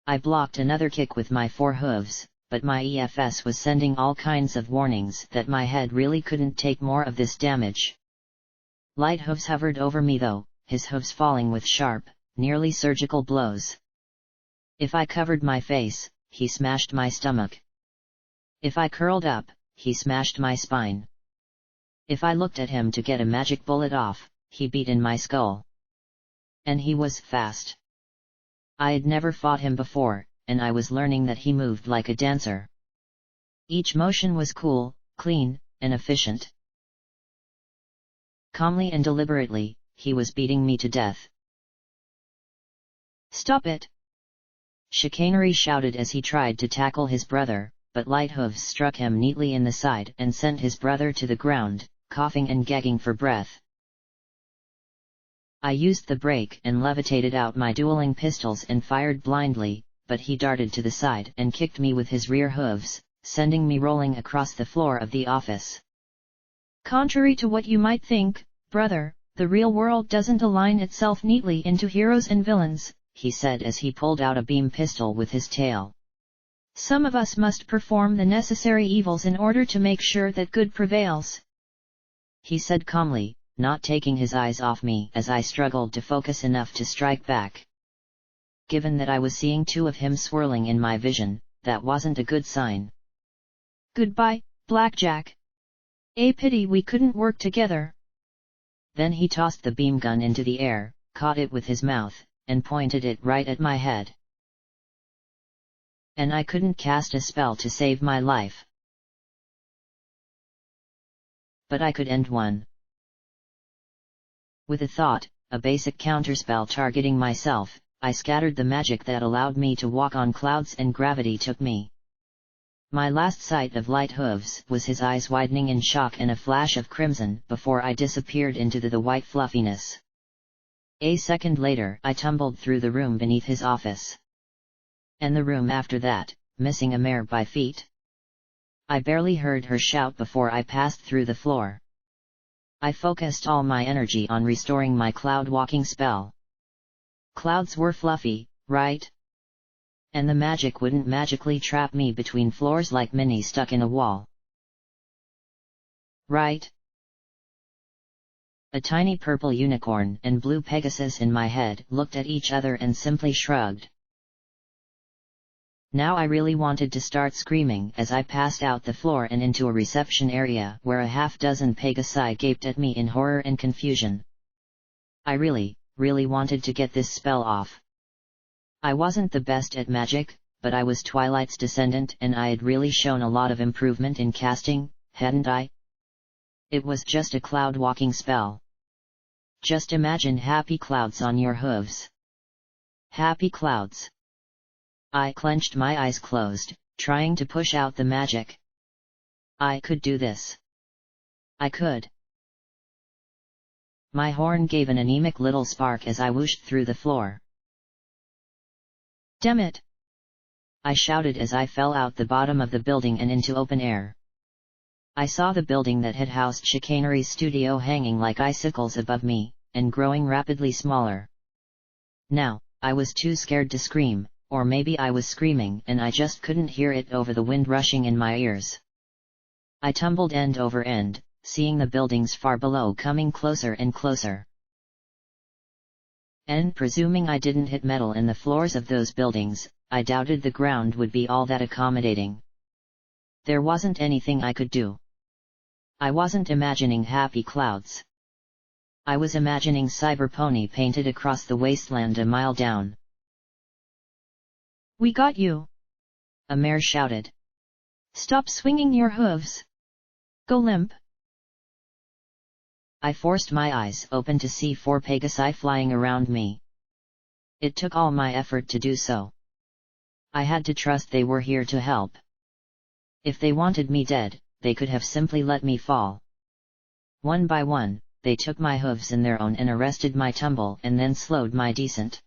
A: I blocked another kick with my 4 hooves, but my EFS was sending all kinds of warnings that my head really couldn't take more of this damage. Light Hooves hovered over me though, his hooves falling with sharp, nearly surgical blows. If I covered my face, he smashed my stomach. If I curled up, he smashed my spine. If I looked at him to get a magic bullet off, he beat in my skull. And he was fast. I had never fought him before, and I was learning that he moved like a dancer. Each motion was cool, clean, and efficient. Calmly and deliberately, he was beating me to death.
B: Stop it!
A: Chicanery shouted as he tried to tackle his brother, but Light Hooves struck him neatly in the side and sent his brother to the ground, coughing and gagging for breath. I used the brake and levitated out my dueling pistols and fired blindly, but he darted to the side and kicked me with his rear hooves, sending me rolling across the floor of the office.
B: Contrary to what you might think, brother, the real world doesn't align itself neatly into heroes and villains,
A: he said as he pulled out a beam pistol with his tail.
B: Some of us must perform the necessary evils in order to make sure that good prevails.
A: He said calmly, not taking his eyes off me as I struggled to focus enough to strike back. Given that I was seeing 2 of him swirling in my vision, that wasn't a good sign.
B: Goodbye, Blackjack. A pity we couldn't work together.
A: Then he tossed the beam gun into the air, caught it with his mouth, and pointed it right at my head. And I couldn't cast a spell to save my life. But I could end one. With a thought, a basic counterspell targeting myself, I scattered the magic that allowed me to walk on clouds and gravity took me. My last sight of Light Hooves was his eyes widening in shock and a flash of crimson before I disappeared into the white fluffiness. A second later I tumbled through the room beneath his office. And the room after that, missing a mare by feet. I barely heard her shout before I passed through the floor. I focused all my energy on restoring my cloud walking spell. Clouds were fluffy, right? And the magic wouldn't magically trap me between floors like Minnie stuck in a wall. Right? A tiny purple unicorn and blue Pegasus in my head looked at each other and simply shrugged. Now I really wanted to start screaming as I passed out the floor and into a reception area where a half-dozen Pegasi gaped at me in horror and confusion. I really wanted to get this spell off. I wasn't the best at magic, but I was Twilight's descendant and I had really shown a lot of improvement in casting, hadn't I? It was just a cloud walking spell. Just imagine happy clouds on your hooves. Happy clouds. I clenched my eyes closed, trying to push out the magic. I could do this. I could. My horn gave an anemic little spark as I whooshed through the floor.
B: Damn it!
A: I shouted as I fell out the bottom of the building and into open air. I saw the building that had housed Chicanery's studio hanging like icicles above me, and growing rapidly smaller. Now, I was too scared to scream, or maybe I was screaming and I just couldn't hear it over the wind rushing in my ears. I tumbled end over end, seeing the buildings far below coming closer and closer. And presuming I didn't hit metal in the floors of those buildings, I doubted the ground would be all that accommodating. There wasn't anything I could do. I wasn't imagining happy clouds. I was imagining Cyberpony painted across the wasteland a mile down.
B: We got you!
A: A mare shouted.
B: Stop swinging your hooves! Go limp!
A: I forced my eyes open to see 4 Pegasi flying around me. It took all my effort to do so. I had to trust they were here to help. If they wanted me dead, they could have simply let me fall. One by one, they took my hooves in their own and arrested my tumble and then slowed my descent.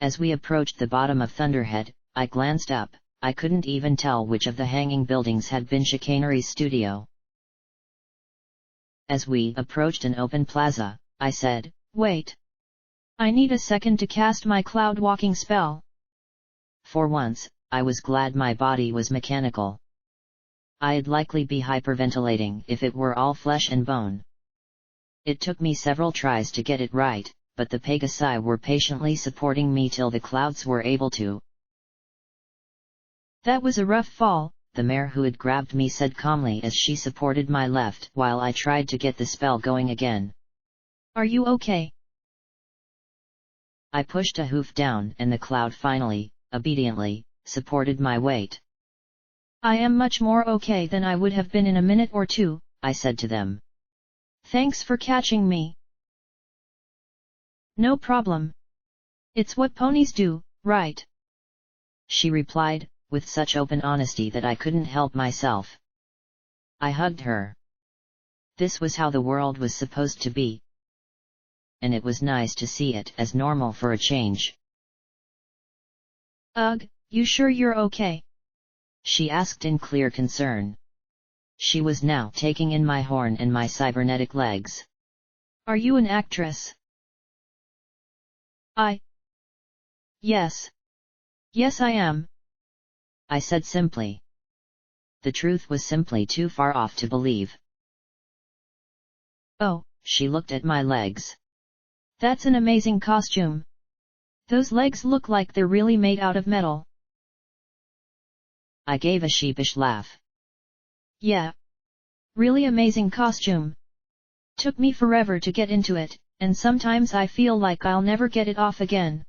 A: As we approached the bottom of Thunderhead, I glanced up. I couldn't even tell which of the hanging buildings had been Chicanery's studio. As we approached an open plaza, I said,
B: "Wait! I need a second to cast my cloud walking spell."
A: For once, I was glad my body was mechanical. I'd likely be hyperventilating if it were all flesh and bone. It took me several tries to get it right, but the Pegasi were patiently supporting me till the clouds were able to.
B: "That was a rough fall,"
A: the mare who had grabbed me said calmly as she supported my left while I tried to get the spell going again.
B: "Are you okay?"
A: I pushed a hoof down and the cloud finally, obediently, supported my weight.
B: "I am much more okay than I would have been in a minute or two,"
A: I said to them.
B: "Thanks for catching me." "No problem. It's what ponies do, right?"
A: she replied, with such open honesty that I couldn't help myself. I hugged her. This was how the world was supposed to be. And it was nice to see it as normal for a change.
B: "Ugh, you sure you're okay?"
A: she asked in clear concern. She was now taking in my horn and my cybernetic legs.
B: "Are you an actress?" Yes. Yes, I am,"
A: I said simply. The truth was simply too far off to believe.
B: "Oh,"
A: she looked at my legs.
B: "That's an amazing costume. Those legs look like they're really made out of metal."
A: I gave a sheepish laugh.
B: "Yeah. Really amazing costume. Took me forever to get into it, and sometimes I feel like I'll never get it off again.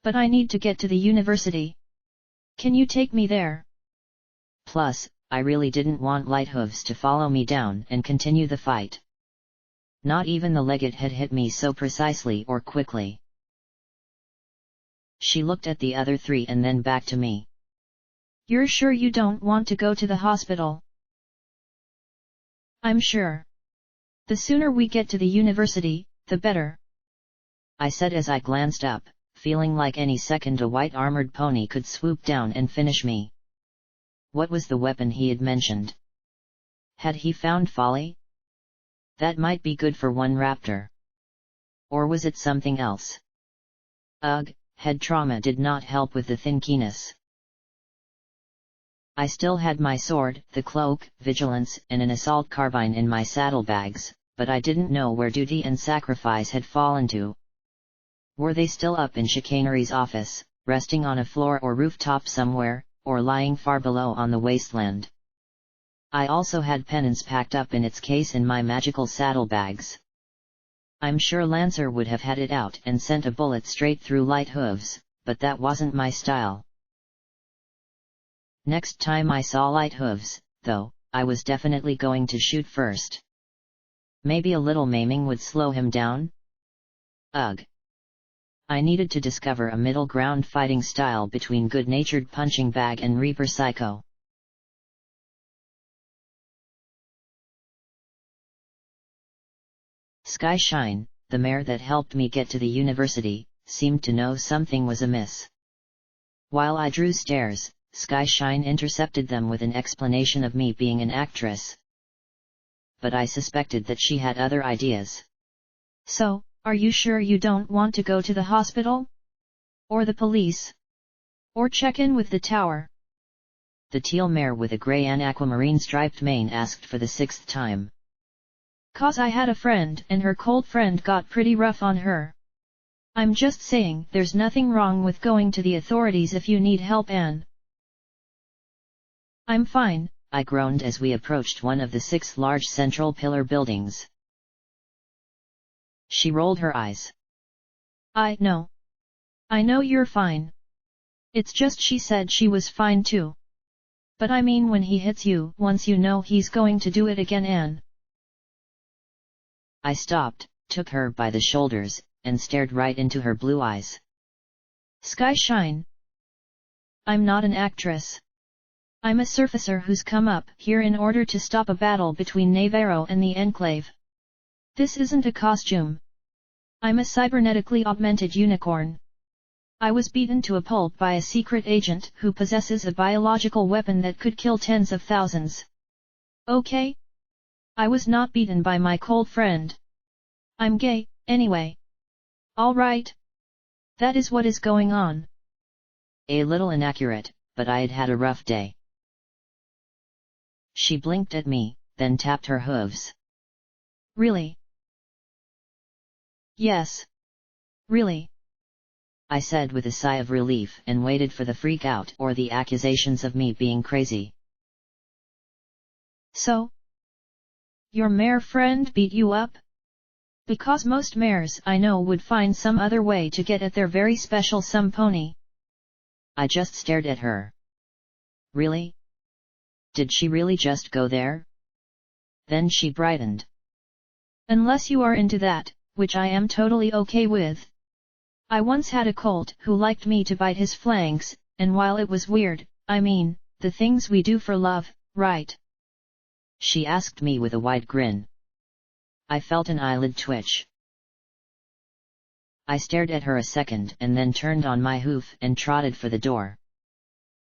B: But I need to get to the university. Can you take me there?"
A: Plus, I really didn't want Lighthooves to follow me down and continue the fight. Not even the legate had hit me so precisely or quickly. She looked at the other 3 and then back to me.
B: "You're sure you don't want to go to the hospital?" "I'm sure. The sooner we get to the university, the better,"
A: I said as I glanced up, feeling like any second a white armored pony could swoop down and finish me. What was the weapon he had mentioned? Had he found folly? That might be good for one raptor. Or was it something else? Ugh, head trauma did not help with the thinkiness. I still had my sword, the cloak, vigilance, and an assault carbine in my saddlebags, but I didn't know where duty and sacrifice had fallen to. Were they still up in Chicanery's office, resting on a floor or rooftop somewhere, or lying far below on the wasteland? I also had penance packed up in its case in my magical saddlebags. I'm sure Lancer would have had it out and sent a bullet straight through Light Hooves, but that wasn't my style. Next time I saw Light Hooves, though, I was definitely going to shoot first. Maybe a little maiming would slow him down? Ugh. I needed to discover a middle ground fighting style between good-natured punching bag and Reaper Psycho. Sky Shine, the mare that helped me get to the university, seemed to know something was amiss. While I drew stares, Sky Shine intercepted them with an explanation of me being an actress. But I suspected that she had other ideas.
B: So, are you sure you don't want to go to the hospital? Or the police? Or check in with the tower?
A: The teal mare with a grey and aquamarine striped mane asked for the 6th time.
B: 'Cause I had a friend and her cold friend got pretty rough on her. I'm just saying there's nothing wrong with going to the authorities if you need help, Anne. I'm fine,
A: I groaned as we approached one of the 6 large central pillar buildings. She rolled her eyes.
B: I know. I know you're fine. It's just she said she was fine too. But I mean when he hits you once you know he's going to do it again, Anne.
A: I stopped, took her by the shoulders, and stared right into her blue eyes.
B: Sky Shine. I'm not an actress. I'm a surfacer who's come up here in order to stop a battle between Navarro and the Enclave. This isn't a costume. I'm a cybernetically augmented unicorn. I was beaten to a pulp by a secret agent who possesses a biological weapon that could kill tens of thousands. Okay? I was not beaten by my cold friend. I'm gay, anyway. All right. That is what is going on.
A: A little inaccurate, but I had had a rough day. She blinked at me, then tapped her hooves.
B: Really? Yes. Really?
A: I said with a sigh of relief and waited for the freak out or the accusations of me being crazy.
B: So? Your mare friend beat you up? Because most mares I know would find some other way to get at their very special some pony.
A: I just stared at her. Really? Did she really just go there? Then she brightened.
B: Unless you are into that, which I am totally okay with. I once had a colt who liked me to bite his flanks, and while it was weird, I mean, the things we do for love, right?
A: She asked me with a wide grin. I felt an eyelid twitch. I stared at her a second and then turned on my hoof and trotted for the door.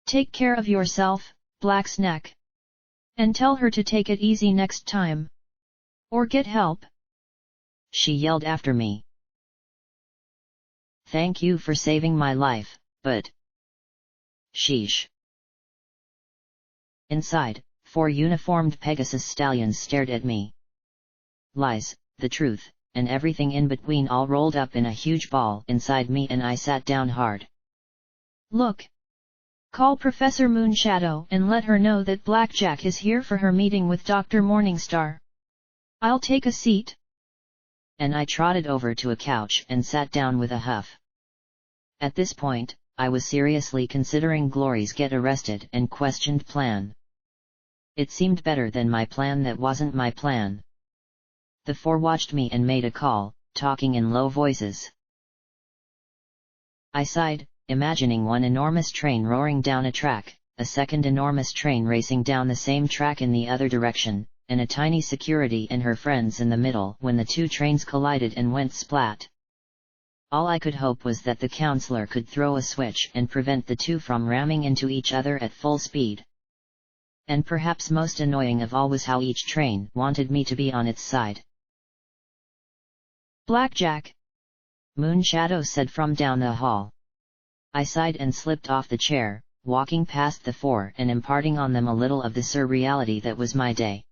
B: Take care of yourself, Blacksnack. And tell her to take it easy next time. Or get help.
A: She yelled after me. Thank you for saving my life, but... Sheesh. Inside, 4 uniformed Pegasus stallions stared at me. Lies, the truth, and everything in between all rolled up in a huge ball inside me, and I sat down hard.
B: Look. Call Professor Moonshadow and let her know that Blackjack is here for her meeting with Dr. Morningstar. I'll take a seat.
A: And I trotted over to a couch and sat down with a huff. At this point, I was seriously considering Glory's get arrested and questioned plan. It seemed better than my plan that wasn't my plan. The 4 watched me and made a call, talking in low voices. I sighed, imagining one enormous train roaring down a track, a second enormous train racing down the same track in the other direction, and a tiny security and her friends in the middle when the 2 trains collided and went splat. All I could hope was that the counselor could throw a switch and prevent the 2 from ramming into each other at full speed. And perhaps most annoying of all was how each train wanted me to be on its side.
B: Blackjack,
A: Moonshadow said from down the hall. I sighed and slipped off the chair, walking past the four and imparting on them a little of the surreality that was my day.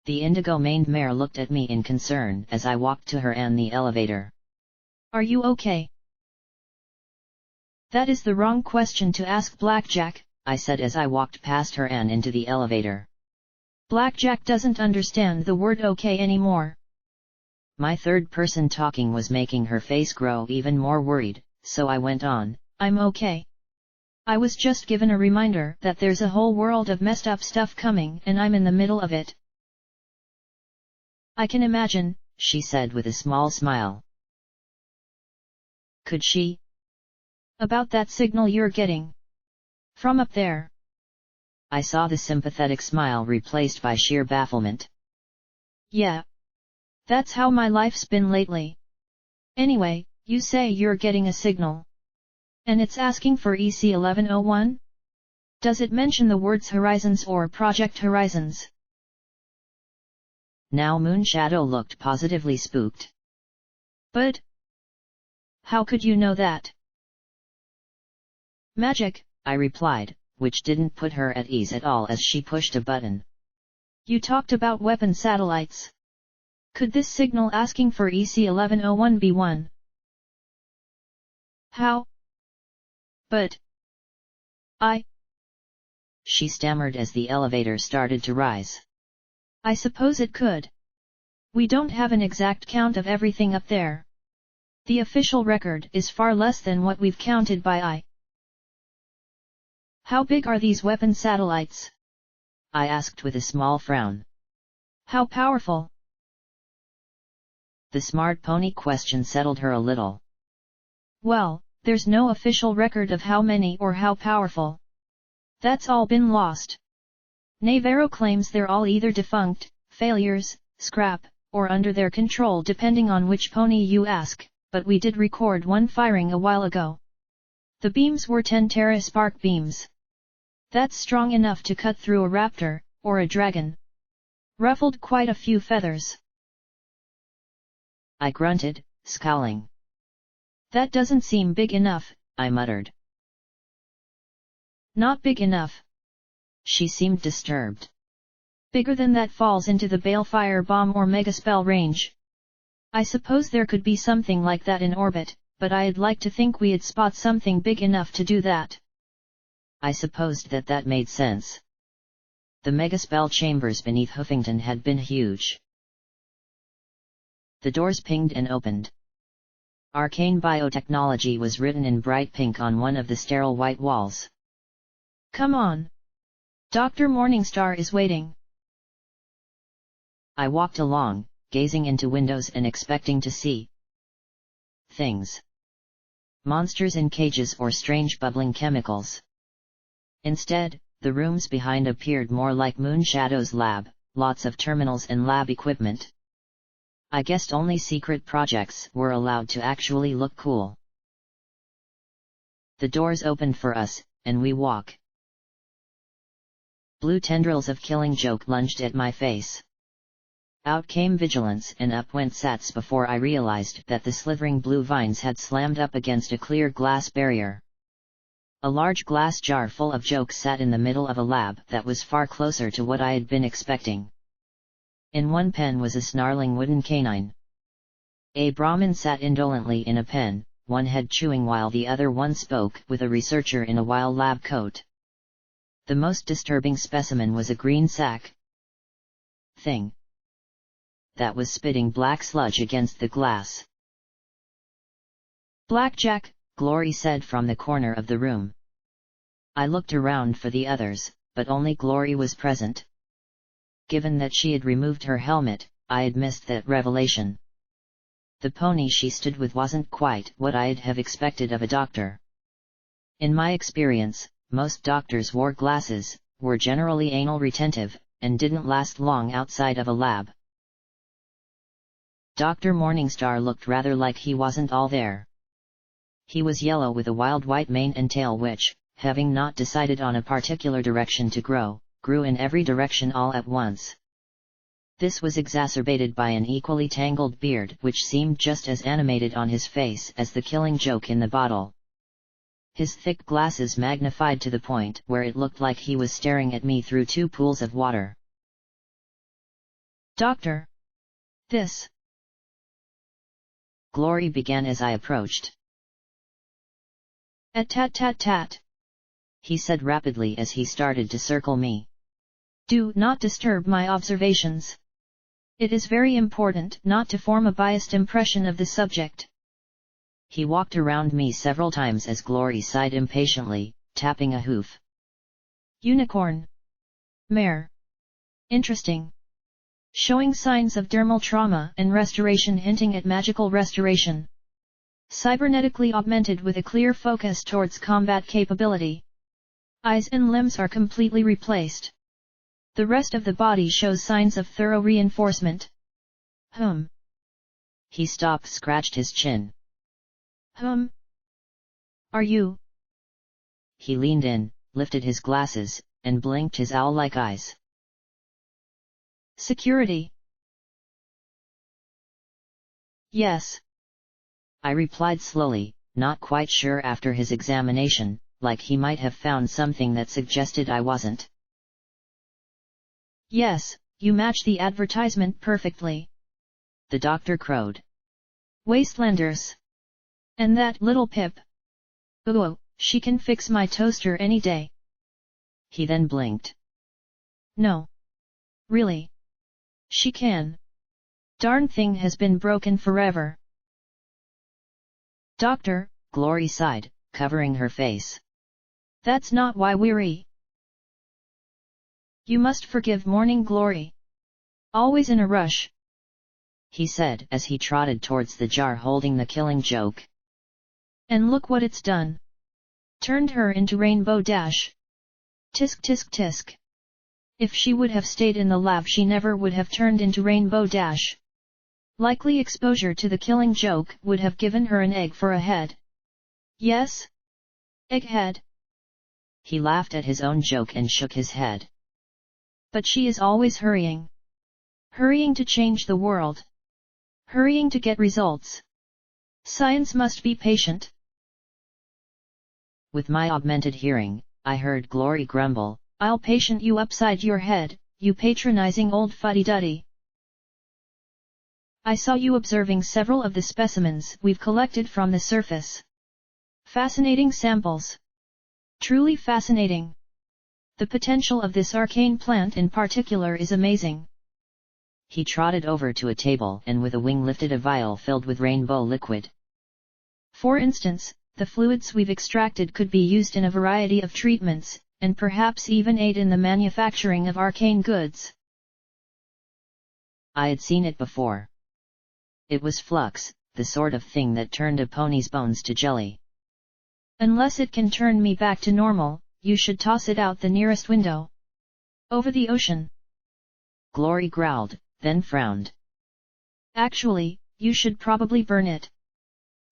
A: The indigo-maned mare looked at me in concern as I walked to her and the elevator.
B: Are you okay? That is the wrong question to ask Blackjack,
A: I said as I walked past her and into the elevator.
B: Blackjack doesn't understand the word okay anymore.
A: My third person talking was making her face grow even more worried, so I went on,
B: I'm okay. I was just given a reminder that there's a whole world of messed up stuff coming and I'm in the middle of it. I can imagine,
A: she said with a small smile.
B: Could she? About that signal you're getting from up there.
A: I saw the sympathetic smile replaced by sheer bafflement.
B: Yeah. That's how my life's been lately. Anyway, you say you're getting a signal. And it's asking for EC1101? Does it mention the words Horizons or Project Horizons?
A: Now Moonshadow looked positively spooked.
B: But how could you know that? Magic,
A: I replied, which didn't put her at ease at all as she pushed a button.
B: You talked about weapon satellites. Could this signal asking for EC1101 be one? How? But
A: she stammered as the elevator started to rise.
B: I suppose it could. We don't have an exact count of everything up there. The official record is far less than what we've counted by eye. How big are these weapon satellites?
A: I asked with a small frown.
B: How powerful?
A: The smart pony question settled her a little.
B: Well, there's no official record of how many or how powerful. That's all been lost. Navarro claims they're all either defunct, failures, scrap, or under their control depending on which pony you ask, but we did record one firing a while ago. The beams were 10 Terra spark beams. That's strong enough to cut through a raptor, or a dragon. Ruffled quite a few feathers.
A: I grunted, scowling.
B: That doesn't seem big enough,
A: I muttered.
B: Not big enough.
A: She seemed disturbed.
B: Bigger than that falls into the Balefire bomb or Megaspell range. I suppose there could be something like that in orbit, but I'd like to think we'd spot something big enough to do that.
A: I supposed that made sense. The Megaspell chambers beneath Huffington had been huge. The doors pinged and opened. Arcane biotechnology was written in bright pink on one of the sterile white walls.
B: Come on. Dr. Morningstar is waiting.
A: I walked along, gazing into windows and expecting to see things. Monsters in cages or strange bubbling chemicals. Instead, the rooms behind appeared more like Moonshadow's lab, lots of terminals and lab equipment. I guessed only secret projects were allowed to actually look cool. The doors opened for us, and we walk. Blue tendrils of Killing Joke lunged at my face. Out came Vigilance and up went Sats before I realized that the slithering blue vines had slammed up against a clear glass barrier. A large glass jar full of Joke sat in the middle of a lab that was far closer to what I had been expecting. In one pen was a snarling wooden canine. A Brahmin sat indolently in a pen, one head chewing while the other one spoke with a researcher in a wild lab coat. The most disturbing specimen was a green sack thing that was spitting black sludge against the glass.
B: Blackjack,
A: Glory said from the corner of the room. I looked around for the others, but only Glory was present. Given that she had removed her helmet, I had missed that revelation. The pony she stood with wasn't quite what I'd have expected of a doctor. In my experience, most doctors wore glasses, were generally anal retentive, and didn't last long outside of a lab. Dr. Morningstar looked rather like he wasn't all there. He was yellow with a wild white mane and tail which, having not decided on a particular direction to grow, grew in every direction all at once. This was exacerbated by an equally tangled beard which seemed just as animated on his face as the Killing Joke in the bottle. his thick glasses magnified to the point where it looked like he was staring at me through two pools of water.
B: Doctor! This!
A: Glory began as I approached.
B: Tat,
A: he said rapidly as he started to circle me.
B: Do not disturb my observations. It is very important not to form a biased impression of the subject.
A: He walked around me several times as Glory sighed impatiently, tapping a hoof.
B: Unicorn. Mare. Interesting. Showing signs of dermal trauma and restoration, hinting at magical restoration. Cybernetically augmented with a clear focus towards combat capability. Eyes and limbs are completely replaced. The rest of the body shows signs of thorough reinforcement.
A: He stopped, scratched his chin.
B: Are you?
A: He leaned in, lifted his glasses, and blinked his owl-like eyes.
B: Security. Yes.
A: I replied slowly, not quite sure after his examination, like he might have found something that suggested I wasn't.
B: Yes, you match the advertisement perfectly.
A: The doctor crowed.
B: Wastelanders. And that little Pip. Ooh, she can fix my toaster any day.
A: He then blinked.
B: No. Really. She can. Darn thing has been broken forever. Doctor,
A: Glory sighed, covering her face.
B: That's not why weary. You must forgive Morning Glory. Always in a rush.
A: He said as he trotted towards the jar holding the killing joke.
B: And look what it's done. Turned her into Rainbow Dash. Tisk tisk tisk. If she would have stayed in the lab, she never would have turned into Rainbow Dash. Likely exposure to the killing joke would have given her an egg for a head. Yes? Egghead.
A: He laughed at his own joke and shook his head.
B: But she is always hurrying. Hurrying to change the world. Hurrying to get results. Science must be patient.
A: With my augmented hearing, I heard Glory grumble,
B: I'll patient you upside your head, you patronizing old fuddy-duddy. I saw you observing several of the specimens we've collected from the surface. Fascinating samples. Truly fascinating. The potential of this arcane plant in particular is amazing.
A: He trotted over to a table and with a wing lifted a vial filled with rainbow liquid.
B: For instance, the fluids we've extracted could be used in a variety of treatments, and perhaps even aid in the manufacturing of arcane goods.
A: I had seen it before. It was flux, the sort of thing that turned a pony's bones to jelly.
B: Unless it can turn me back to normal, you should toss it out the nearest window. Over the ocean.
A: Glory growled, then frowned.
B: Actually, you should probably burn it.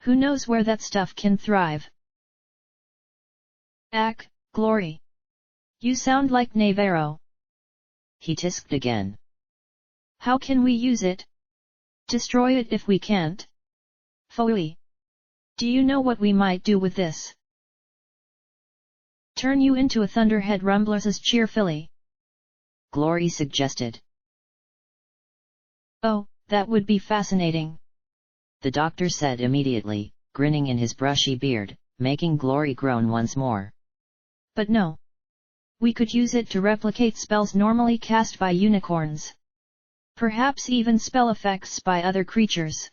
B: Who knows where that stuff can thrive? Glory. You sound like Navarro.
A: He tisked again.
B: How can we use it? Destroy it if we can't. Phooey. Do you know what we might do with this? Turn you into a thunderhead rumblers cheerfully.
A: Glory suggested.
B: Oh, that would be fascinating.
A: The doctor said immediately, grinning in his brushy beard, making Glory groan once more.
B: But no. We could use it to replicate spells normally cast by unicorns. Perhaps even spell effects by other creatures.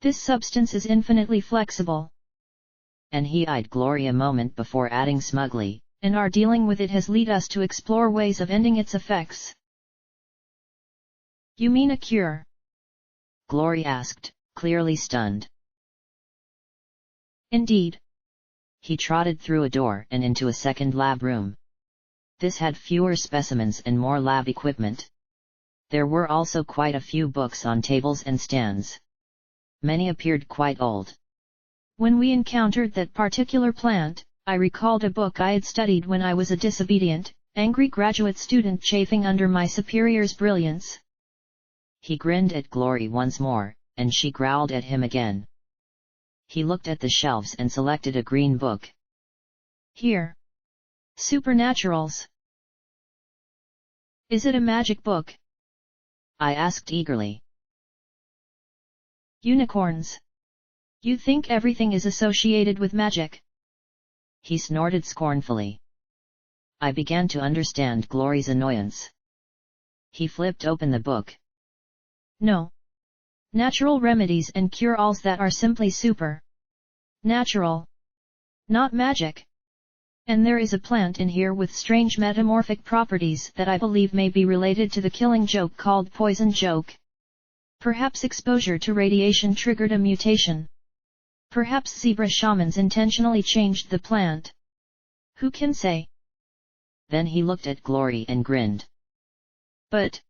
B: This substance is infinitely flexible.
A: And he eyed Glory a moment before adding smugly,
B: and our dealing with it has led us to explore ways of ending its effects. You mean a cure?
A: Glory asked, clearly stunned.
B: Indeed.
A: He trotted through a door and into a second lab room. This had fewer specimens and more lab equipment. There were also quite a few books on tables and stands. Many appeared quite old.
B: When we encountered that particular plant, I recalled a book I had studied when I was a disobedient, angry graduate student chafing under my superior's brilliance.
A: He grinned at Glory once more, and she growled at him again. He looked at the shelves and selected a green book.
B: Here. Supernaturals. Is it a magic book?
A: I asked eagerly.
B: Unicorns. You think everything is associated with magic?
A: He snorted scornfully. I began to understand Glory's annoyance. He flipped open the book.
B: No. Natural remedies and cure-alls that are simply super natural. Not magic. And there is a plant in here with strange metamorphic properties that I believe may be related to the killing joke called poison joke. Perhaps exposure to radiation triggered a mutation. Perhaps zebra shamans intentionally changed the plant. Who can say?
A: Then he looked at Glory and grinned.
B: But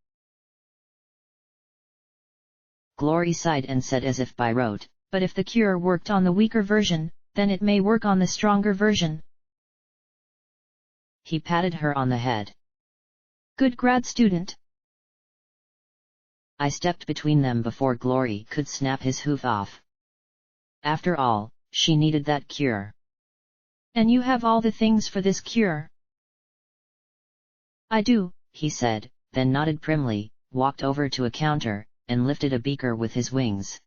A: Glory sighed and said as if by rote,
B: but if the cure worked on the weaker version, then it may work on the stronger version.
A: He patted her on the head.
B: Good grad student.
A: I stepped between them before Glory could snap his hoof off. After all, she needed that cure.
B: And you have all the things for this cure. I do,
A: he said, then nodded primly, walked over to a counter, and lifted a beaker with his wings.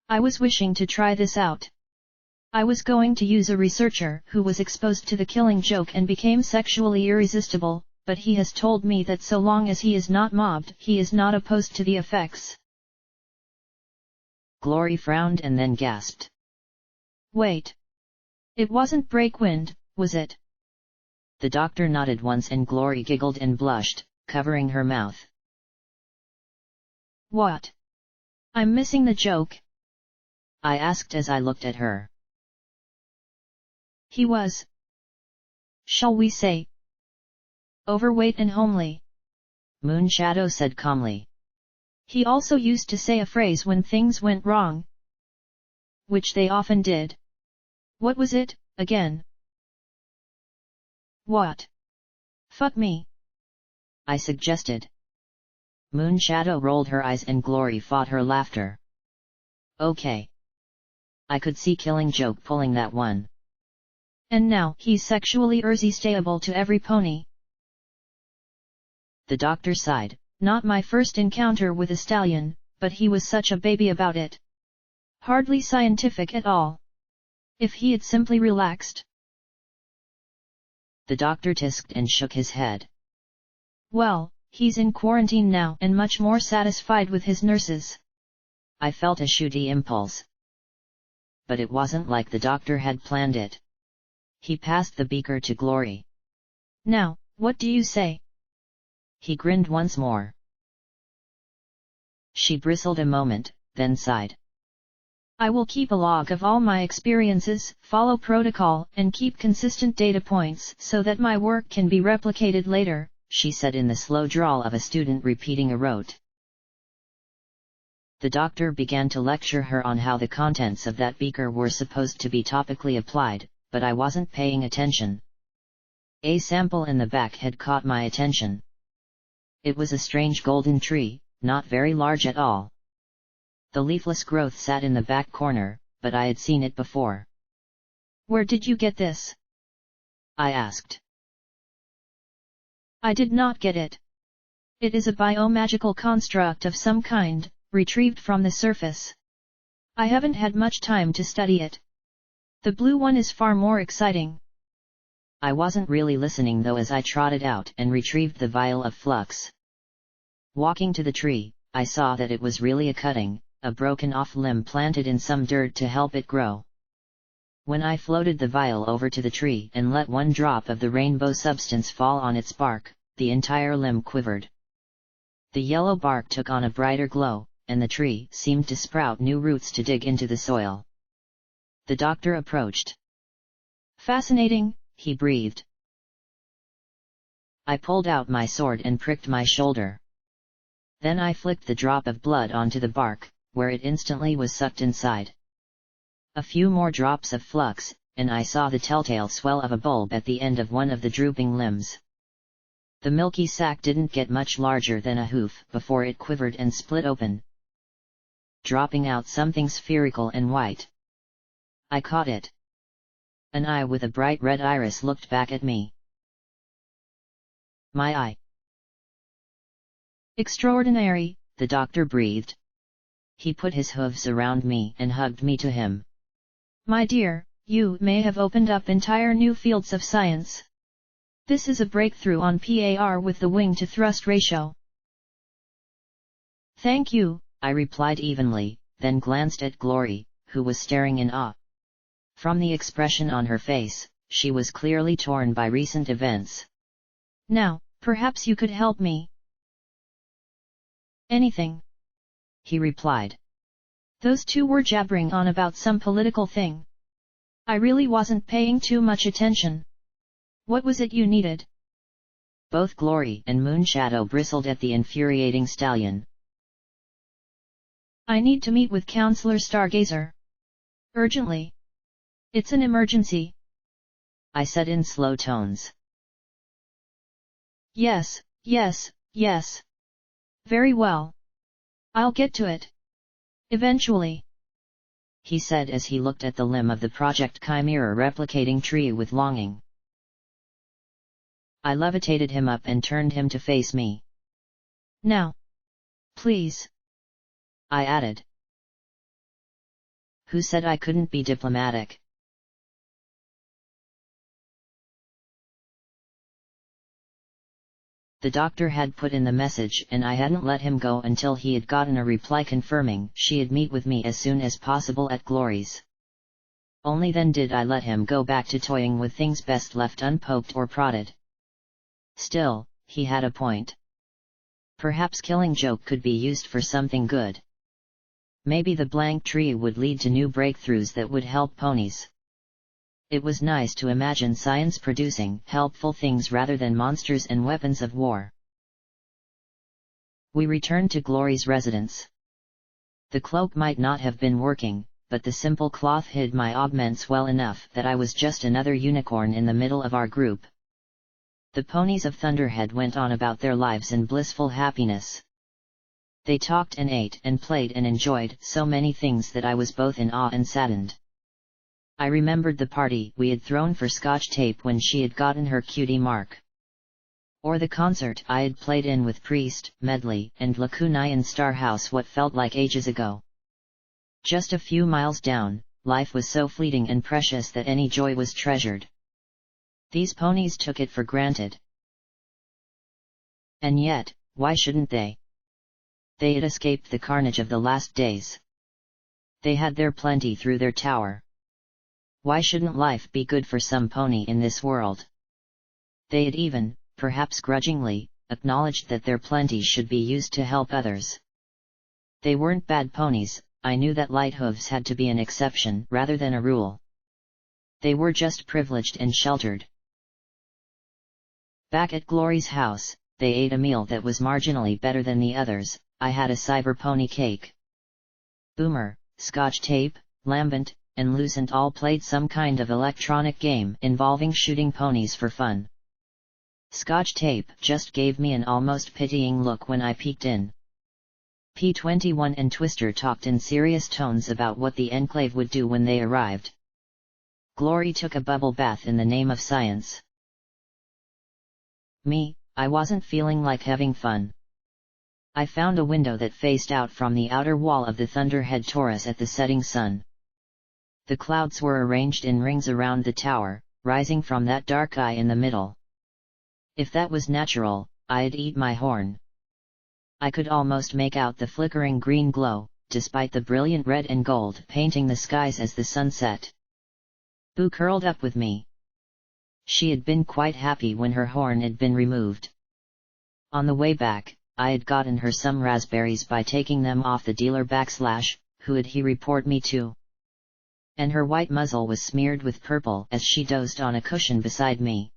B: I was wishing to try this out. I was going to use a researcher who was exposed to the killing joke and became sexually irresistible, but he has told me that so long as he is not mobbed, he is not opposed to the effects.
A: Glory frowned and then gasped.
B: Wait. It wasn't breakwind, was it?
A: The doctor nodded once and Glory giggled and blushed, covering her mouth.
B: What? I'm missing the joke.
A: I asked as I looked at her.
B: He was, shall we say, overweight and homely.
A: Moonshadow said calmly.
B: He also used to say a phrase when things went wrong. Which they often did. What was it, again? What? Fuck me.
A: I suggested. Moonshadow rolled her eyes and Glory fought her laughter. Okay. I could see Killing Joke pulling that one.
B: And now he's sexually irresistible to every pony.
A: The doctor sighed.
B: Not my first encounter with a stallion, but he was such a baby about it. Hardly scientific at all. If he had simply relaxed.
A: The doctor tisked and shook his head.
B: Well, he's in quarantine now and much more satisfied with his nurses.
A: I felt a shooty impulse. But it wasn't like the doctor had planned it. He passed the beaker to Glory.
B: Now, what do you say?
A: He grinned once more. She bristled a moment, then sighed.
B: I will keep a log of all my experiences, follow protocol, and keep consistent data points so that my work can be replicated later,
A: she said in the slow drawl of a student repeating a rote. The doctor began to lecture her on how the contents of that beaker were supposed to be topically applied, but I wasn't paying attention. A sample in the back had caught my attention. It was a strange golden tree, not very large at all. The leafless growth sat in the back corner, but I had seen it before.
B: Where did you get this?
A: I asked.
B: I did not get it. It is a biomagical construct of some kind, retrieved from the surface. I haven't had much time to study it. The blue one is far more exciting.
A: I wasn't really listening though as I trotted out and retrieved the vial of flux. Walking to the tree, I saw that it was really a cutting, a broken-off limb planted in some dirt to help it grow. When I floated the vial over to the tree and let one drop of the rainbow substance fall on its bark, the entire limb quivered. The yellow bark took on a brighter glow, and the tree seemed to sprout new roots to dig into the soil. The doctor approached.
B: Fascinating,
A: he breathed. I pulled out my sword and pricked my shoulder. Then I flicked the drop of blood onto the bark, where it instantly was sucked inside. A few more drops of flux, and I saw the telltale swell of a bulb at the end of one of the drooping limbs. The milky sac didn't get much larger than a hoof before it quivered and split open, dropping out something spherical and white. I caught it. An eye with a bright red iris looked back at me. My eye.
B: Extraordinary,
A: the doctor breathed. He put his hooves around me and hugged me to him.
B: My dear, you may have opened up entire new fields of science. This is a breakthrough on PAR with the wing-to-thrust ratio.
A: Thank you, I replied evenly, then glanced at Glory, who was staring in awe. From the expression on her face, she was clearly torn by recent events.
B: Now, perhaps you could help me. Anything,
A: he replied.
B: Those two were jabbering on about some political thing. I really wasn't paying too much attention. What was it you needed?
A: Both Glory and Moonshadow bristled at the infuriating stallion.
B: I need to meet with Counselor Stargazer. Urgently. It's an emergency,
A: I said in slow tones.
B: Yes, yes, yes. Very well. I'll get to it. Eventually,
A: he said as he looked at the limb of the Project Chimera replicating tree with longing. I levitated him up and turned him to face me.
B: Now. Please.
A: I added. Who said I couldn't be diplomatic? The doctor had put in the message and I hadn't let him go until he had gotten a reply confirming she'd meet with me as soon as possible at Glory's. Only then did I let him go back to toying with things best left unpoked or prodded. Still, he had a point. Perhaps Killing Joke could be used for something good. Maybe the blank tree would lead to new breakthroughs that would help ponies. It was nice to imagine science producing helpful things rather than monsters and weapons of war. We returned to Glory's residence. The cloak might not have been working, but the simple cloth hid my augments well enough that I was just another unicorn in the middle of our group. The ponies of Thunderhead went on about their lives in blissful happiness. They talked and ate and played and enjoyed so many things that I was both in awe and saddened. I remembered the party we had thrown for Scotch Tape when she had gotten her cutie mark. Or the concert I had played in with Priest, Medley, and Lacunai in Star House what felt like ages ago. Just a few miles down, life was so fleeting and precious that any joy was treasured. These ponies took it for granted. And yet, why shouldn't they? They had escaped the carnage of the last days. They had their plenty through their tower. Why shouldn't life be good for some pony in this world? They had even, perhaps grudgingly, acknowledged that their plenty should be used to help others. They weren't bad ponies, I knew that light hooves had to be an exception rather than a rule. They were just privileged and sheltered. Back at Glory's house, they ate a meal that was marginally better than the others. I had a cyber pony cake. Boomer, Scotch Tape, Lambent, and Lucent all played some kind of electronic game involving shooting ponies for fun. Scotch Tape just gave me an almost pitying look when I peeked in. P21 and Twister talked in serious tones about what the Enclave would do when they arrived. Glory took a bubble bath in the name of science. Me, I wasn't feeling like having fun. I found a window that faced out from the outer wall of the Thunderhead Taurus at the setting sun. The clouds were arranged in rings around the tower, rising from that dark eye in the middle. If that was natural, I'd eat my horn. I could almost make out the flickering green glow, despite the brilliant red and gold painting the skies as the sun set. Boo curled up with me. She had been quite happy when her horn had been removed. On the way back, I had gotten her some raspberries by taking them off the dealer / who had he report me to. And her white muzzle was smeared with purple as she dozed on a cushion beside me.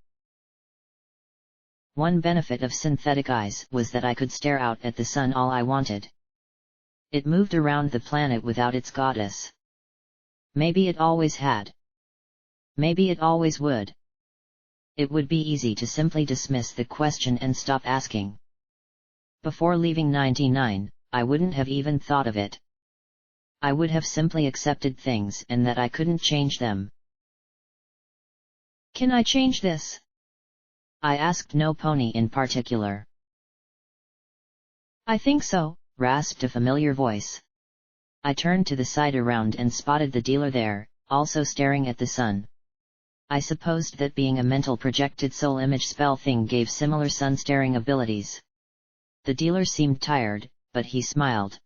A: One benefit of synthetic eyes was that I could stare out at the sun all I wanted. It moved around the planet without its goddess. Maybe it always had. Maybe it always would. It would be easy to simply dismiss the question and stop asking. Before leaving 99, I wouldn't have even thought of it. I would have simply accepted things and that I couldn't change them.
B: Can I change this?
A: I asked. No pony in particular.
B: I think so,
A: rasped a familiar voice. I turned to the side around and spotted the dealer there, also staring at the sun. I supposed that being a mental projected soul image spell thing gave similar sun-staring abilities. The dealer seemed tired, but he smiled.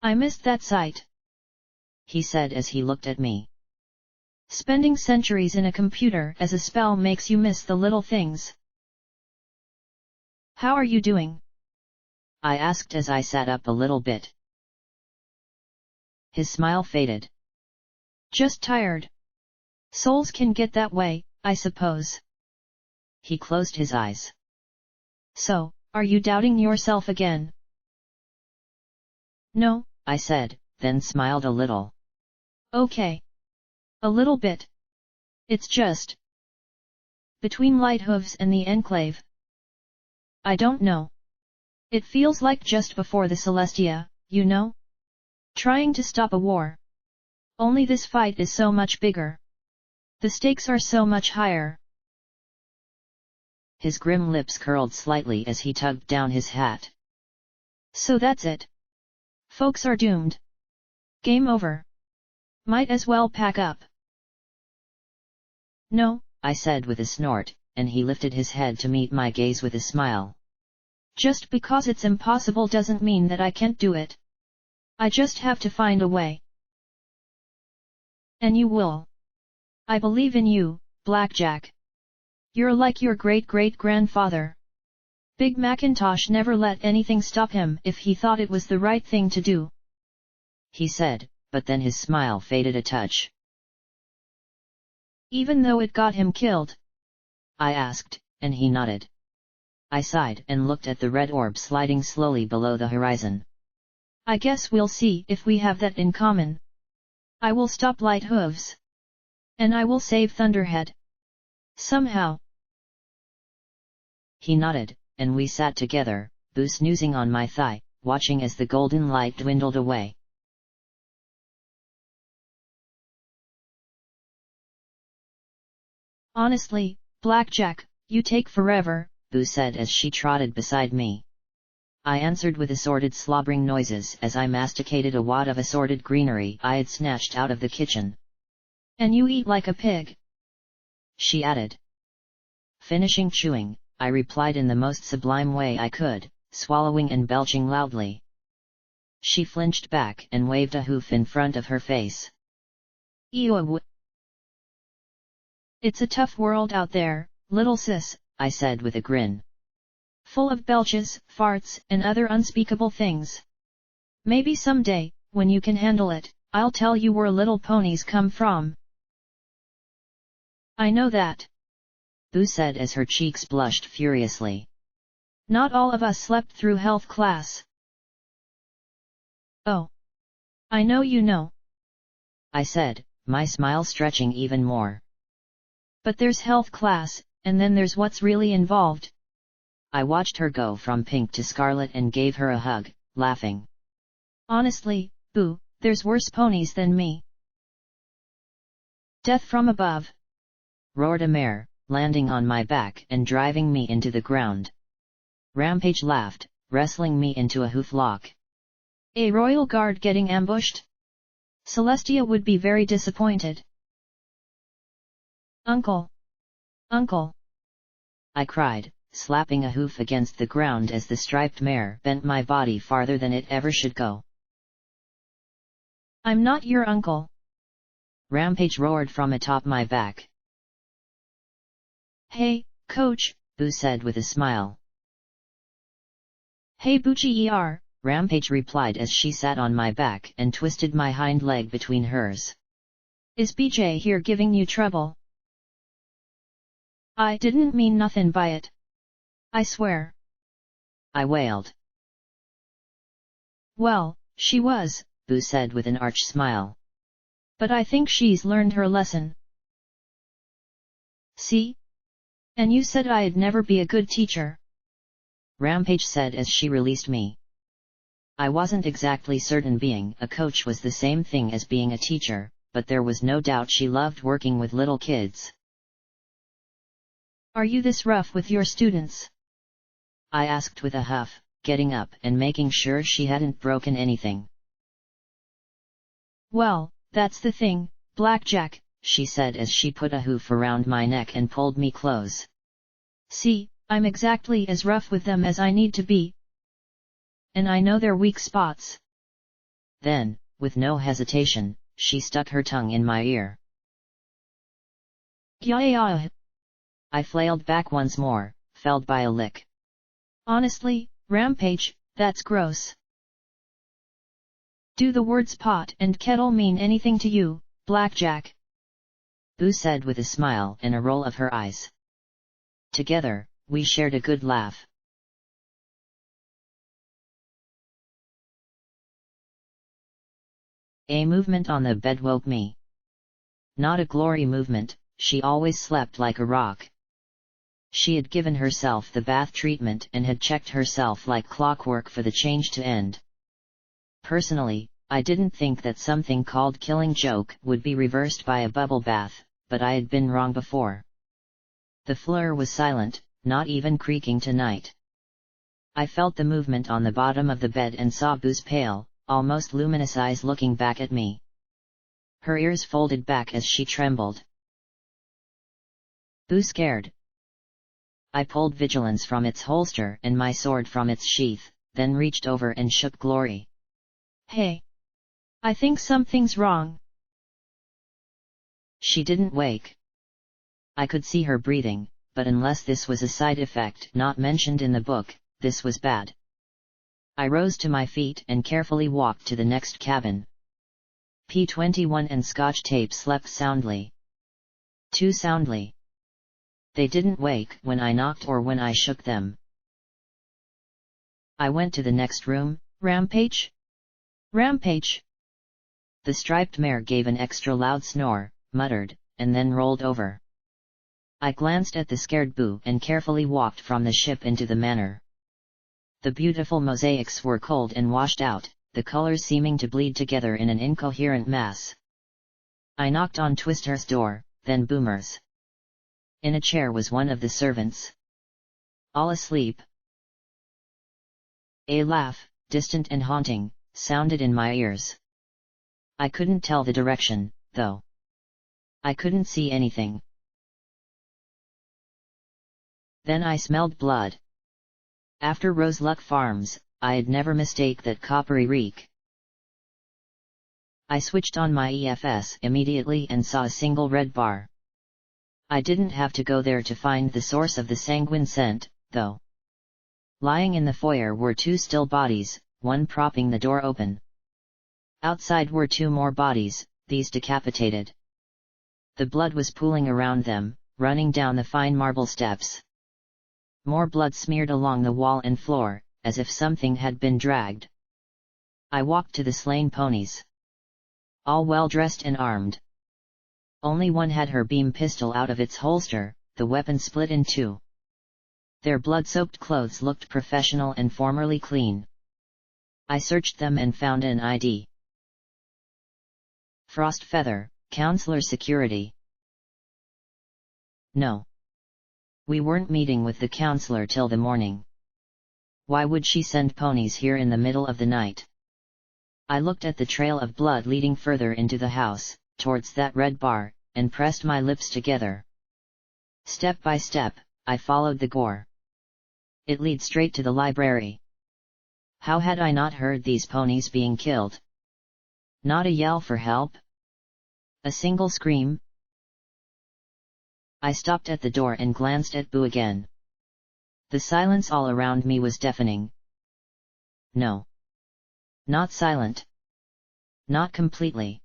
B: I missed that sight,
A: he said as he looked at me.
B: Spending centuries in a computer as a spell makes you miss the little things. How are you doing?
A: I asked as I sat up a little bit. His smile faded.
B: Just tired. Souls can get that way, I suppose.
A: He closed his eyes.
B: So, are you doubting yourself again? No,
A: I said, then smiled a little.
B: Okay. A little bit. It's just between Lighthooves and the Enclave. I don't know. It feels like just before the Celestia, you know? Trying to stop a war. Only this fight is so much bigger. The stakes are so much higher.
A: His grim lips curled slightly as he tugged down his hat.
B: So that's it. Folks are doomed. Game over. Might as well pack up. No,
A: I said with a snort, and he lifted his head to meet my gaze with a smile.
B: Just because it's impossible doesn't mean that I can't do it. I just have to find a way. And you will. I believe in you, Blackjack. You're like your great-great-grandfather. Big Macintosh never let anything stop him if he thought it was the right thing to do.
A: He said, but then his smile faded a touch.
B: Even though it got him killed?
A: I asked, and he nodded. I sighed and looked at the red orb sliding slowly below the horizon.
B: I guess we'll see if we have that in common. I will stop Lighthooves. And I will save Thunderhead. Somehow.
A: He nodded, and we sat together, Boo snoozing on my thigh, watching as the golden light dwindled away.
B: Honestly, Blackjack, you take forever,
A: Boo said as she trotted beside me. I answered with assorted slobbering noises as I masticated a wad of assorted greenery I had snatched out of the kitchen.
B: And you eat like a pig,
A: she added. Finishing chewing, I replied in the most sublime way I could, swallowing and belching loudly. She flinched back and waved a hoof in front of her face.
B: Ew. It's a tough world out there, little sis,
A: I said with a grin.
B: Full of belches, farts, and other unspeakable things. Maybe someday, when you can handle it, I'll tell you where little ponies come from. I know that,
A: Boo said as her cheeks blushed furiously.
B: Not all of us slept through health class. Oh. I know you know,
A: I said, my smile stretching even more.
B: But there's health class, and then there's what's really involved.
A: I watched her go from pink to scarlet and gave her a hug, laughing.
B: Honestly, Boo, there's worse ponies than me. Death from above,
A: roared a mare, landing on my back and driving me into the ground. Rampage laughed, wrestling me into a hoof lock.
B: A royal guard getting ambushed? Celestia would be very disappointed. Uncle! Uncle!
A: I cried, slapping a hoof against the ground as the striped mare bent my body farther than it ever should go.
B: I'm not your uncle!
A: Rampage roared from atop my back.
B: Hey, coach,
A: Boo said with a smile.
B: Hey Boochie,
A: Rampage replied as she sat on my back and twisted my hind leg between hers.
B: Is BJ here giving you trouble? I didn't mean nothing by it. I swear.
A: I wailed.
B: Well, she was,
A: Boo said with an arch smile.
B: But I think she's learned her lesson. See? And you said I'd never be a good teacher.
A: Rampage said as she released me. I wasn't exactly certain being a coach was the same thing as being a teacher, but there was no doubt she loved working with little kids.
B: Are you this rough with your students?
A: I asked with a huff, getting up and making sure she hadn't broken anything.
B: Well, that's the thing, Blackjack,
A: she said as she put a hoof around my neck and pulled me close.
B: See, I'm exactly as rough with them as I need to be. And I know their weak spots.
A: Then, with no hesitation, she stuck her tongue in my ear.
B: Gya!
A: I flailed back once more, felled by a lick.
B: Honestly, Rampage, that's gross. Do the words pot and kettle mean anything to you, Blackjack?
A: Boo said with a smile and a roll of her eyes. Together, we shared a good laugh. A movement on the bed woke me. Not a glory movement, she always slept like a rock. She had given herself the bath treatment and had checked herself like clockwork for the change to end. Personally, I didn't think that something called killing joke would be reversed by a bubble bath, but I had been wrong before. The floor was silent, not even creaking tonight. I felt the movement on the bottom of the bed and saw Boo's pale, almost luminous eyes looking back at me. Her ears folded back as she trembled. Boo scared. I pulled Vigilance from its holster and my sword from its sheath, then reached over and shook Glory.
B: Hey! I think something's wrong.
A: She didn't wake. I could see her breathing, but unless this was a side effect not mentioned in the book, this was bad. I rose to my feet and carefully walked to the next cabin. P-21 and Scotch tape slept soundly. Too soundly. They didn't wake when I knocked or when I shook them. I went to the next room.
B: Rampage? Rampage!
A: The striped mare gave an extra loud snore, muttered, and then rolled over. I glanced at the scared Boo and carefully walked from the ship into the manor. The beautiful mosaics were cold and washed out, the colors seeming to bleed together in an incoherent mass. I knocked on Twister's door, then Boomer's. In a chair was one of the servants. All asleep. A laugh, distant and haunting, sounded in my ears. I couldn't tell the direction, though. I couldn't see anything. Then I smelled blood. After Roseluck Farms, I'd never mistake that coppery reek. I switched on my EFS immediately and saw a single red bar. I didn't have to go there to find the source of the sanguine scent, though. Lying in the foyer were two still bodies, one propping the door open. Outside were two more bodies, these decapitated. The blood was pooling around them, running down the fine marble steps. More blood smeared along the wall and floor, as if something had been dragged. I walked to the slain ponies. All well dressed and armed. Only one had her beam pistol out of its holster, the weapon split in two. Their blood-soaked clothes looked professional and formerly clean. I searched them and found an ID. Frost Feather, Counselor Security. No. We weren't meeting with the counselor till the morning. Why would she send ponies here in the middle of the night? I looked at the trail of blood leading further into the house, towards that red bar, and pressed my lips together. Step by step, I followed the gore. It leads straight to the library. How had I not heard these ponies being killed? Not a yell for help? A single scream? I stopped at the door and glanced at Boo again. The silence all around me was deafening. No. Not silent. Not completely.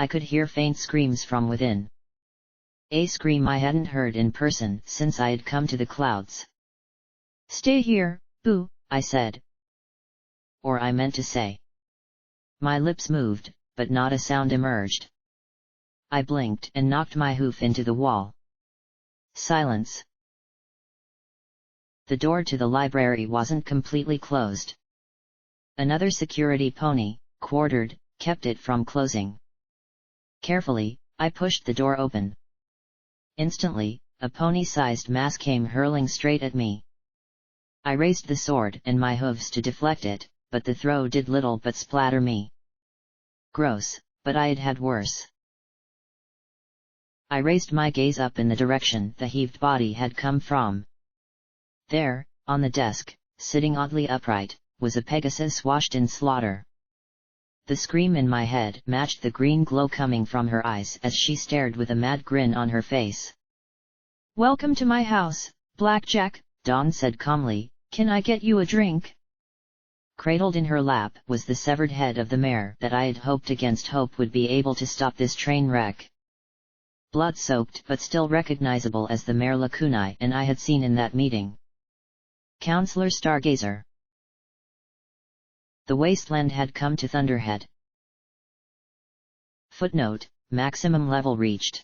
A: I could hear faint screams from within. A scream I hadn't heard in person since I had come to the clouds.
B: Stay here, Boo,
A: I said. Or I meant to say. My lips moved, but not a sound emerged. I blinked and knocked my hoof into the wall. Silence. The door to the library wasn't completely closed. Another security pony, quartered, kept it from closing. Carefully, I pushed the door open. Instantly, a pony-sized mass came hurling straight at me. I raised the sword and my hooves to deflect it, but the throw did little but splatter me. Gross, but I had had worse. I raised my gaze up in the direction the heaved body had come from. There, on the desk, sitting oddly upright, was a Pegasus washed in slaughter. The scream in my head matched the green glow coming from her eyes as she stared with a mad grin on her face.
B: "Welcome to my house, Blackjack,"
A: Dawn said calmly.
B: "Can I get you a drink?"
A: Cradled in her lap was the severed head of the mare that I had hoped against hope would be able to stop this train wreck. Blood-soaked but still recognizable as the mare Lacunai and I had seen in that meeting. Counselor Stargazer. The wasteland had come to Thunderhead. Footnote: maximum level reached.